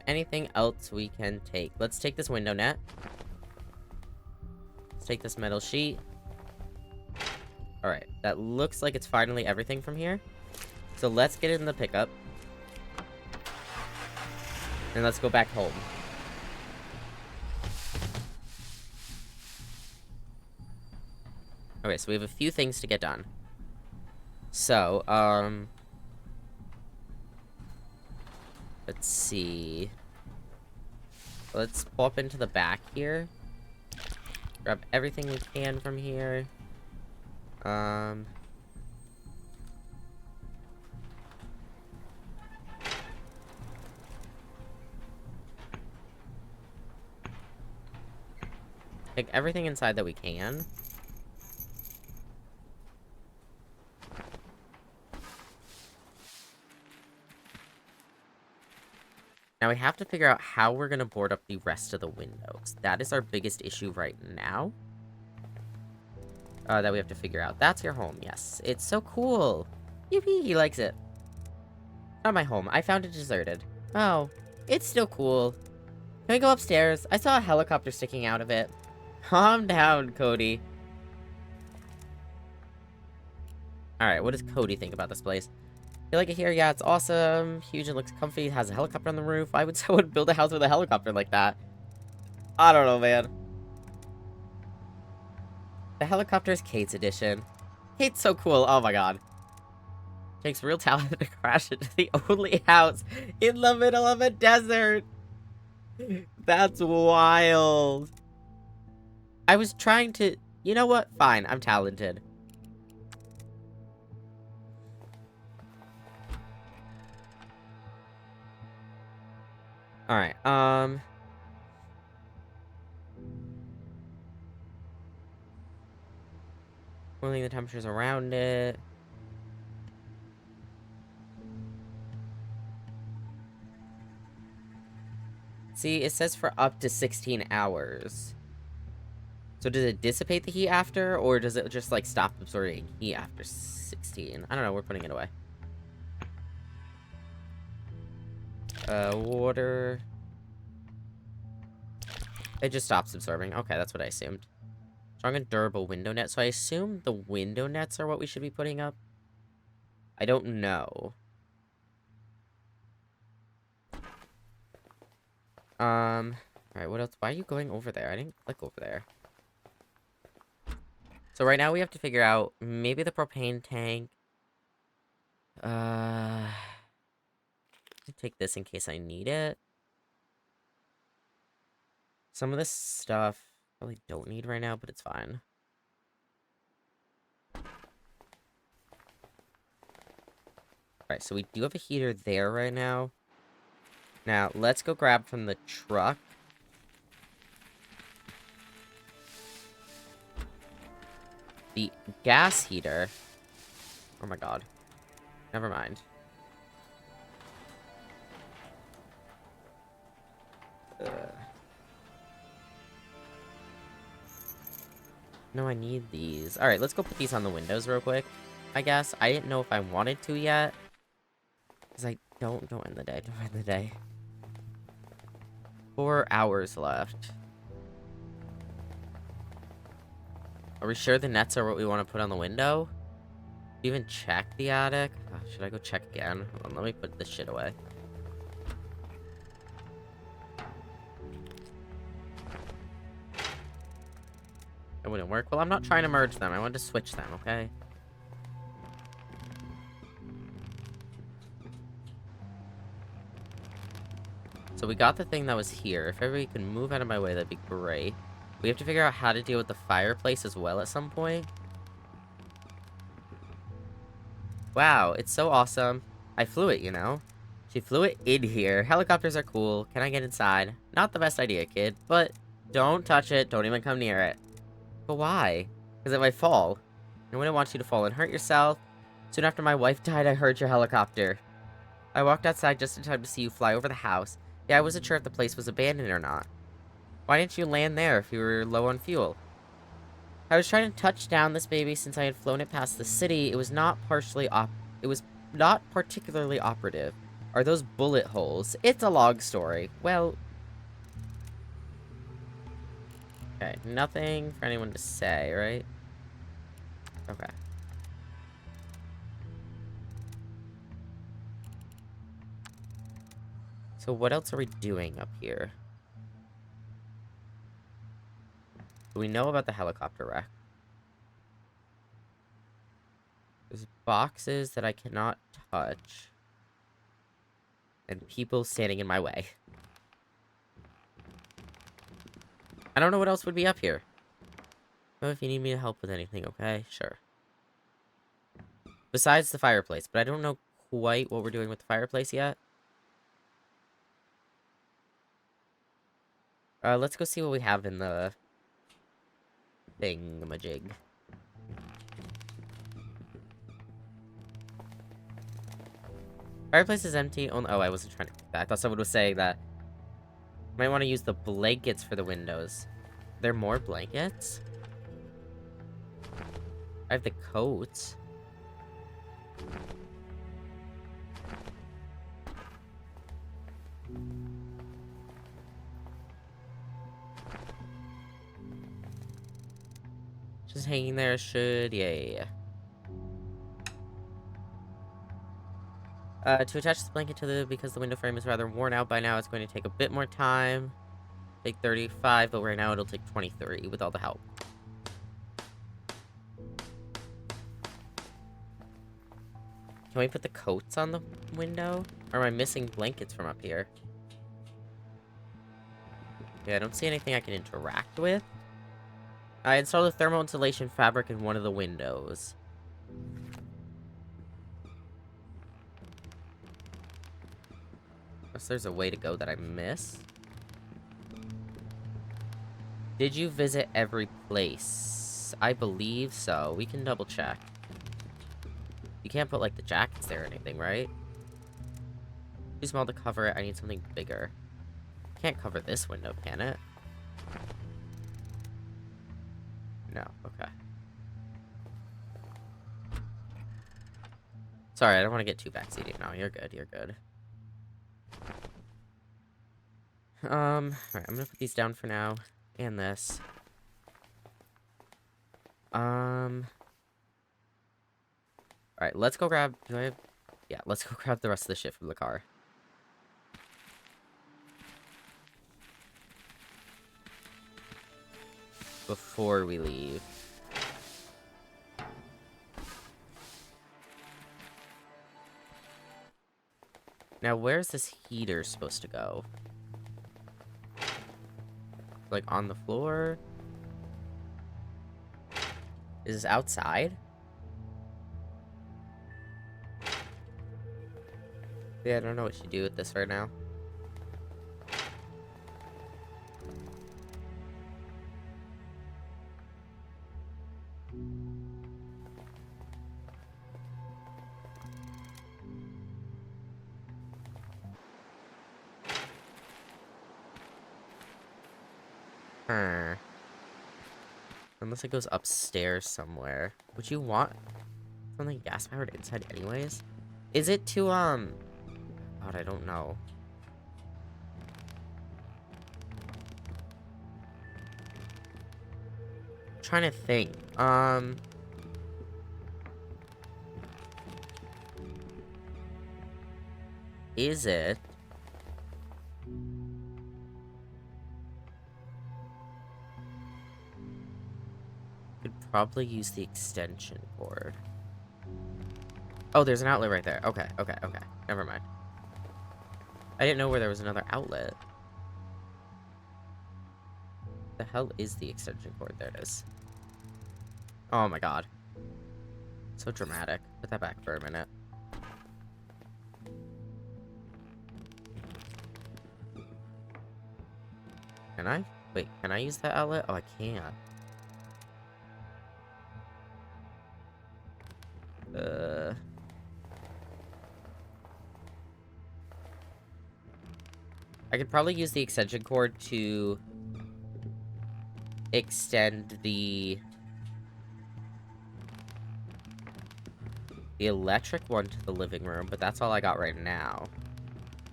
Speaker 1: Anything else we can take? Let's take this window net. Let's take this metal sheet. Alright, that looks like it's finally everything from here. So let's get in the pickup. And let's go back home. Okay, so we have a few things to get done. So, let's see. Let's pop into the back here. Grab everything we can from here. Take everything inside that we can. Now we have to figure out how we're gonna board up the rest of the windows. That is our biggest issue right now. That we have to figure out. That's your home, yes. It's so cool. Yippee, he likes it. Not my home. I found it deserted. Oh, it's still cool. Can we go upstairs? I saw a helicopter sticking out of it. Calm down, Cody. Alright, what does Cody think about this place? You like it here? Yeah, it's awesome. Huge and looks comfy. It has a helicopter on the roof. Why would someone build a house with a helicopter like that? I don't know, man. The helicopter is Kate's edition. Kate's so cool. Oh my god. Takes real talent to crash into the only house in the middle of a desert. That's wild. I was trying to... You know what? Fine, I'm talented. Alright, cooling the temperatures around it. See, it says for up to 16 hours. So does it dissipate the heat after, or does it just, like, stop absorbing heat after 16? I don't know, we're putting it away. Water. It just stops absorbing. Okay, that's what I assumed. Strong and durable window net. So I assume the window nets are what we should be putting up. I don't know. Alright, what else? Why are you going over there? I didn't click over there. So right now we have to figure out maybe the propane tank. Take this in case I need it. Some of this stuff I really don't need right now, but it's fine. Alright, so we do have a heater there right now. Now, let's go grab from the truck. The gas heater. Oh my god. Never mind. No, I need these. Alright, let's go put these on the windows real quick, I guess. I didn't know if I wanted to yet. Because I don't end the day. Don't end the day. 4 hours left. Are we sure the nets are what we want to put on the window? Even check the attic? Oh, should I go check again? Hold on, let me put this shit away. It wouldn't work. Well, I'm not trying to merge them. I wanted to switch them, okay? So we got the thing that was here. If everybody can move out of my way, that'd be great. We have to figure out how to deal with the fireplace as well at some point. Wow, it's so awesome. I flew it, you know? She flew it in here. Helicopters are cool. Can I get inside? Not the best idea, kid, but don't touch it. Don't even come near it. But why? Because it might fall. I wouldn't want you to fall and hurt yourself. Soon after my wife died, I heard your helicopter. I walked outside just in time to see you fly over the house. Yeah, I wasn't sure if the place was abandoned or not. Why didn't you land there if you were low on fuel? I was trying to touch down this baby since I had flown it past the city. It was not particularly operative. Are those bullet holes? It's a log story. Well... Okay, nothing for anyone to say, right? Okay. So what else are we doing up here? We know about the helicopter wreck. There's boxes that I cannot touch. And people standing in my way. I don't know what else would be up here. Know if you need me to help with anything, okay? Sure. Besides the fireplace, but I don't know quite what we're doing with the fireplace yet. Let's go see what we have in the thingamajig. Fireplace is empty. Oh, I wasn't trying to do that. I thought someone was saying that. Might want to use the blankets for the windows. Are there more blankets? I have the coats. Just hanging there should... Yeah. To attach this blanket to because the window frame is rather worn out by now, it's going to take a bit more time. Take 35, but right now it'll take 23 with all the help. Can we put the coats on the window? Or am I missing blankets from up here? Yeah, I don't see anything I can interact with. I installed a thermal insulation fabric in one of the windows. Unless there's a way to go that I miss. Did you visit every place? I believe so. We can double check. You can't put, like, the jackets there or anything, right? Too small to cover it. I need something bigger. Can't cover this window, can it? No. Okay. Sorry, I don't want to get too backseated now. You're good. You're good. Alright, I'm gonna put these down for now. And this. Alright, let's go grab... Do I have... Yeah, let's go grab the rest of the shit from the car. Before we leave. Now, where's this heater supposed to go? Like, on the floor? Is this outside? Yeah, I don't know what you do with this right now. Unless it goes upstairs somewhere. Would you want something gas-powered inside anyways? Is it to, God, I don't know. Trying to think. Is it? Could probably use the extension cord. Oh, there's an outlet right there. Okay. Never mind. I didn't know where there was another outlet. The hell is the extension cord? There it is. Oh my god. So dramatic. Put that back for a minute. Can I? Wait, can I use that outlet? Oh, I can't. I could probably use the extension cord to extend the electric one to the living room, but that's all I got right now.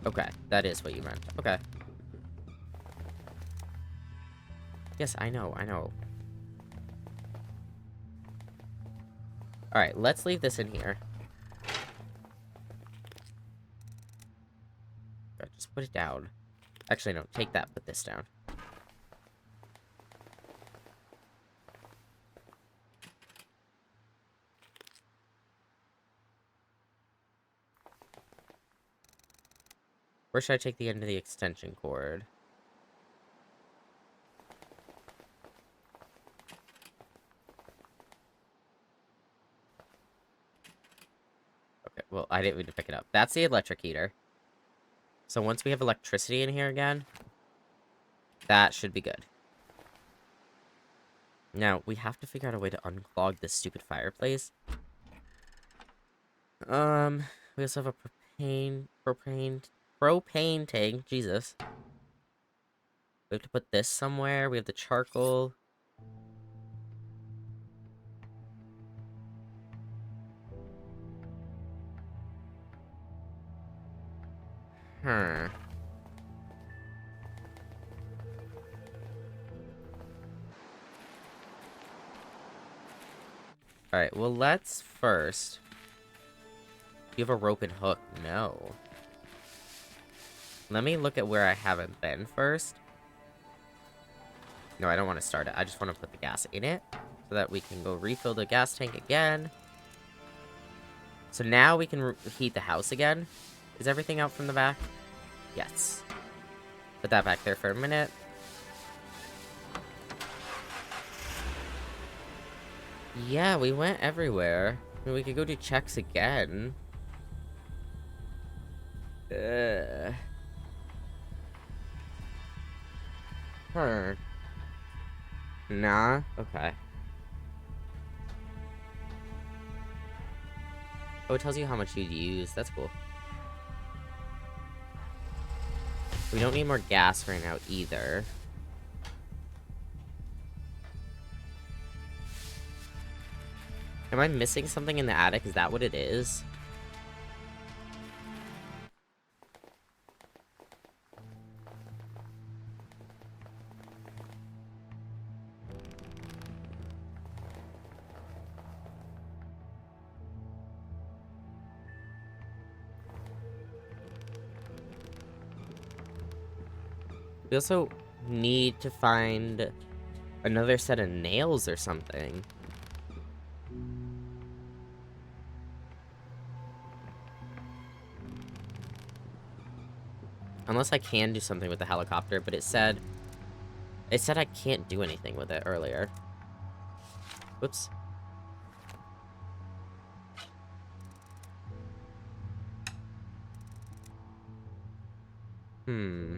Speaker 1: Okay, that is what you meant. Okay. Yes, I know, I know. Alright, let's leave this in here. Okay, just put it down. Actually, no, take that, put this down. Where should I take the end of the extension cord? Okay, well, I didn't mean to pick it up. That's the electric heater. So once we have electricity in here again, that should be good. Now, we have to figure out a way to unclog this stupid fireplace. We also have a propane tank. Jesus. We have to put this somewhere. We have the charcoal. Hmm. Alright, well, let's first... You have a rope and hook. No. Let me look at where I haven't been first. No, I don't want to start it. I just want to put the gas in it so that we can go refill the gas tank again. So now we can heat the house again. Is everything out from the back? Yes. Put that back there for a minute. Yeah, we went everywhere. I mean, we could go do checks again. Huh. Nah? Okay. Oh, it tells you how much you'd use. That's cool. We don't need more gas right now either. Am I missing something in the attic? Is that what it is? We also need to find another set of nails or something. Unless I can do something with the helicopter, but it said I can't do anything with it earlier. Whoops. Hmm.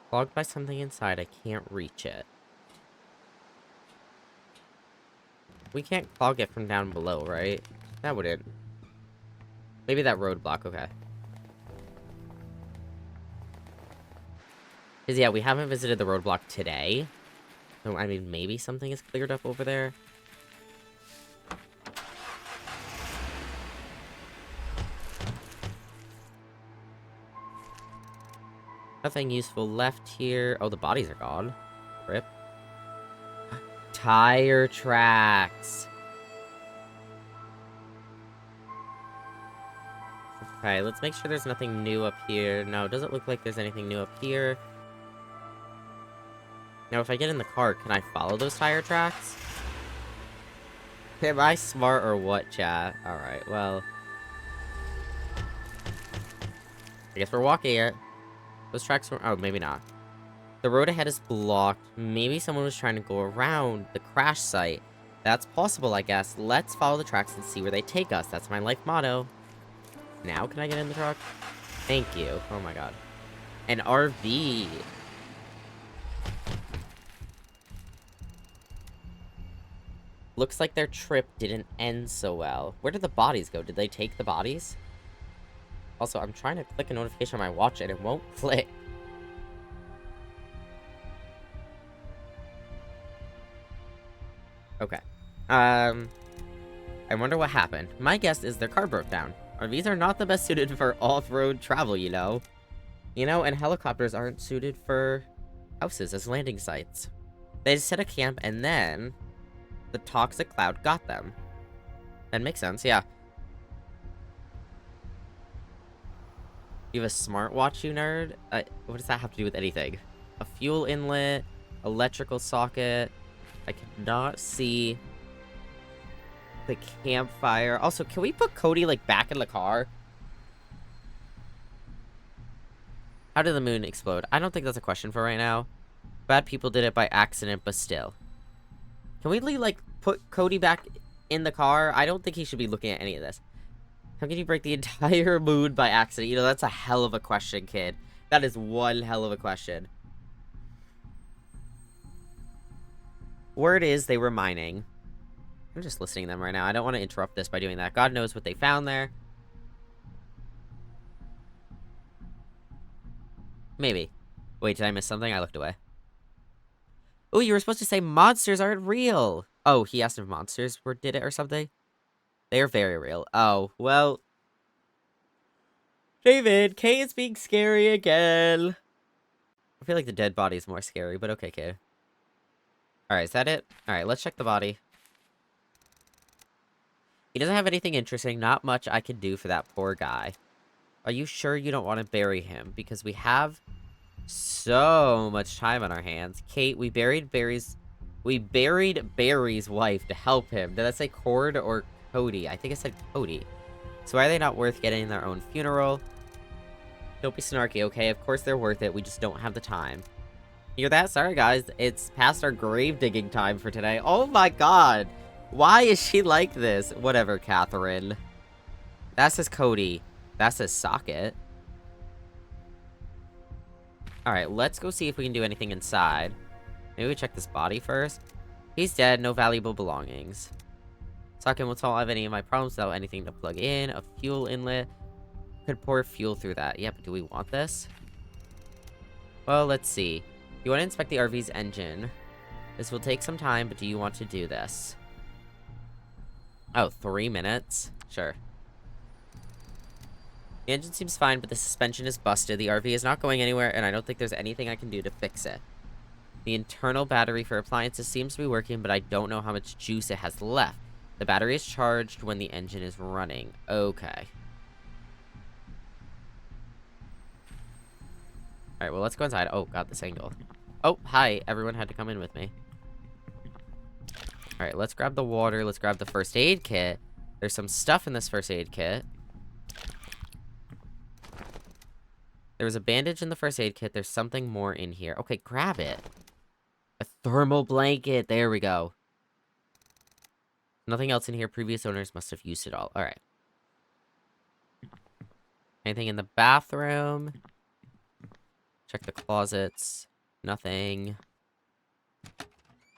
Speaker 1: Clogged by something inside, I can't reach it. We can't clog it from down below, right? That wouldn't. Maybe that roadblock, okay. Because, yeah, we haven't visited the roadblock today. So, I mean, maybe something is cleared up over there. Nothing useful left here. Oh, the bodies are gone. Rip. Tire tracks. Okay, let's make sure there's nothing new up here. No, it doesn't look like there's anything new up here. Now, if I get in the car, can I follow those tire tracks? Am I smart or what, chat? Alright, well. I guess we're walking it. Those tracks were... Oh, maybe not. The road ahead is blocked. Maybe someone was trying to go around the crash site. That's possible, I guess. Let's follow the tracks and see where they take us. That's my life motto. Now can I get in the truck? Thank you. Oh my god. An RV. Looks like their trip didn't end so well. Where did the bodies go? Did they take the bodies? Also, I'm trying to click a notification on my watch and it won't click. Okay. I wonder what happened. My guess is their car broke down. RVs are not the best suited for off-road travel, you know? And helicopters aren't suited for houses as landing sites. They just set a camp and then the toxic cloud got them. That makes sense, yeah. You have a smartwatch, you nerd? What does that have to do with anything? A fuel inlet, electrical socket. I cannot see the campfire. Also, can we put Cody, like, back in the car? How did the moon explode? I don't think that's a question for right now. Bad people did it by accident, but still. Can we, like, put Cody back in the car? I don't think he should be looking at any of this. How can you break the entire moon by accident? That's a hell of a question, kid. That is one hell of a question. Word is they were mining. I'm just listening to them right now. I don't want to interrupt this by doing that. God knows what they found there. Maybe. Wait, did I miss something? I looked away. Oh, you were supposed to say monsters aren't real. Oh, he asked if monsters did it or something? They are very real. Oh, well. David, Kay is being scary again. I feel like the dead body is more scary, but okay, Kay. Alright, is that it? Alright, let's check the body. He doesn't have anything interesting. Not much I can do for that poor guy. Are you sure you don't want to bury him? Because we have so much time on our hands. Kate, we buried Barry's wife to help him. Did that say Cord or Cody? I think it said Cody. So are they not worth getting their own funeral? Don't be snarky, okay? Of course they're worth it. We just don't have the time. Hear that? Sorry, guys. It's past our grave digging time for today. Oh my god. Why is she like this? Whatever, Catherine. That says Cody. That says Socket. Alright, let's go see if we can do anything inside. Maybe we check this body first. He's dead. No valuable belongings. Socket will solve any of my problems without anything to plug in. A fuel inlet. Could pour fuel through that. Yep, do we want this? Well, let's see. You want to inspect the RV's engine. This will take some time, but do you want to do this? Oh, 3 minutes? Sure. The engine seems fine, but the suspension is busted. The RV is not going anywhere, and I don't think there's anything I can do to fix it. The internal battery for appliances seems to be working, but I don't know how much juice it has left. The battery is charged when the engine is running. Okay. Alright, well, let's go inside. Oh, god, this angle. Oh, hi. Everyone had to come in with me. Alright, let's grab the water. Let's grab the first aid kit. There's some stuff in this first aid kit. There was a bandage in the first aid kit. There's something more in here. Okay, grab it. A thermal blanket. There we go. Nothing else in here. Previous owners must have used it all. Alright. Anything in the bathroom? Check the closets. Nothing.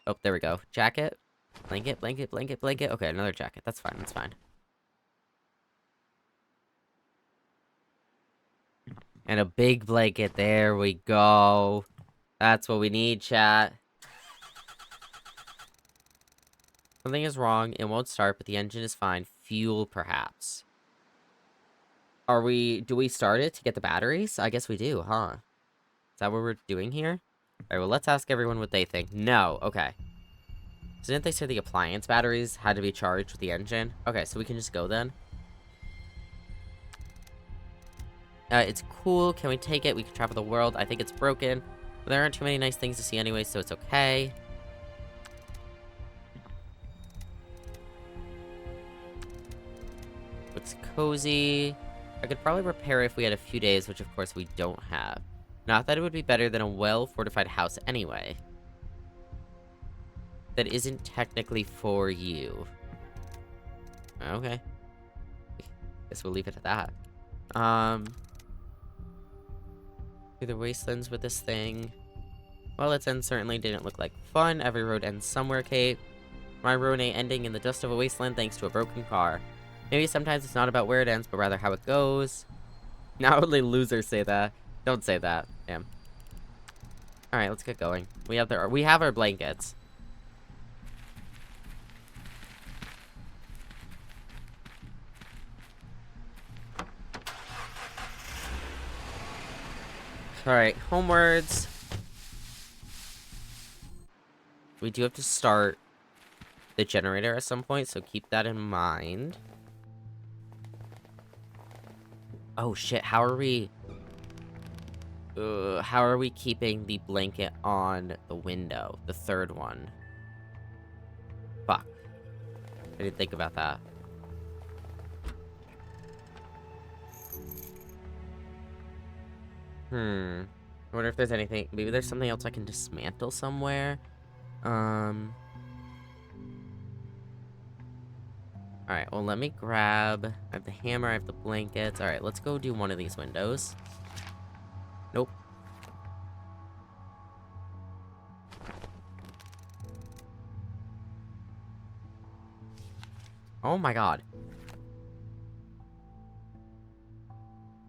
Speaker 1: Oh, there we go. Jacket. Blanket, blanket, blanket, blanket. Okay, another jacket. That's fine. That's fine. And a big blanket. There we go. That's what we need, chat. Something is wrong. It won't start, but the engine is fine. Fuel, perhaps. Do we start it to get the batteries? I guess we do, huh? Is that what we're doing here? Alright, well, let's ask everyone what they think. No, okay. So didn't they say the appliance batteries had to be charged with the engine? Okay, so we can just go then. It's cool. Can we take it? We can travel the world. I think it's broken. But there aren't too many nice things to see anyway, so it's okay. Looks cozy. I could probably repair it if we had a few days, which of course we don't have. Not that it would be better than a well-fortified house anyway. That isn't technically for you. Okay. Guess we'll leave it at that. Through the wastelands with this thing. Well, its end certainly didn't look like fun. Every road ends somewhere, Kate. My road ain't ending in the dust of a wasteland thanks to a broken car. Maybe sometimes it's not about where it ends, but rather how it goes. Now only losers say that. Don't say that. Damn. Alright, let's get going. We have our blankets. Alright, homewards. We do have to start the generator at some point, so keep that in mind. Oh shit, how are we keeping the blanket on the window? The third one. Fuck. I didn't think about that. I wonder if there's anything. Maybe there's something else I can dismantle somewhere. Alright, well, let me grab... I have the hammer, I have the blankets. Alright, let's go do one of these windows. Nope. Oh my god.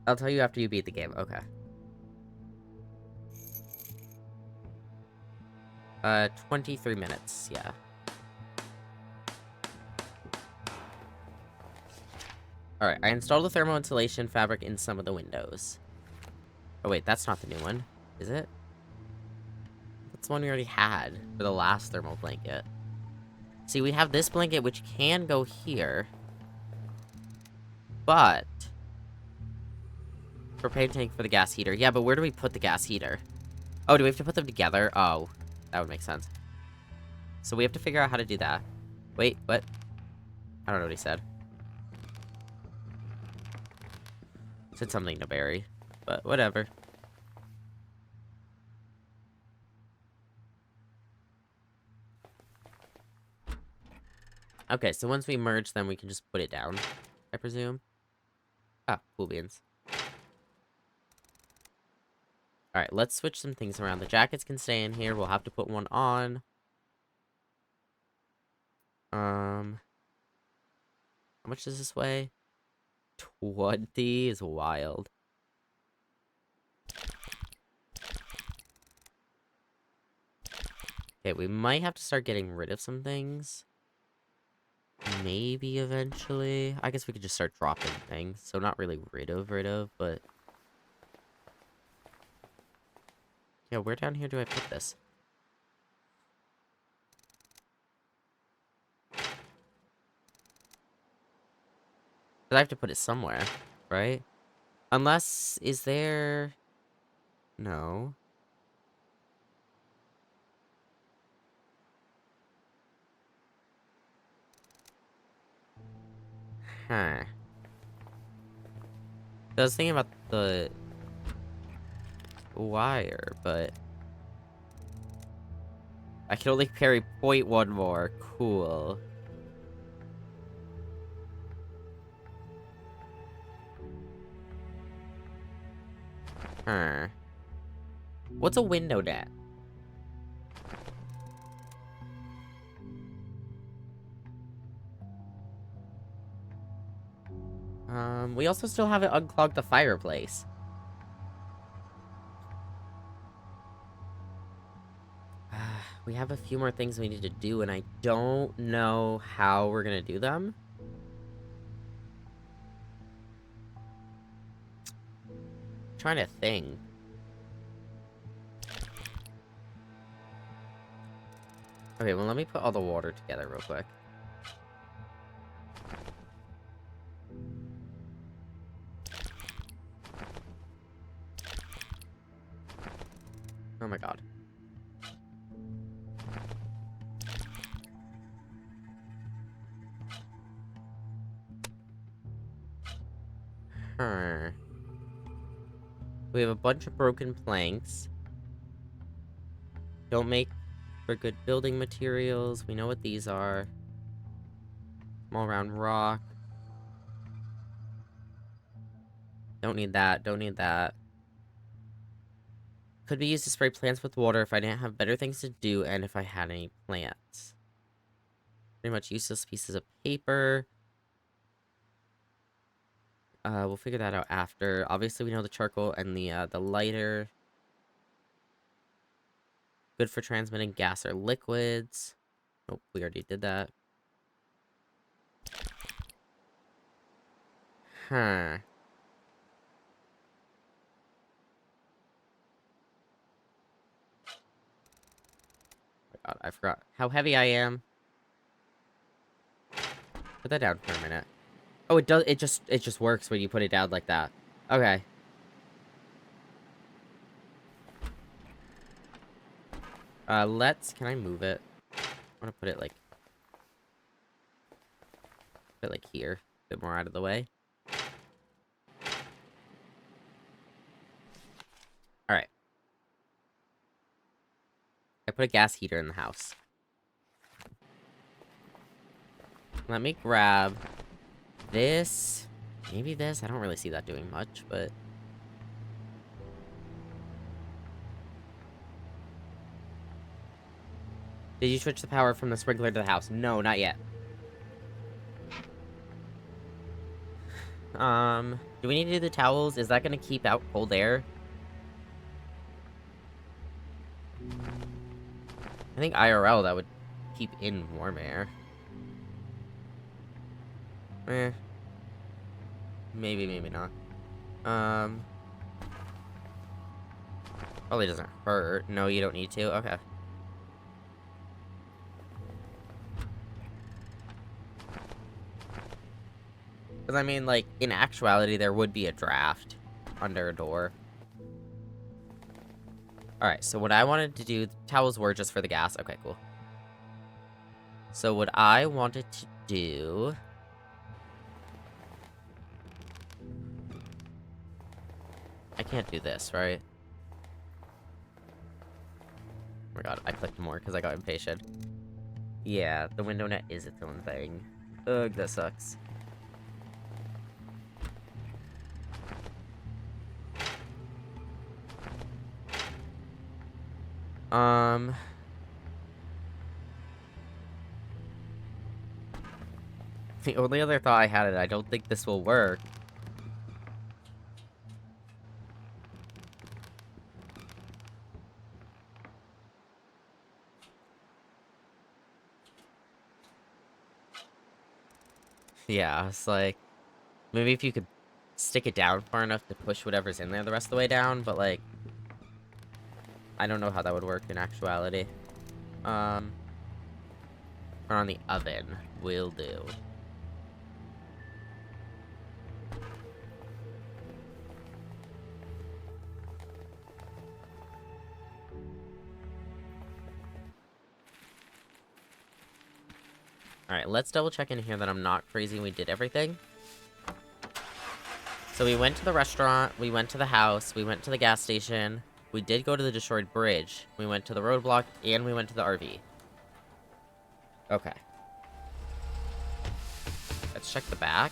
Speaker 1: I'll tell you after you beat the game. Okay. 23 minutes. Yeah. Alright, I installed the thermal insulation fabric in some of the windows. Oh wait, that's not the new one. Is it? That's the one we already had for the last thermal blanket. See, we have this blanket which can go here. But... propane tank for the gas heater. Yeah, but where do we put the gas heater? Oh, do we have to put them together? Oh, that would make sense. So we have to figure out how to do that. Wait, what? I don't know what he said. Said something to Barry, but whatever. Okay, so once we merge them, we can just put it down, I presume. Ah, cool beans. Alright, let's switch some things around. The jackets can stay in here. We'll have to put one on. How much does this weigh? 20 is wild. Okay, we might have to start getting rid of some things. Maybe eventually. I guess we could just start dropping things. So not really rid of, but... yeah, where down here do I put this? But I have to put it somewhere, right? Unless, is there... no. Huh. I was thinking about the wire, but... I can only carry 0.1 more. Cool. Huh. What's a window net? We also still haven't unclogged the fireplace. We have a few more things we need to do, and I don't know how we're gonna do them. Trying to think. Okay, well, let me put all the water together real quick. Oh my god. Huh. We have a bunch of broken planks. Don't make for good building materials. We know what these are. Small round rock. Don't need that. Don't need that. Could be used to spray plants with water if I didn't have better things to do and if I had any plants. Pretty much useless pieces of paper. We'll figure that out after. Obviously, we know the charcoal and the lighter. Good for transmitting gas or liquids. Nope, we already did that. Huh. Oh my God, I forgot how heavy I am. Put that down for a minute. Oh, it does. It just works when you put it down like that. Okay. Can I move it? I want to put it like here, a bit more out of the way. All right. I put a gas heater in the house. Let me grab this. Maybe this. I don't really see that doing much, but did you switch the power from the sprinkler to the house? No, not yet. Do we need to do the towels? Is that gonna keep out cold air? I think IRL that would keep in warm air. Eh. Maybe, maybe not. Um. Probably doesn't hurt. No, you don't need to. Okay. Because, I mean, like, in actuality, there would be a draft under a door. Alright, so what I wanted to do, towels were just for the gas. Okay, cool. So what I wanted to do... I can't do this, right? Oh my god, I clicked more because I got impatient. Yeah, the window net is its own thing. Ugh, that sucks. The only other thought I had, and I don't think this will work. Yeah, it's like, maybe if you could stick it down far enough to push whatever's in there the rest of the way down, but like, I don't know how that would work in actuality. Turn on the oven. Will do. Alright, let's double check in here that I'm not crazy and we did everything. So we went to the restaurant, we went to the house, we went to the gas station, we did go to the destroyed bridge, we went to the roadblock, and we went to the RV. Okay. Let's check the back.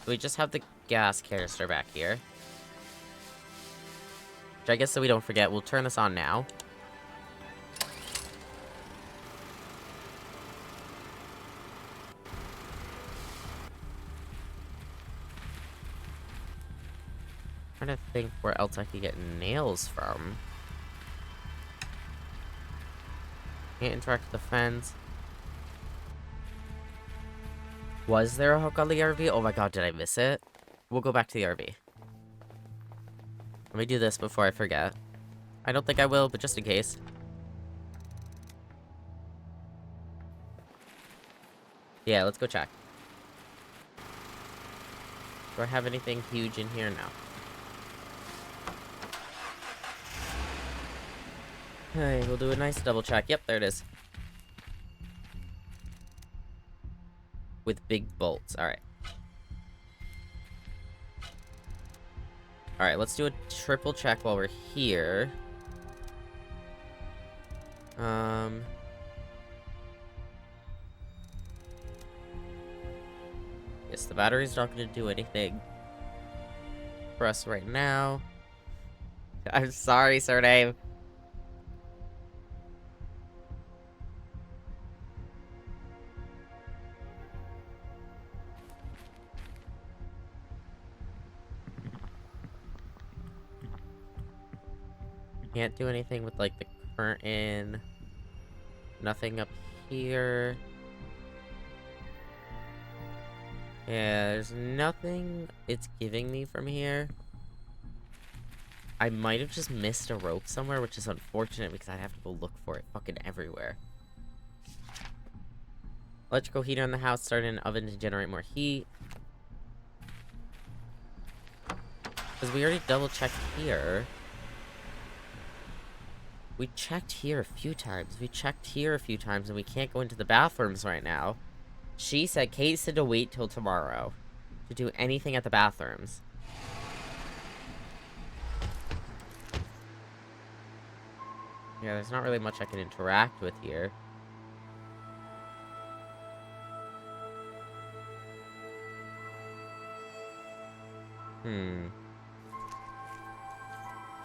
Speaker 1: We just have the gas canister back here. Which I guess so we don't forget, we'll turn this on now. Trying to think where else I could get nails from. Can't interact with the fence. Was there a hook on the RV? Oh my god, did I miss it? We'll go back to the RV. Let me do this before I forget. I don't think I will, but just in case. Yeah, let's go check. Do I have anything huge in here? No. Hey, we'll do a nice double check. Yep, there it is. With big bolts. Alright. Alright, let's do a triple check while we're here. Yes, the battery's not gonna do anything for us right now. I'm sorry, surname. Can't do anything with, like, the curtain. Nothing up here. Yeah, there's nothing it's giving me from here. I might have just missed a rope somewhere, which is unfortunate because I'd have to go look for it fucking everywhere. Electrical heater in the house, start an oven to generate more heat. Because we already double-checked here. We checked here a few times. We checked here a few times, and we can't go into the bathrooms right now. Kate said to wait till tomorrow to do anything at the bathrooms. Yeah, there's not really much I can interact with here.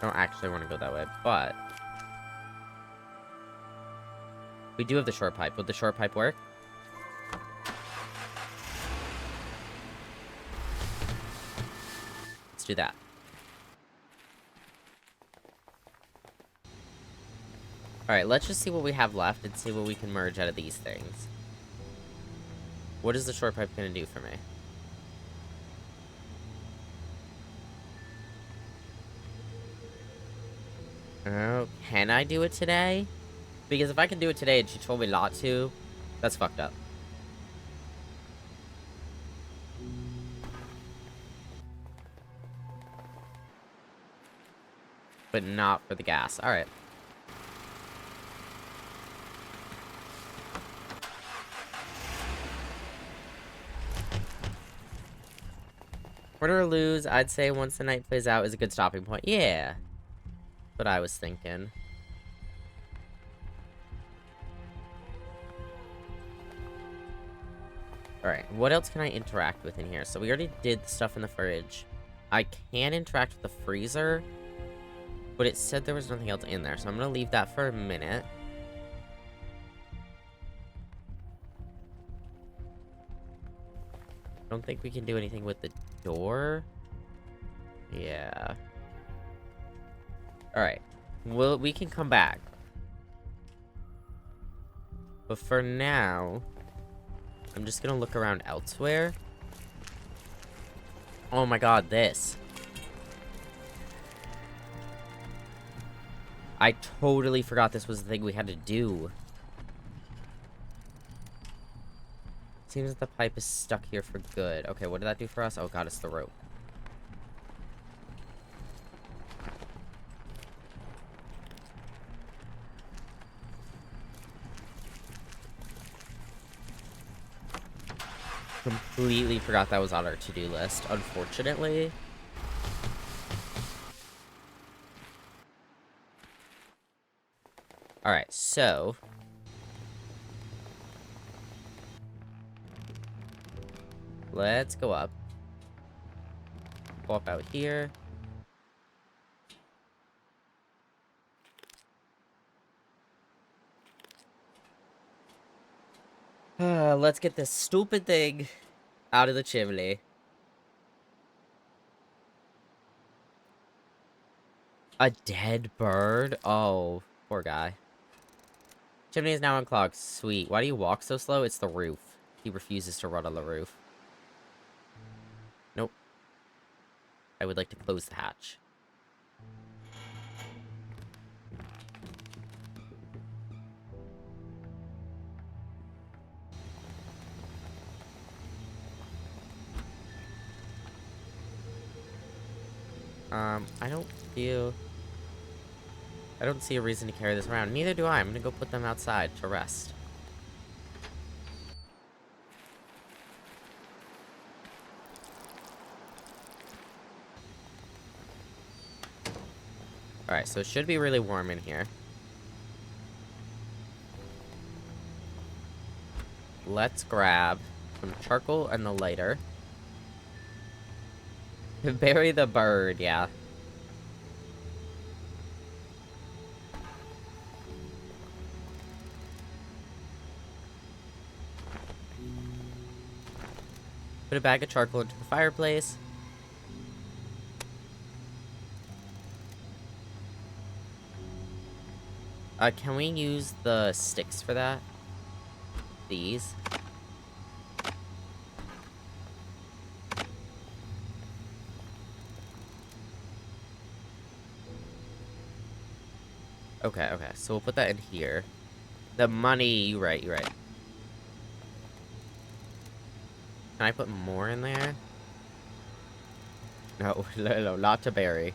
Speaker 1: I don't actually want to go that way, but... we do have the short pipe. Would the short pipe work? Let's do that. Alright, let's just see what we have left and see what we can merge out of these things. What is the short pipe going to do for me? Oh, can I do it today? Because if I can do it today and she told me not to, that's fucked up. But not for the gas. Alright. Win or lose, I'd say once the night plays out is a good stopping point. Yeah. That's what I was thinking. Alright, what else can I interact with in here? So we already did the stuff in the fridge. I can interact with the freezer, but it said there was nothing else in there, so I'm gonna leave that for a minute. I don't think we can do anything with the door. Yeah. Alright. Well, we can come back. But for now, I'm just gonna look around elsewhere. Oh my god, this. I totally forgot this was the thing we had to do. Seems that the pipe is stuck here for good. Okay, what did that do for us? Oh god, it's the rope. Completely forgot that was on our to-do list, unfortunately. Alright, so... let's go up. Go up out here. Let's get this stupid thing out of the chimney. A dead bird? Oh, poor guy. Chimney is now unclogged. Sweet. Why do you walk so slow? It's the roof. He refuses to run on the roof. Nope. I would like to close the hatch. I don't see a reason to carry this around. Neither do I. I'm gonna go put them outside to rest. Alright, so it should be really warm in here. Let's grab some charcoal and the lighter. Bury the bird, yeah. Put a bag of charcoal into the fireplace. Can we use the sticks for that? These? Okay, okay. So we'll put that in here. The money, you're right, you're right. Can I put more in there? No, no, not to bury.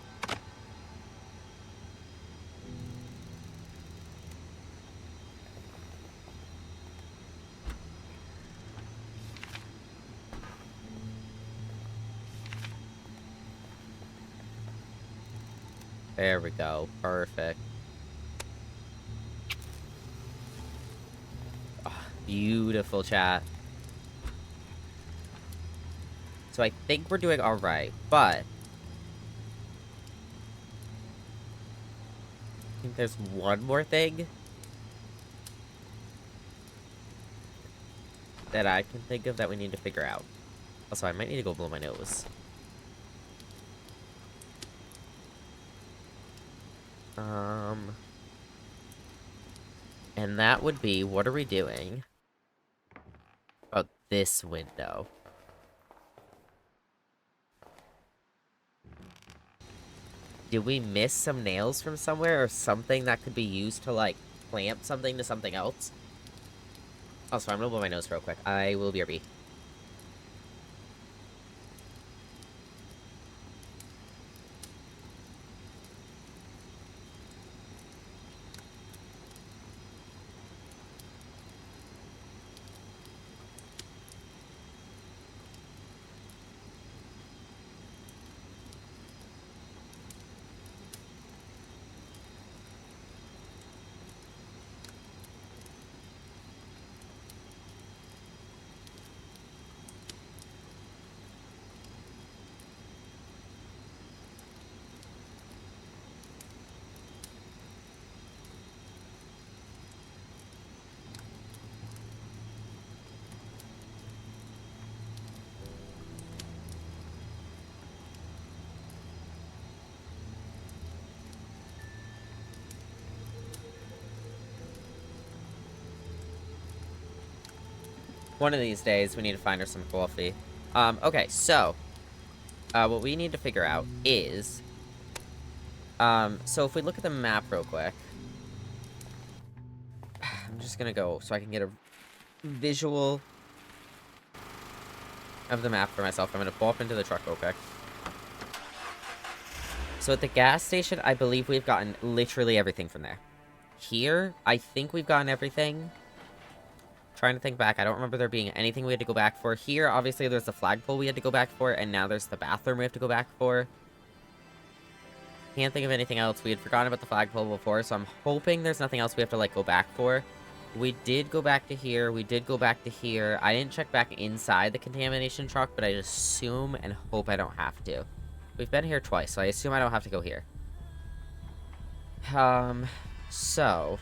Speaker 1: There we go. Perfect. Oh, beautiful chat. So I think we're doing alright, but I think there's one more thing that I can think of that we need to figure out. Also, I might need to go blow my nose. And that would be, what are we doing about this window? Did we miss some nails from somewhere or something that could be used to, like, clamp something to something else? Also, I'm gonna blow my nose real quick. I will BRB. One of these days, we need to find her some coffee. Okay, so, what we need to figure out is, so if we look at the map real quick, I'm just gonna go so I can get a visual of the map for myself. I'm gonna pull up into the truck real quick. So at the gas station, I believe we've gotten literally everything from there. Here, I think we've gotten everything. Trying to think back, I don't remember there being anything we had to go back for. Here, obviously, there's the flagpole we had to go back for, and now there's the bathroom we have to go back for. Can't think of anything else. We had forgotten about the flagpole before, so I'm hoping there's nothing else we have to, like, go back for. We did go back to here. We did go back to here. I didn't check back inside the contamination truck, but I assume and hope I don't have to. We've been here twice, so I assume I don't have to go here. So...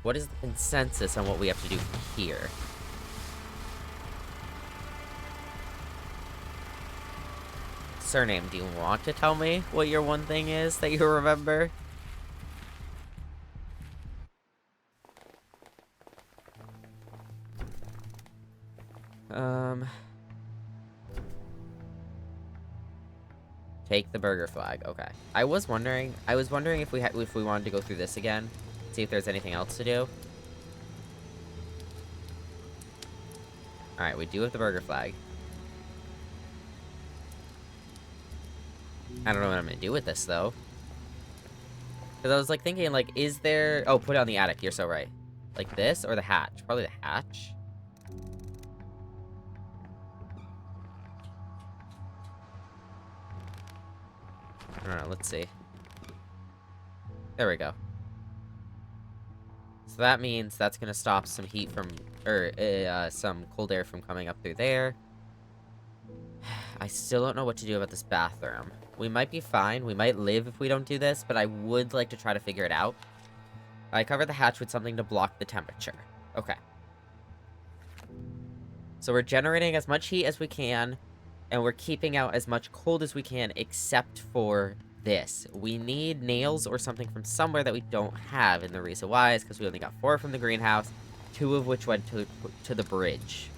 Speaker 1: what is the consensus on what we have to do from here? Surname, do you want to tell me what your one thing is that you remember? Take the burger flag. Okay. I was wondering if we wanted to go through this again, see if there's anything else to do. All right, we do have the burger flag. I don't know what I'm gonna do with this though. Because I was like thinking, like, is there? Oh, put it on the attic. You're so right. Like this or the hatch? Probably the hatch. I don't know. Let's see. There we go. So that means that's gonna stop some heat from, or some cold air from coming up through there. I still don't know what to do about this bathroom. We might be fine. We might live if we don't do this, but I would like to try to figure it out. I covered the hatch with something to block the temperature. Okay. So we're generating as much heat as we can, and we're keeping out as much cold as we can, except for this. We need nails or something from somewhere that we don't have, and the reason why is because we only got 4 from the greenhouse, 2 of which went to the bridge.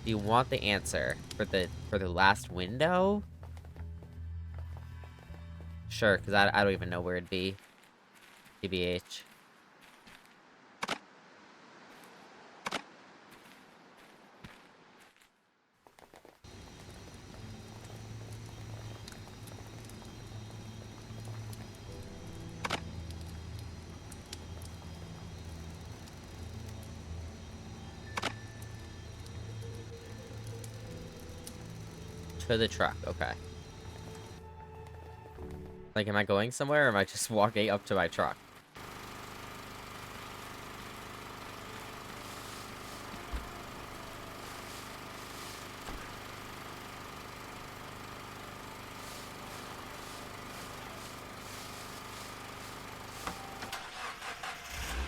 Speaker 1: Do you want the answer for the last window? Sure, because I don't even know where it'd be. TBH. To the truck, okay. Like, am I going somewhere, or am I just walking up to my truck?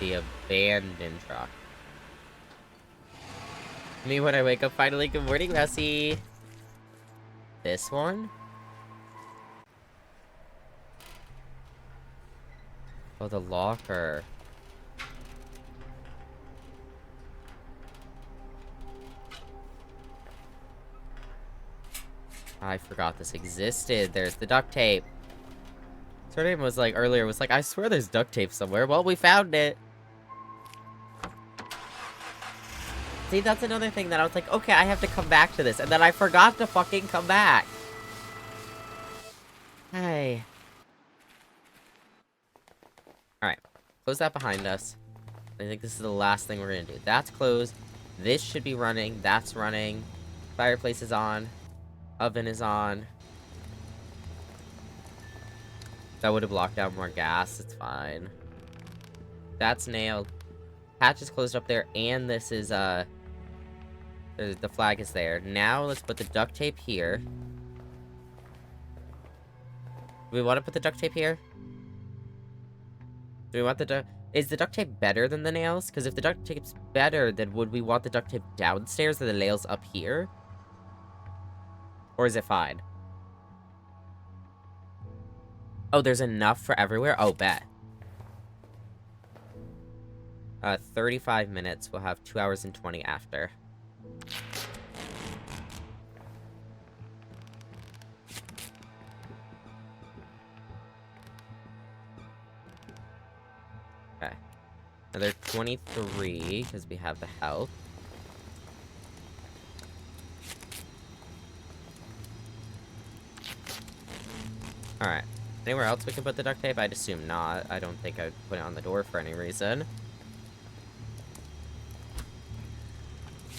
Speaker 1: The abandoned truck. Me when I wake up finally. Good morning, Messi. This one? Oh, the locker. I forgot this existed. There's the duct tape. Her name was like, earlier, was like, I swear there's duct tape somewhere. Well, we found it. See, that's another thing that I was like, okay, I have to come back to this. And then I forgot to fucking come back. Hey. Alright. Close that behind us. I think this is the last thing we're gonna do. That's closed. This should be running. That's running. Fireplace is on. Oven is on. That would have blocked out more gas. It's fine. That's nailed. Hatch is closed up there, and this is, the flag is there. Now, let's put the duct tape here. Do we want to put the duct tape here? Do we want the is the duct tape better than the nails? Because if the duct tape's better, then would we want the duct tape downstairs or the nails up here? Or is it fine? Oh, there's enough for everywhere? Oh, bet. 35 minutes. We'll have 2 hours and 20 after. Okay. Another 23, because we have the health. Alright. Anywhere else we can put the duct tape? I'd assume not. I don't think I'd put it on the door for any reason.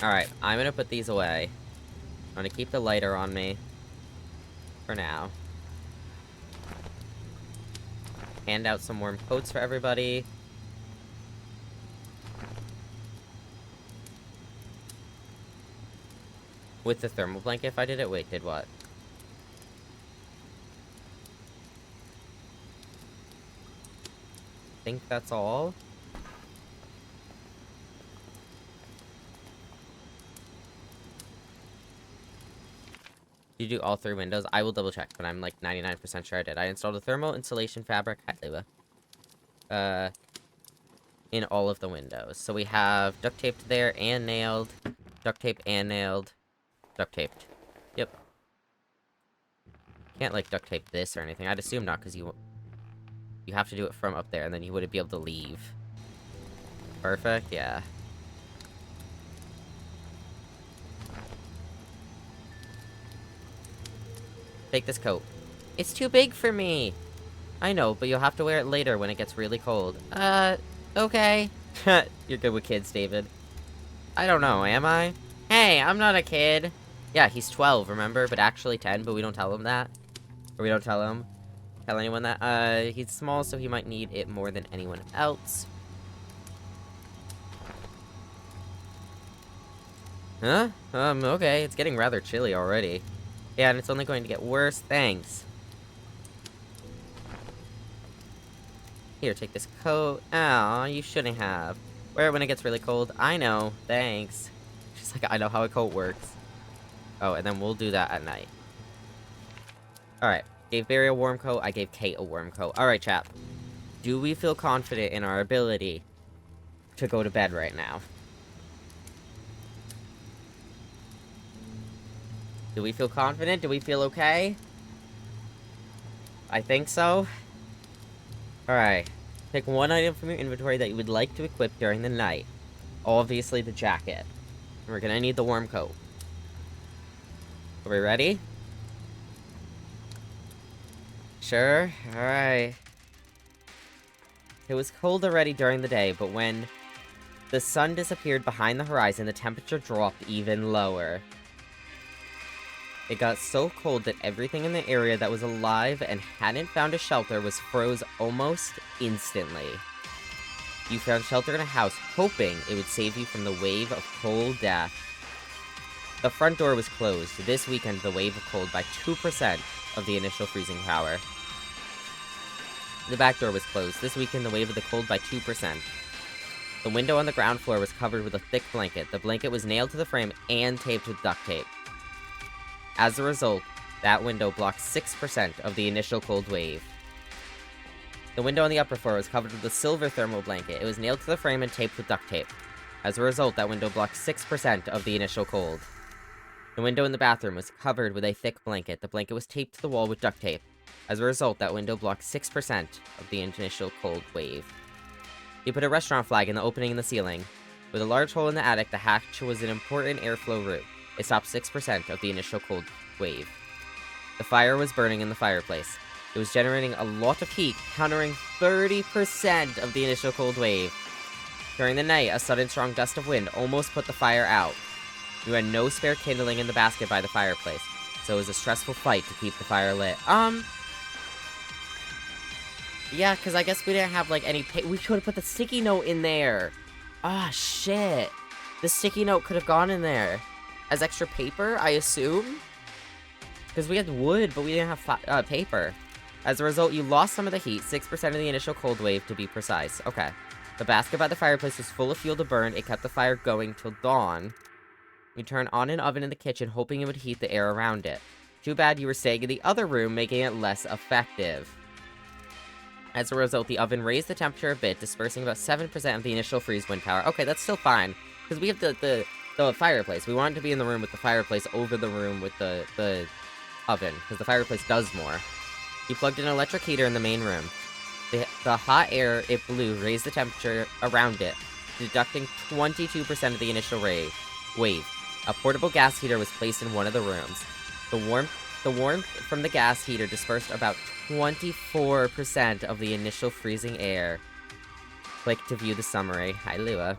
Speaker 1: Alright, I'm gonna put these away. I'm gonna keep the lighter on me. For now. Hand out some warm coats for everybody. With the thermal blanket if I did it? Wait, did what? I think that's all. You do all 3 windows? I will double check, but I'm like 99% sure I did. I installed a thermal insulation fabric. Hi, Lobo. In all of the windows. So we have duct taped there and nailed. Duct taped and nailed. Duct taped. Yep. Can't like duct tape this or anything. I'd assume not, because you have to do it from up there, and then you wouldn't be able to leave. Perfect, yeah. Take this coat. It's too big for me! I know, but you'll have to wear it later when it gets really cold. Okay. You're good with kids, David. I don't know, am I? Hey, I'm not a kid! Yeah, he's 12, remember? But actually 10, but we don't tell him that. Or we don't tell anyone that. He's small, so he might need it more than anyone else. Huh? Okay, it's getting rather chilly already. Yeah, and it's only going to get worse, thanks. Here, take this coat. Aw, you shouldn't have. Wear it when it gets really cold. I know, thanks. She's like, I know how a coat works. Oh, and then we'll do that at night. Alright. Gave Barry a warm coat, I gave Kate a warm coat. Alright, chap. Do we feel confident in our ability to go to bed right now? Do we feel confident? Do we feel okay? I think so. Alright. Pick one item from your inventory that you would like to equip during the night. Obviously the jacket. We're gonna need the warm coat. Are we ready? Sure? Alright. It was cold already during the day, but when the sun disappeared behind the horizon, the temperature dropped even lower. It got so cold that everything in the area that was alive and hadn't found a shelter was froze almost instantly. You found shelter in a house, hoping it would save you from the wave of cold death. The front door was closed. This weekend, the wave of cold by 2% of the initial freezing power. The back door was closed. This weekend, the wave of the cold by 2%. The window on the ground floor was covered with a thick blanket. The blanket was nailed to the frame and taped with duct tape. As a result, that window blocked 6% of the initial cold wave. The window on the upper floor was covered with a silver thermal blanket. It was nailed to the frame and taped with duct tape. As a result, that window blocked 6% of the initial cold. The window in the bathroom was covered with a thick blanket. The blanket was taped to the wall with duct tape. As a result, that window blocked 6% of the initial cold wave. You put a restaurant flag in the opening in the ceiling. With a large hole in the attic, the hatch was an important airflow route. It stopped 6% of the initial cold wave. The fire was burning in the fireplace. It was generating a lot of heat, countering 30% of the initial cold wave. During the night, a sudden strong gust of wind almost put the fire out. You had no spare kindling in the basket by the fireplace, so it was a stressful fight to keep the fire lit. Yeah, because I guess we didn't have, like, any we could have put the sticky note in there. Ah, shit. The sticky note could have gone in there. As extra paper, I assume? Because we had wood, but we didn't have paper. As a result, you lost some of the heat, 6% of the initial cold wave, to be precise. Okay. The basket by the fireplace was full of fuel to burn. It kept the fire going till dawn. You turned on an oven in the kitchen, hoping it would heat the air around it. Too bad you were staying in the other room, making it less effective. As a result, the oven raised the temperature a bit, dispersing about 7% of the initial freeze wind power. Okay, that's still fine. Because we have the fireplace. We want it to be in the room with the fireplace over the room with the oven. Because the fireplace does more. You plugged in an electric heater in the main room. The hot air it blew raised the temperature around it, deducting 22% of the initial wave. A portable gas heater was placed in one of the rooms. The warmth from the gas heater dispersed about 24% of the initial freezing air. Click to view the summary. Hi, Lua.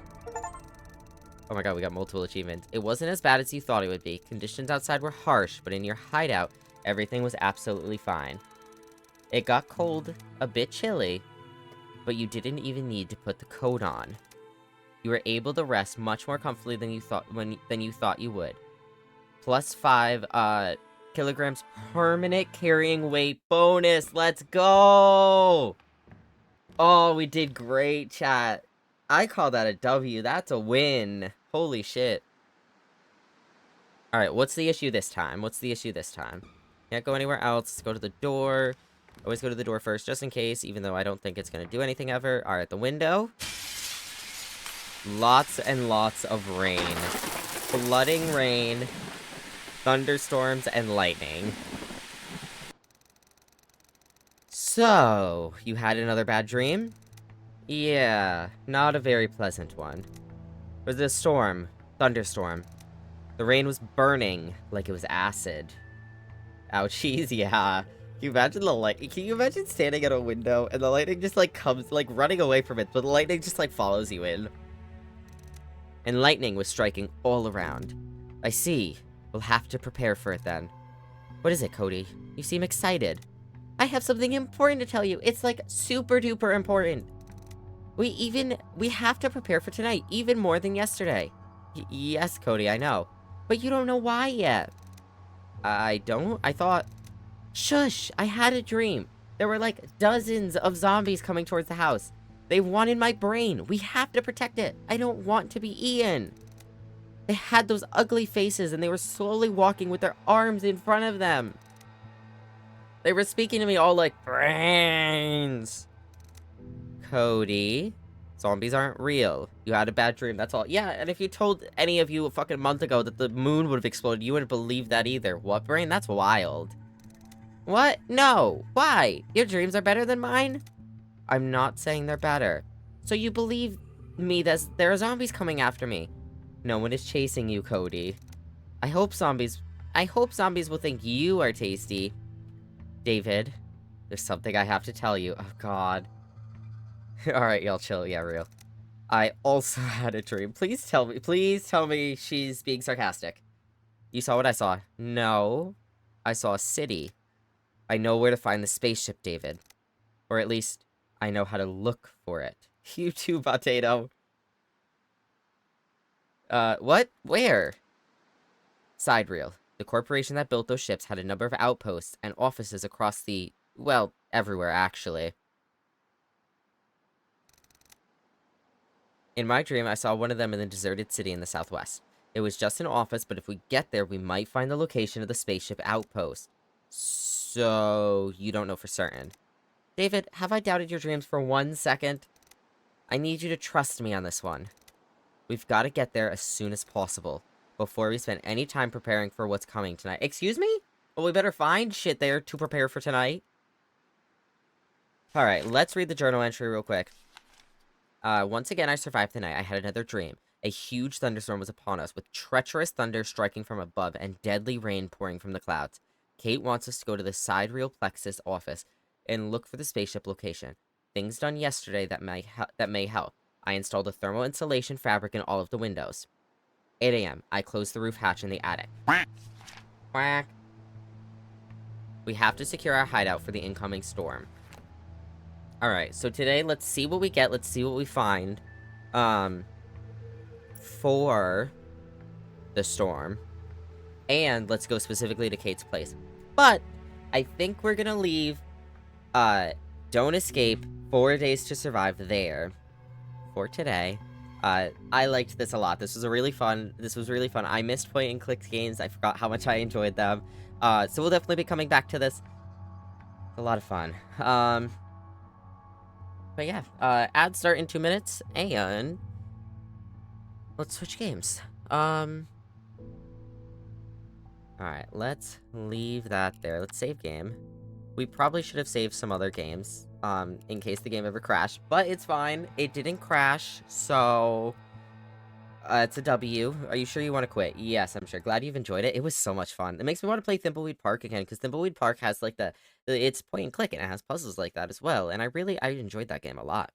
Speaker 1: Oh my god, we got multiple achievements. It wasn't as bad as you thought it would be. Conditions outside were harsh, but in your hideout, everything was absolutely fine. It got cold, a bit chilly, but you didn't even need to put the coat on. You were able to rest much more comfortably than you thought you would. Plus 5 kilograms permanent carrying weight bonus. Let's go! Oh, we did great, chat. I call that a W. That's a win. Holy shit. Alright, what's the issue this time? Can't go anywhere else. Let's go to the door. Always go to the door first, just in case, even though I don't think it's gonna do anything ever. Alright, the window. Lots and lots of rain. Flooding rain. Thunderstorms and lightning. So, you had another bad dream? Yeah, not a very pleasant one. It was a storm. Thunderstorm. The rain was burning like it was acid. Ouchies, yeah. Can you imagine the light? Can you imagine standing at a window and the lightning just, like, comes, like, running away from it, but the lightning just, like, follows you in? And lightning was striking all around. I see. We'll have to prepare for it then. What is it, Cody? You seem excited. I have something important to tell you. It's, like, super duper important. We have to prepare for tonight, even more than yesterday. Yes, Cody, I know. But you don't know why yet. I don't? I thought... Shush! I had a dream. There were, like, dozens of zombies coming towards the house. They wanted my brain. We have to protect it. I don't want to be eaten. They had those ugly faces, and they were slowly walking with their arms in front of them. They were speaking to me all like, brains. Cody, zombies aren't real. You had a bad dream, that's all. Yeah, and if you told any of you a fucking month ago that the moon would have exploded, you wouldn't believe that either. What, Brain? That's wild. What? No. Why? Your dreams are better than mine? I'm not saying they're better. So you believe me that there are zombies coming after me. No one is chasing you, Cody. I hope zombies will think you are tasty. David, there's something I have to tell you. Oh, God. Alright, y'all chill. Yeah, real. I also had a dream. Please tell me she's being sarcastic. You saw what I saw? No. I saw a city. I know where to find the spaceship, David. Or at least, I know how to look for it. You too, Potato. What? Where? Side reel. The corporation that built those ships had a number of outposts and offices across the... well, everywhere, actually. In my dream, I saw one of them in a deserted city in the southwest. It was just an office, but if we get there, we might find the location of the spaceship outpost. So, you don't know for certain. David, have I doubted your dreams for 1 second? I need you to trust me on this one. We've got to get there as soon as possible, before we spend any time preparing for what's coming tonight. Excuse me? Well, we better find shit there to prepare for tonight. Alright, let's read the journal entry real quick. Once again, I survived the night. I had another dream. A huge thunderstorm was upon us, with treacherous thunder striking from above and deadly rain pouring from the clouds. Kate wants us to go to the sidereal plexus office and look for the spaceship location. Things done yesterday that may help. I installed a thermal insulation fabric in all of the windows. 8 a.m. I closed the roof hatch in the attic. Quack. We have to secure our hideout for the incoming storm. Alright, so today, let's see what we get. Let's see what we find. For the storm. And let's go specifically to Kate's place. But, I think we're gonna leave, Don't Escape, 4 Days to Survive there. For today. I liked this a lot. This was really fun. I missed point and click games. I forgot how much I enjoyed them. So we'll definitely be coming back to this. It's a lot of fun. But yeah, ads start in 2 minutes, and let's switch games. Alright, let's leave that there. Let's save game. We probably should have saved some other games, in case the game ever crashed, but it's fine. It didn't crash, so... it's a W. Are you sure you want to quit? Yes, I'm sure. Glad you've enjoyed it. It was so much fun. It makes me want to play Thimbleweed Park again, because Thimbleweed Park has, like, it's point and click, and it has puzzles like that as well, and I enjoyed that game a lot.